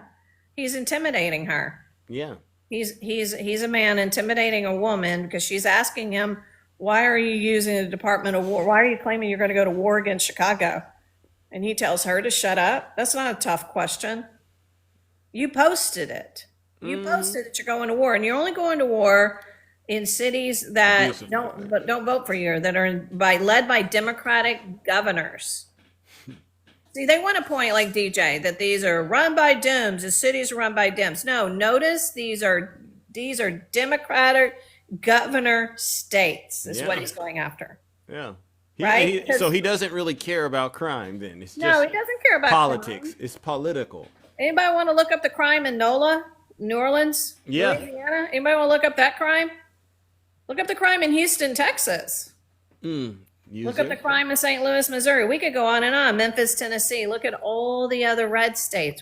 He's intimidating her. Yeah. He's a man intimidating a woman because she's asking him, why are you using the Department of War? Why are you claiming you're going to go to war against Chicago? And he tells her to shut up. That's not a tough question. You posted it. You posted that you're going to war, and you're only going to war in cities that don't vote for you, that are led by Democratic governors. See, they want to point like DJ that these are run by Dems, the cities are run by Dems. No, notice these are Democratic governor states is what he's going after. Yeah. Right? So he doesn't really care about crime then. It's No, he doesn't care about politics. crime. It's political. Anybody want to look up the crime in NOLA, New Orleans, Louisiana? Anybody want to look up that crime? Look up the crime in Houston, Texas. Look up the crime in St. Louis, Missouri. We could go on and on. Memphis, Tennessee. Look at all the other red states.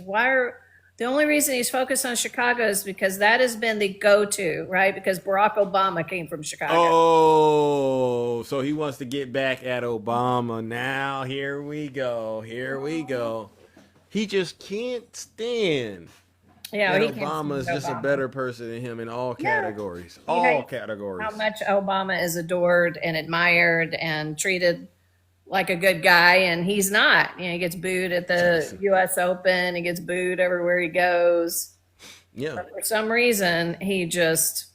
The only reason he's focused on Chicago is because that has been the go-to, right? Because Barack Obama came from Chicago. Oh, so he wants to get back at Obama. Now, here we go. He just can't stand. Yeah, and Obama is just a better person than him in all categories. Categories. How much Obama is adored and admired and treated like a good guy, and he's not. He gets booed at the U.S. Open. He gets booed everywhere he goes. Yeah. But for some reason, he just,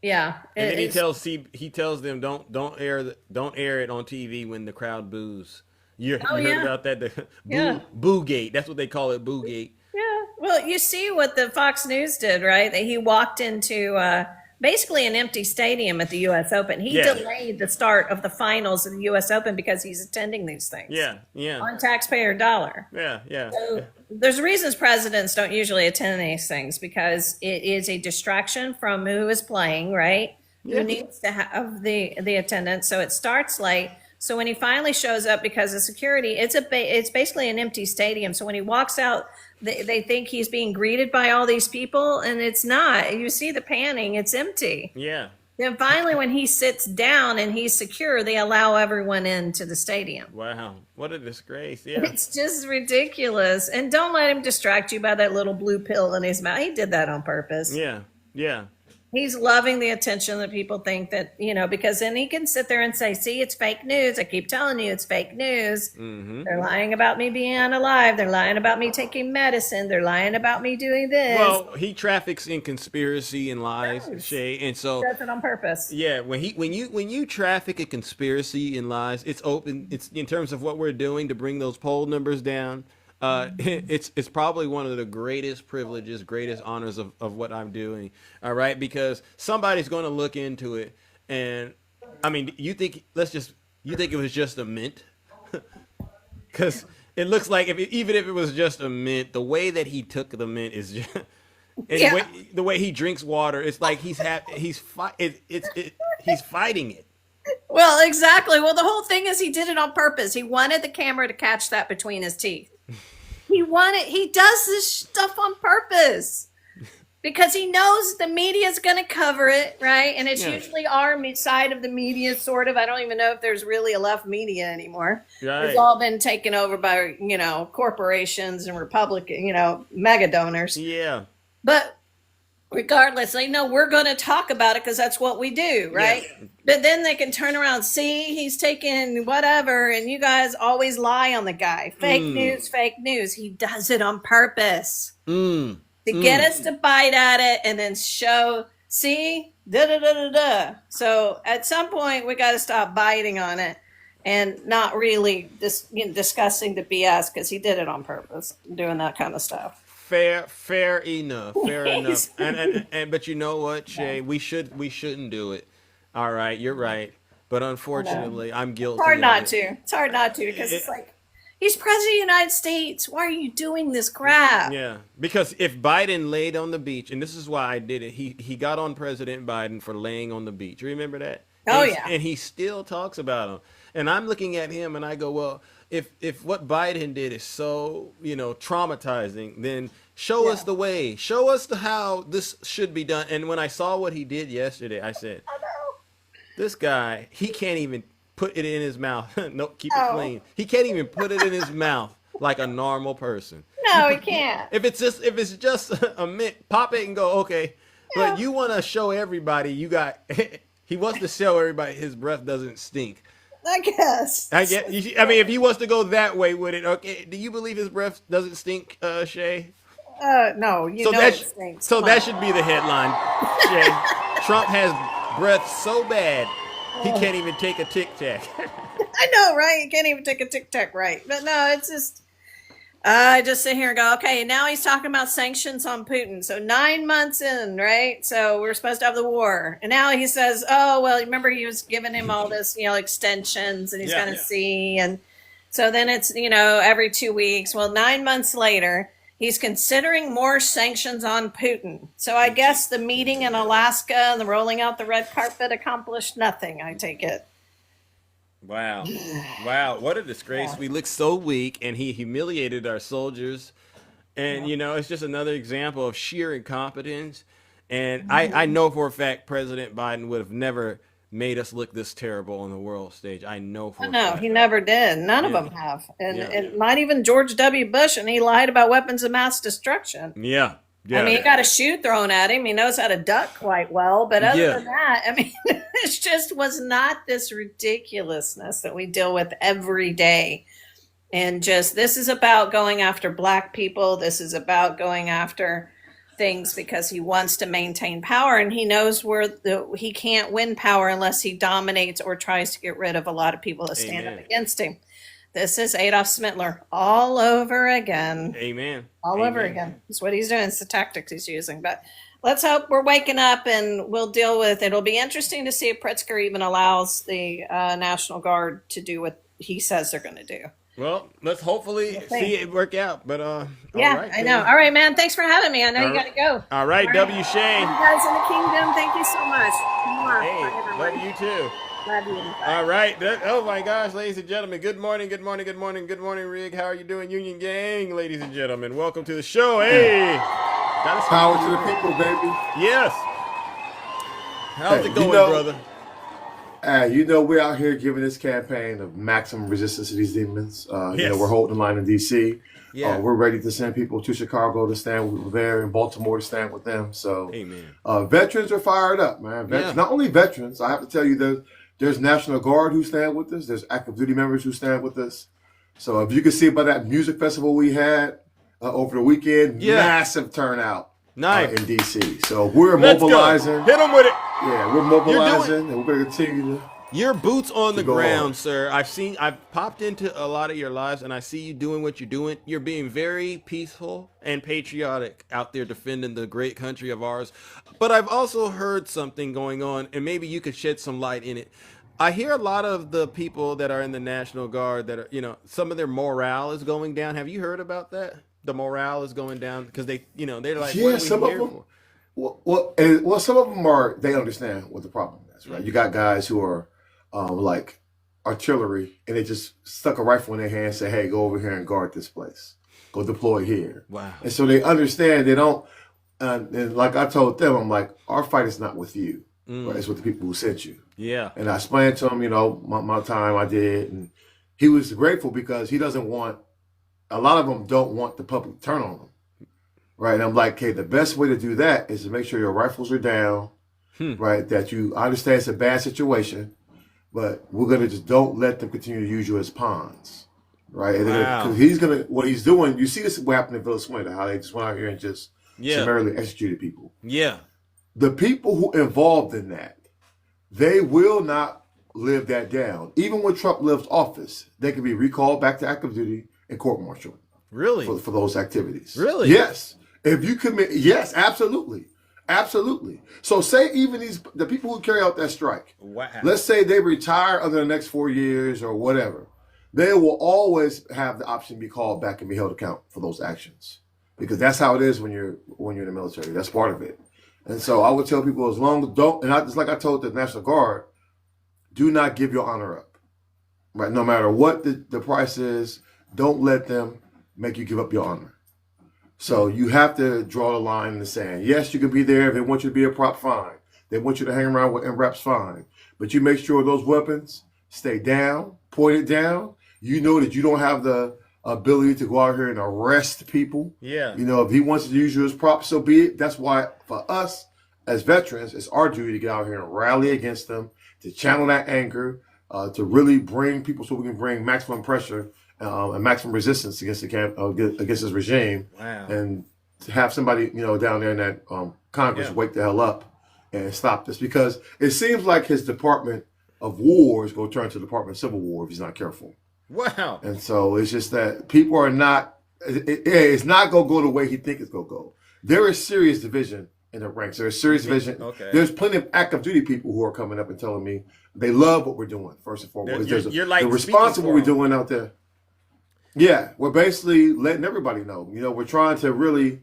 And then he tells them don't air it on TV when the crowd boos. You heard about that? Boogate. That's what they call it. Boogate. Yeah. Well, you see what the Fox News did, right? That he walked into basically an empty stadium at the U.S. Open. He delayed the start of the finals of the U.S. Open because he's attending these things. Yeah. On taxpayer dollar. Yeah. So there's reasons presidents don't usually attend these things, because it is a distraction from who is playing, right? Who needs to have the attendance. So it starts late. So when he finally shows up because of security, it's basically an empty stadium. So when he walks out, they think he's being greeted by all these people, and it's not. You see the panning, it's empty. Yeah. Then finally, when he sits down and he's secure, they allow everyone into the stadium. Wow. What a disgrace. Yeah. It's just ridiculous. And don't let him distract you by that little blue pill in his mouth. He did that on purpose. Yeah. He's loving the attention that people think that, because then he can sit there and say, see, it's fake news. I keep telling you it's fake news. Mm-hmm. They're lying about me being alive. They're lying about me taking medicine. They're lying about me doing this. Well, he traffics in conspiracy and lies, Shay, and so he does it on purpose. Yeah, when you traffic in conspiracy and lies, it's open. It's in terms of what we're doing to bring those poll numbers down. It's probably one of the greatest privileges, greatest honors of what I'm doing. All right, because somebody's going to look into it, and I mean, you think it was just a mint? Because it looks like even if it was just a mint, the way that he took the mint is just, the way he drinks water. It's like he's fighting it. Well, exactly. Well, the whole thing is he did it on purpose. He wanted the camera to catch that between his teeth. He does this stuff on purpose because he knows the media is going to cover it, right? And it's usually our side of the media, sort of. I don't even know if there's really a left media anymore. Right. It's all been taken over by, corporations and Republican, mega donors. Yeah. But regardless, they know we're going to talk about it because that's what we do, right? Yeah. But then they can turn around, see, he's taking whatever, and you guys always lie on the guy. Fake news. He does it on purpose to get us to bite at it and then show, see, da-da-da-da-da. So at some point, we got to stop biting on it and not really discussing the BS, because he did it on purpose, doing that kind of stuff. Fair enough. And but you know what, Shay, we shouldn't do it. All right, you're right. But unfortunately, I'm guilty. It's hard not to because it's like, he's president of the United States. Why are you doing this crap? Yeah, because if Biden laid on the beach, and this is why I did it, he got on President Biden for laying on the beach. Remember that? And he still talks about him. And I'm looking at him and I go, well, if what Biden did is so, traumatizing, then show us the way. Show us how this should be done. And when I saw what he did yesterday, I said, this guy, he can't even put it in his mouth. No, keep it clean. He can't even put it in his mouth like a normal person. No, he can't. If it's just a mint, pop it and go, okay. Yeah. But you want to show everybody he wants to show everybody his breath doesn't stink. I guess. I mean, if he wants to go that way with it, okay. Do you believe his breath doesn't stink, Shay? No, it stinks. So that should be the headline, Shay. Trump has breath so bad he can't even take a Tic Tac. I know, right? You can't even take a Tic Tac, right? But no, it's just, I just sit here and go, okay, now he's talking about sanctions on Putin. So 9 months in, right? So we're supposed to have the war. And now he says, oh, well, remember he was giving him all this, extensions and he's going to see. And so then it's, every 2 weeks. Well, 9 months later, he's considering more sanctions on Putin. So I guess the meeting in Alaska and the rolling out the red carpet accomplished nothing, I take it. Wow. Wow. What a disgrace. Yeah. We look so weak, and he humiliated our soldiers. And, it's just another example of sheer incompetence. And I know for a fact President Biden would have never made us look this terrible on the world stage. I know for a fact. He never did. None of them have. And not even George W. Bush, and he lied about weapons of mass destruction. Yeah. I mean, he got a shoe thrown at him. He knows how to duck quite well. But other than that, I mean, it just was not this ridiculousness that we deal with every day. And this is about going after Black people. This is about going after things because he wants to maintain power. And he knows he can't win power unless he dominates or tries to get rid of a lot of people that stand up against him. This is Adolf Smittler all over again. Amen. All over again. That's what he's doing. It's the tactics he's using. But let's hope we're waking up and we'll deal with it. It'll be interesting to see if Pritzker even allows the National Guard to do what he says they're going to do. Well, let's hopefully see it work out. But yeah, all right, I know. All right, man. Thanks for having me. I know you got to go. All right, W. Shane. You guys in the kingdom, thank you so much. Hey, love you too. Love you. All right. Oh my gosh, ladies and gentlemen. Good morning, good morning, good morning, good morning, Rig. How are you doing, Union Gang? Ladies and gentlemen, welcome to the show. Hey. Power to the people, baby. Yes. How's it going, brother? We're out here giving this campaign of maximum resistance to these demons. We're holding the line in D.C. Yeah. We're ready to send people to Chicago to stand there, in Baltimore to stand with them. So, veterans are fired up, man. Not only veterans, I have to tell you, there's National Guard who stand with us. There's active duty members who stand with us. So if you can see by that music festival we had over the weekend, massive turnout in D.C. So we're mobilizing. Hit them with it. Yeah, we're mobilizing, and we're going to continue to. You're boots on the ground, sir. I've popped into a lot of your lives, and I see you doing what you're doing. You're being very peaceful and patriotic out there defending the great country of ours. But I've also heard something going on, and maybe you could shed some light in it. I hear a lot of the people that are in the National Guard that are, some of their morale is going down. Have you heard about that? The morale is going down because they're like, yeah, some of them. Well, some of them they understand what the problem is, right? You got guys who are like artillery, and they just stuck a rifle in their hand and say, hey, go over here and guard this place. Go deploy here. Wow. And so they understand. They don't, and like I told them, I'm like, our fight is not with you. Right? It's with the people who sent you. Yeah. And I explained to him, my time I did, and he was grateful because he doesn't want, a lot of them don't want the public to turn on them. Right. And I'm like, okay, the best way to do that is to make sure your rifles are down, right? That you understand it's a bad situation, but we're going to just don't let them continue to use you as pawns. Right. And then, what he's doing, you see this what happened in Venezuela, how they just went out here and just summarily executed people. Yeah. The people who involved in that, they will not live that down. Even when Trump leaves office, they can be recalled back to active duty and court-martialed. Really? For those activities. Really? Yes. If you commit, yes, absolutely. Absolutely. So say even the people who carry out that strike, let's say they retire under the next 4 years or whatever, they will always have the option to be called back and be held accountable for those actions. Because that's how it is when you're in the military. That's part of it. And so I would tell people just like I told the National Guard, do not give your honor up. Right? No matter what the price is, don't let them make you give up your honor. So you have to draw the line in the sand. Yes, you can be there. If they want you to be a prop, fine. They want you to hang around with MRAPs, fine. But you make sure those weapons stay down, pointed down. You know that you don't have the ability to go out here and arrest people. Yeah. If he wants to use you as props, so be it. That's why for us as veterans, it's our duty to get out here and rally against them, to channel that anger, to really bring people so we can bring maximum pressure and maximum resistance against against this regime. Wow. And to have somebody, down there in that Congress wake the hell up and stop this, because it seems like his Department of War is going to turn to the Department of Civil War if he's not careful. Wow. And so it's just that people are not, it's not going to go the way he thinks it's going to go. There is serious division in the ranks. There's serious division. Okay. There's plenty of active duty people who are coming up and telling me they love what we're doing, first and foremost. You're like the response to what we're doing out there. Yeah, we're basically letting everybody know. You know, we're trying to really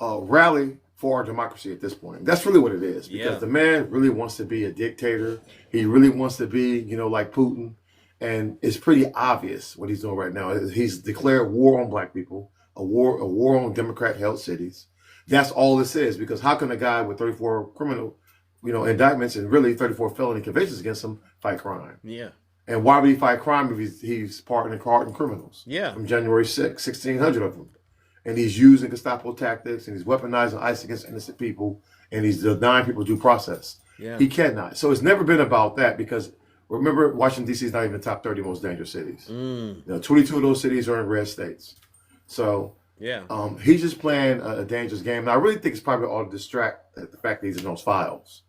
rally for our democracy at this point. That's really what it is, because the man really wants to be a dictator. He really wants to be, you know, like Putin. And it's pretty obvious what he's doing right now. He's declared war on black people, a war on Democrat-held cities. That's all this is, because how can a guy with 34 criminal, you know, indictments and really 34 felony convictions against him fight crime? Yeah. And why would he fight crime if he's part in hardened criminals? Yeah. From January 6th, 1,600 of them. And he's using Gestapo tactics, and he's weaponizing ICE against innocent people, and he's denying people due process. Yeah. He cannot. So it's never been about that, because remember, Washington, D.C. is not even the top 30 most dangerous cities. You know, 22 of those cities are in red states. So yeah, he's just playing a dangerous game. And I really think it's probably all to distract the fact that he's in those files.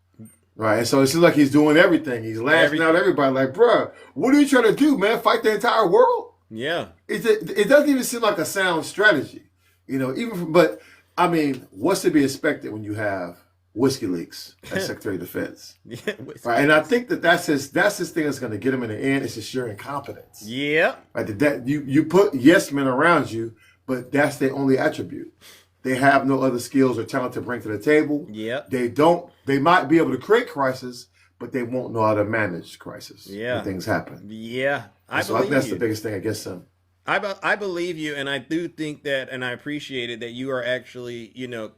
Right. And so it seems like he's doing everything. He's lashing out everybody like, bruh, what are you trying to do, man? Fight the entire world? Yeah. It doesn't even seem like a sound strategy. You know, but I mean, what's to be expected when you have Whiskey Leaks as Secretary of Defense? Yeah, right. And I think that's his thing that's going to get him in the end. It's just sheer incompetence. Yeah. Right. That you put yes men around you, but that's their only attribute. They have no other skills or talent to bring to the table. Yeah. They might be able to create crisis, but they won't know how to manage crisis. Yeah. When things happen. Yeah. I think that's the biggest thing against them. I believe you, and I do think that, and I appreciate it, that you are actually, you know,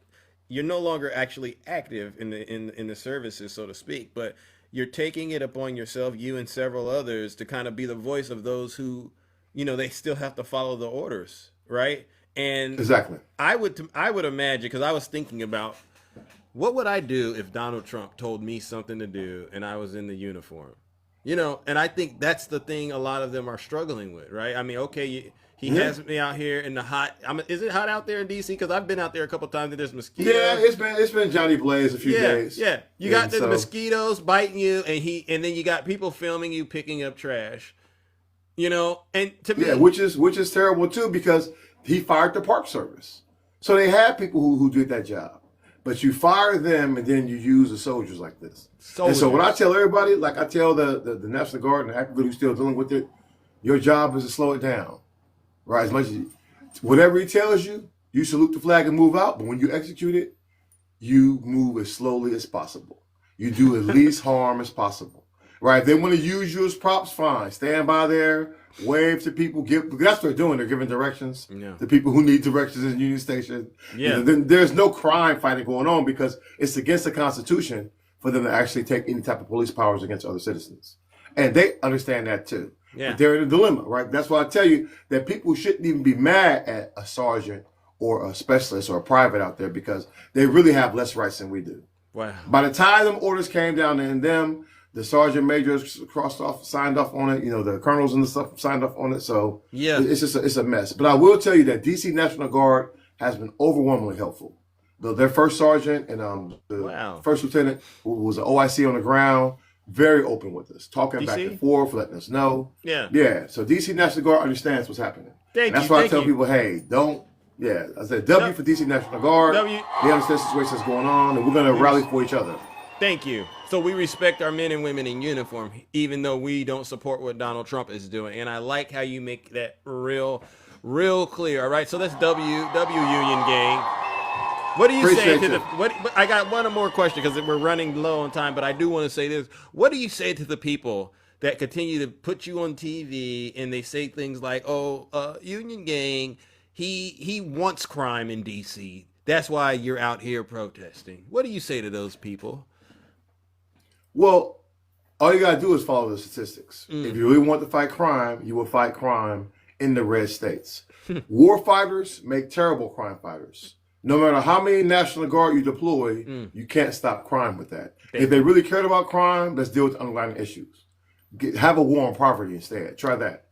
you're no longer actually active in the services, so to speak, but you're taking it upon yourself, you and several others, to kind of be the voice of those who, you know, they still have to follow the orders, right? And exactly, I would imagine, because I was thinking about what would I do if Donald Trump told me something to do and I was in the uniform, you know? And I think that's the thing a lot of them are struggling with, right? I mean, okay, he has me out here in the hot. Is it hot out there in DC? Because I've been out there a couple times and there's mosquitoes. Yeah, it's been Johnny Blaze a few days. Yeah, you got the mosquitoes biting you, and then you got people filming you picking up trash. You know, and to me, which is terrible too, because he fired the Park Service. So they had people who did that job, but you fire them and then you use the soldiers like this. And so what I tell everybody, like I tell the National Guard and the active duty who's still dealing with it, your job is to slow it down. Right, as much as whatever he tells you, you salute the flag and move out. But when you execute it, you move as slowly as possible. You do as least harm as possible. Right? If they want to use you as props, fine. Stand by there, wave to people. That's what they're doing. They're giving directions to people who need directions in Union Station. Yeah. You know, then there's no crime fighting going on, because it's against the Constitution for them to actually take any type of police powers against other citizens. And they understand that too. Yeah. But they're in a dilemma, right? That's why I tell you that people shouldn't even be mad at a sergeant or a specialist or a private out there, because they really have less rights than we do. Wow. By the time them orders came down and them, the sergeant majors signed off on it. You know, the colonels and the stuff signed off on it. So yeah, it's a mess. But I will tell you that DC National Guard has been overwhelmingly helpful. Their first sergeant and the first lieutenant, who was an OIC on the ground, very open with us, talking DC? back and forth, letting us know. Yeah. Yeah. So DC National Guard understands what's happening. That's why I tell people, hey, don't. Yeah. I said W for DC National Guard. W. They understand the situation that's going on, and we're going to rally for each other. Thank you. So we respect our men and women in uniform, even though we don't support what Donald Trump is doing. And I like how you make that real clear. All right. So that's W Union Gang. What do you say to the? I got one more question because we're running low on time, but I do want to say this. What do you say to the people that continue to put you on TV and they say things like, "Oh, Union Gang, he wants crime in DC. That's why you're out here protesting." What do you say to those people? Well, all you gotta do is follow the statistics. If you really want to fight crime, you will fight crime in the red states. War fighters make terrible crime fighters. No matter how many National Guard you deploy, you can't stop crime with that. If they really cared about crime, let's deal with the underlying issues. Have a war on poverty instead. Try that.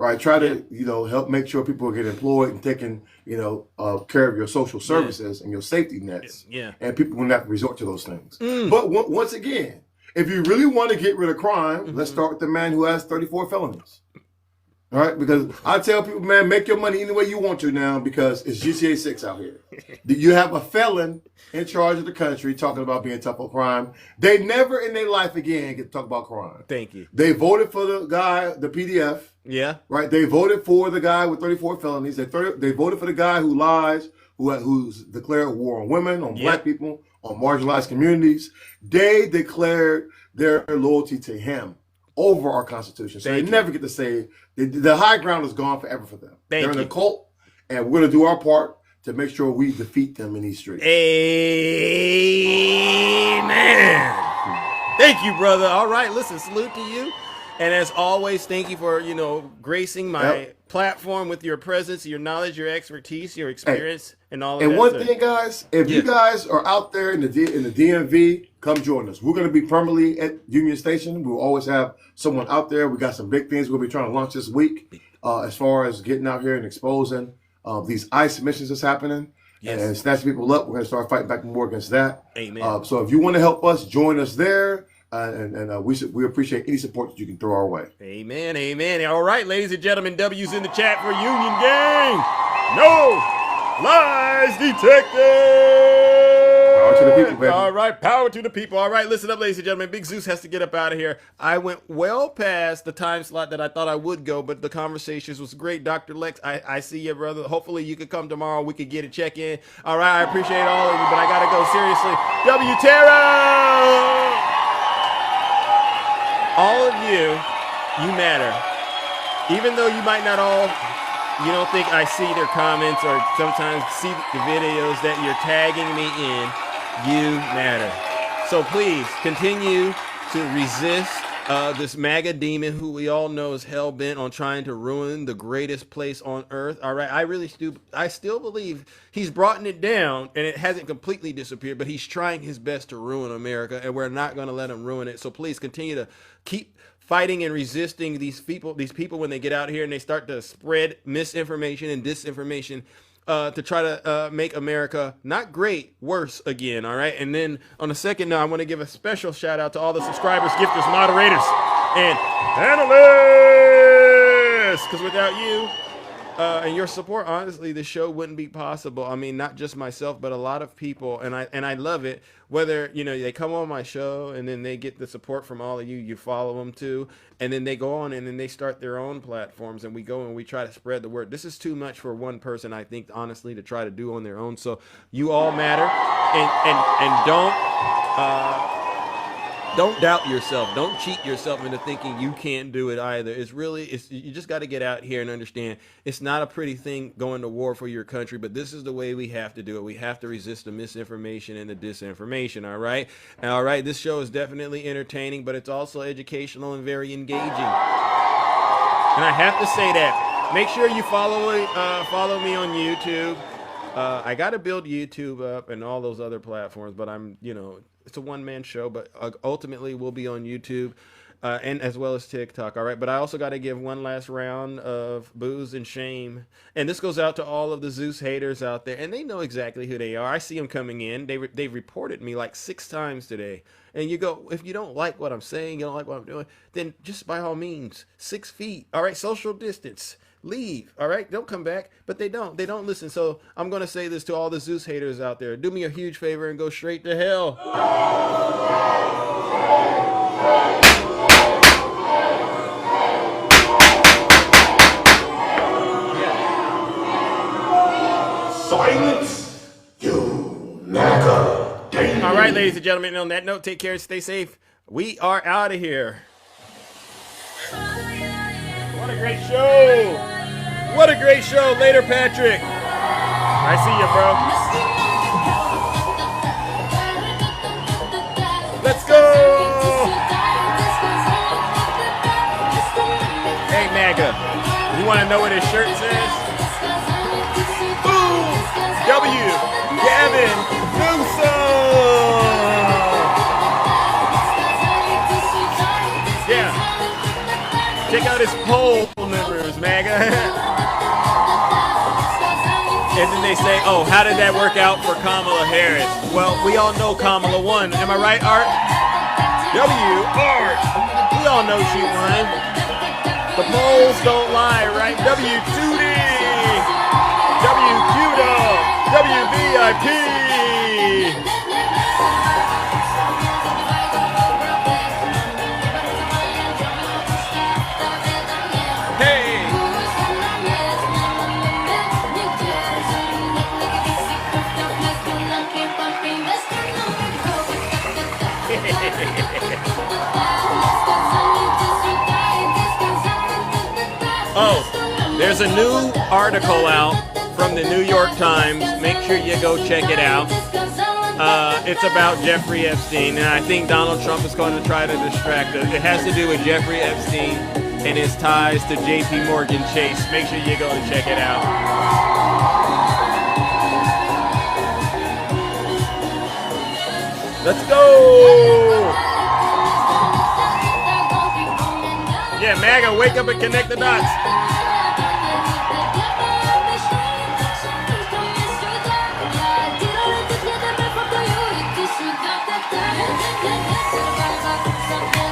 right? Try to, help make sure people get employed and taking, care of your social services and your safety nets. Yeah. And people will not resort to those things. But once again, if you really want to get rid of crime, let's start with the man who has 34 felonies. All right, because I tell people, man, make your money any way you want to now because it's GTA 6 out here. You have a felon in charge of the country talking about being tough on crime. They never in their life again get to talk about crime. Thank you. They voted for the guy, the PDF. Yeah. Right? They voted for the guy with 34 felonies. They voted for the guy who lies, who's declared war on women, on black people, on marginalized communities. They declared their loyalty to him over our Constitution. So they never get to say, the high ground is gone forever for them. They're in a cult, and we're going to do our part to make sure we defeat them in these streets. Amen. Thank you, brother. All right, listen, salute to you. And as always, thank you for, gracing my platform with your presence, your knowledge, your expertise, your experience, and all of that. And one thing, guys, if you guys are out there in the DMV, come join us. We're going to be permanently at Union Station. We'll always have someone out there. We got some big things we'll be trying to launch this week as far as getting out here and exposing these ICE missions that's happening and snatching people up. We're going to start fighting back more against that. Amen. So if you want to help us, join us there. We appreciate any support that you can throw our way. Amen, amen. All right, ladies and gentlemen, W's in the chat for Union Gang. No lies detected. Power to the people, baby. All right, power to the people. All right, listen up, ladies and gentlemen. Big Zeus has to get up out of here. I went well past the time slot that I thought I would go, but the conversations was great. Dr. Lex, I see you, brother. Hopefully you could come tomorrow. We could get a check-in. All right, I appreciate all of you, but I got to go. Seriously. W. Terra! All of you matter. Even though you might not you don't think I see their comments or sometimes see the videos that you're tagging me in, you matter. So please continue to resist this MAGA demon who we all know is hell-bent on trying to ruin the greatest place on earth. All right, I still believe he's brought it down and it hasn't completely disappeared, but he's trying his best to ruin America, and we're not going to let him ruin it. So please continue to keep fighting and resisting these people when they get out here and they start to spread misinformation and disinformation to try to make America not great, worse again. All right. And then on a second note, I want to give a special shout out to all the subscribers, gifters, moderators, and panelists, because without you and your support, honestly, the show wouldn't be possible. I mean, not just myself, but a lot of people, and I love it. Whether they come on my show and then they get the support from all of you follow them too, and then they go on and then they start their own platforms, and we go and we try to spread the word. This is too much for one person, I think, honestly, to try to do on their own. So you all matter, and don't doubt yourself. Don't cheat yourself into thinking you can't do it either. You just got to get out here and understand it's not a pretty thing going to war for your country, but this is the way we have to do it. We have to resist the misinformation and the disinformation, all right? All right, this show is definitely entertaining, but it's also educational and very engaging. And I have to say that. Make sure you follow me on YouTube. I got to build YouTube up and all those other platforms, but it's a one-man show, but ultimately we'll be on YouTube and as well as TikTok, all right? But I also got to give one last round of booze and shame. And this goes out to all of the Zeus haters out there, and they know exactly who they are. I see them coming in. They've reported me like 6 times today. And you go, if you don't like what I'm saying, you don't like what I'm doing, then just by all means, 6 feet, all right? Social distance. Leave, all right? Don't come back. But they don't listen. So I'm going to say this to all the Zeus haters out there. Do me a huge favor and go straight to hell. Silence, you MAGA demon. All right, ladies and gentlemen, on that note, take care and stay safe. We are out of here. What a great show. What a great show. Later, Patrick. I see you, bro. Let's go. Hey, MAGA. You want to know what his shirt says? Boom. W. Gavin Newsom. Yeah. Check out his poll numbers. nerves, MAGA. And then they say, oh, how did that work out for Kamala Harris? Well, we all know Kamala won. Am I right, Art? Art. We all know she won. The polls don't lie, right? W2D. WQDA. WVIP. Oh, there's a new article out from the New York Times. Make sure you go check it out. It's about Jeffrey Epstein, and I think Donald Trump is going to try to distract us. It has to do with Jeffrey Epstein and his ties to JP Morgan Chase. Make sure you go and check it out. Let's go! Yeah, MAGA, wake up and connect the dots.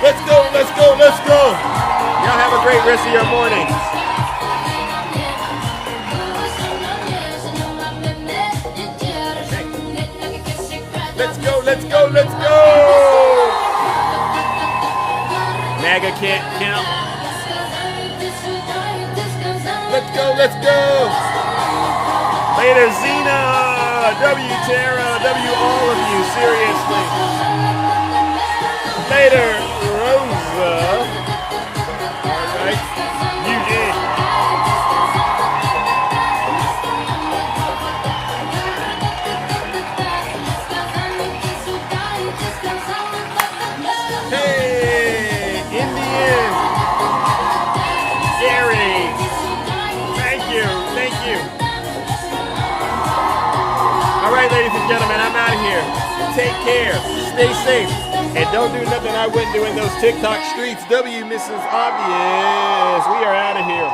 Let's go, let's go, let's go. Y'all have a great rest of your morning. Let's go, let's go, let's go. MAGA can't count. Let's go, let's go. Later, Zena. W, Tara. W, all of you. Seriously. Later, Rosa. All right. Eugene. Hey, Indian. Gary. Thank you. Thank you. All right, ladies and gentlemen, I'm out of here. Take care. Stay safe. And don't do nothing I wouldn't do in those TikTok streets. W, Mrs. Obvious. We are out of here.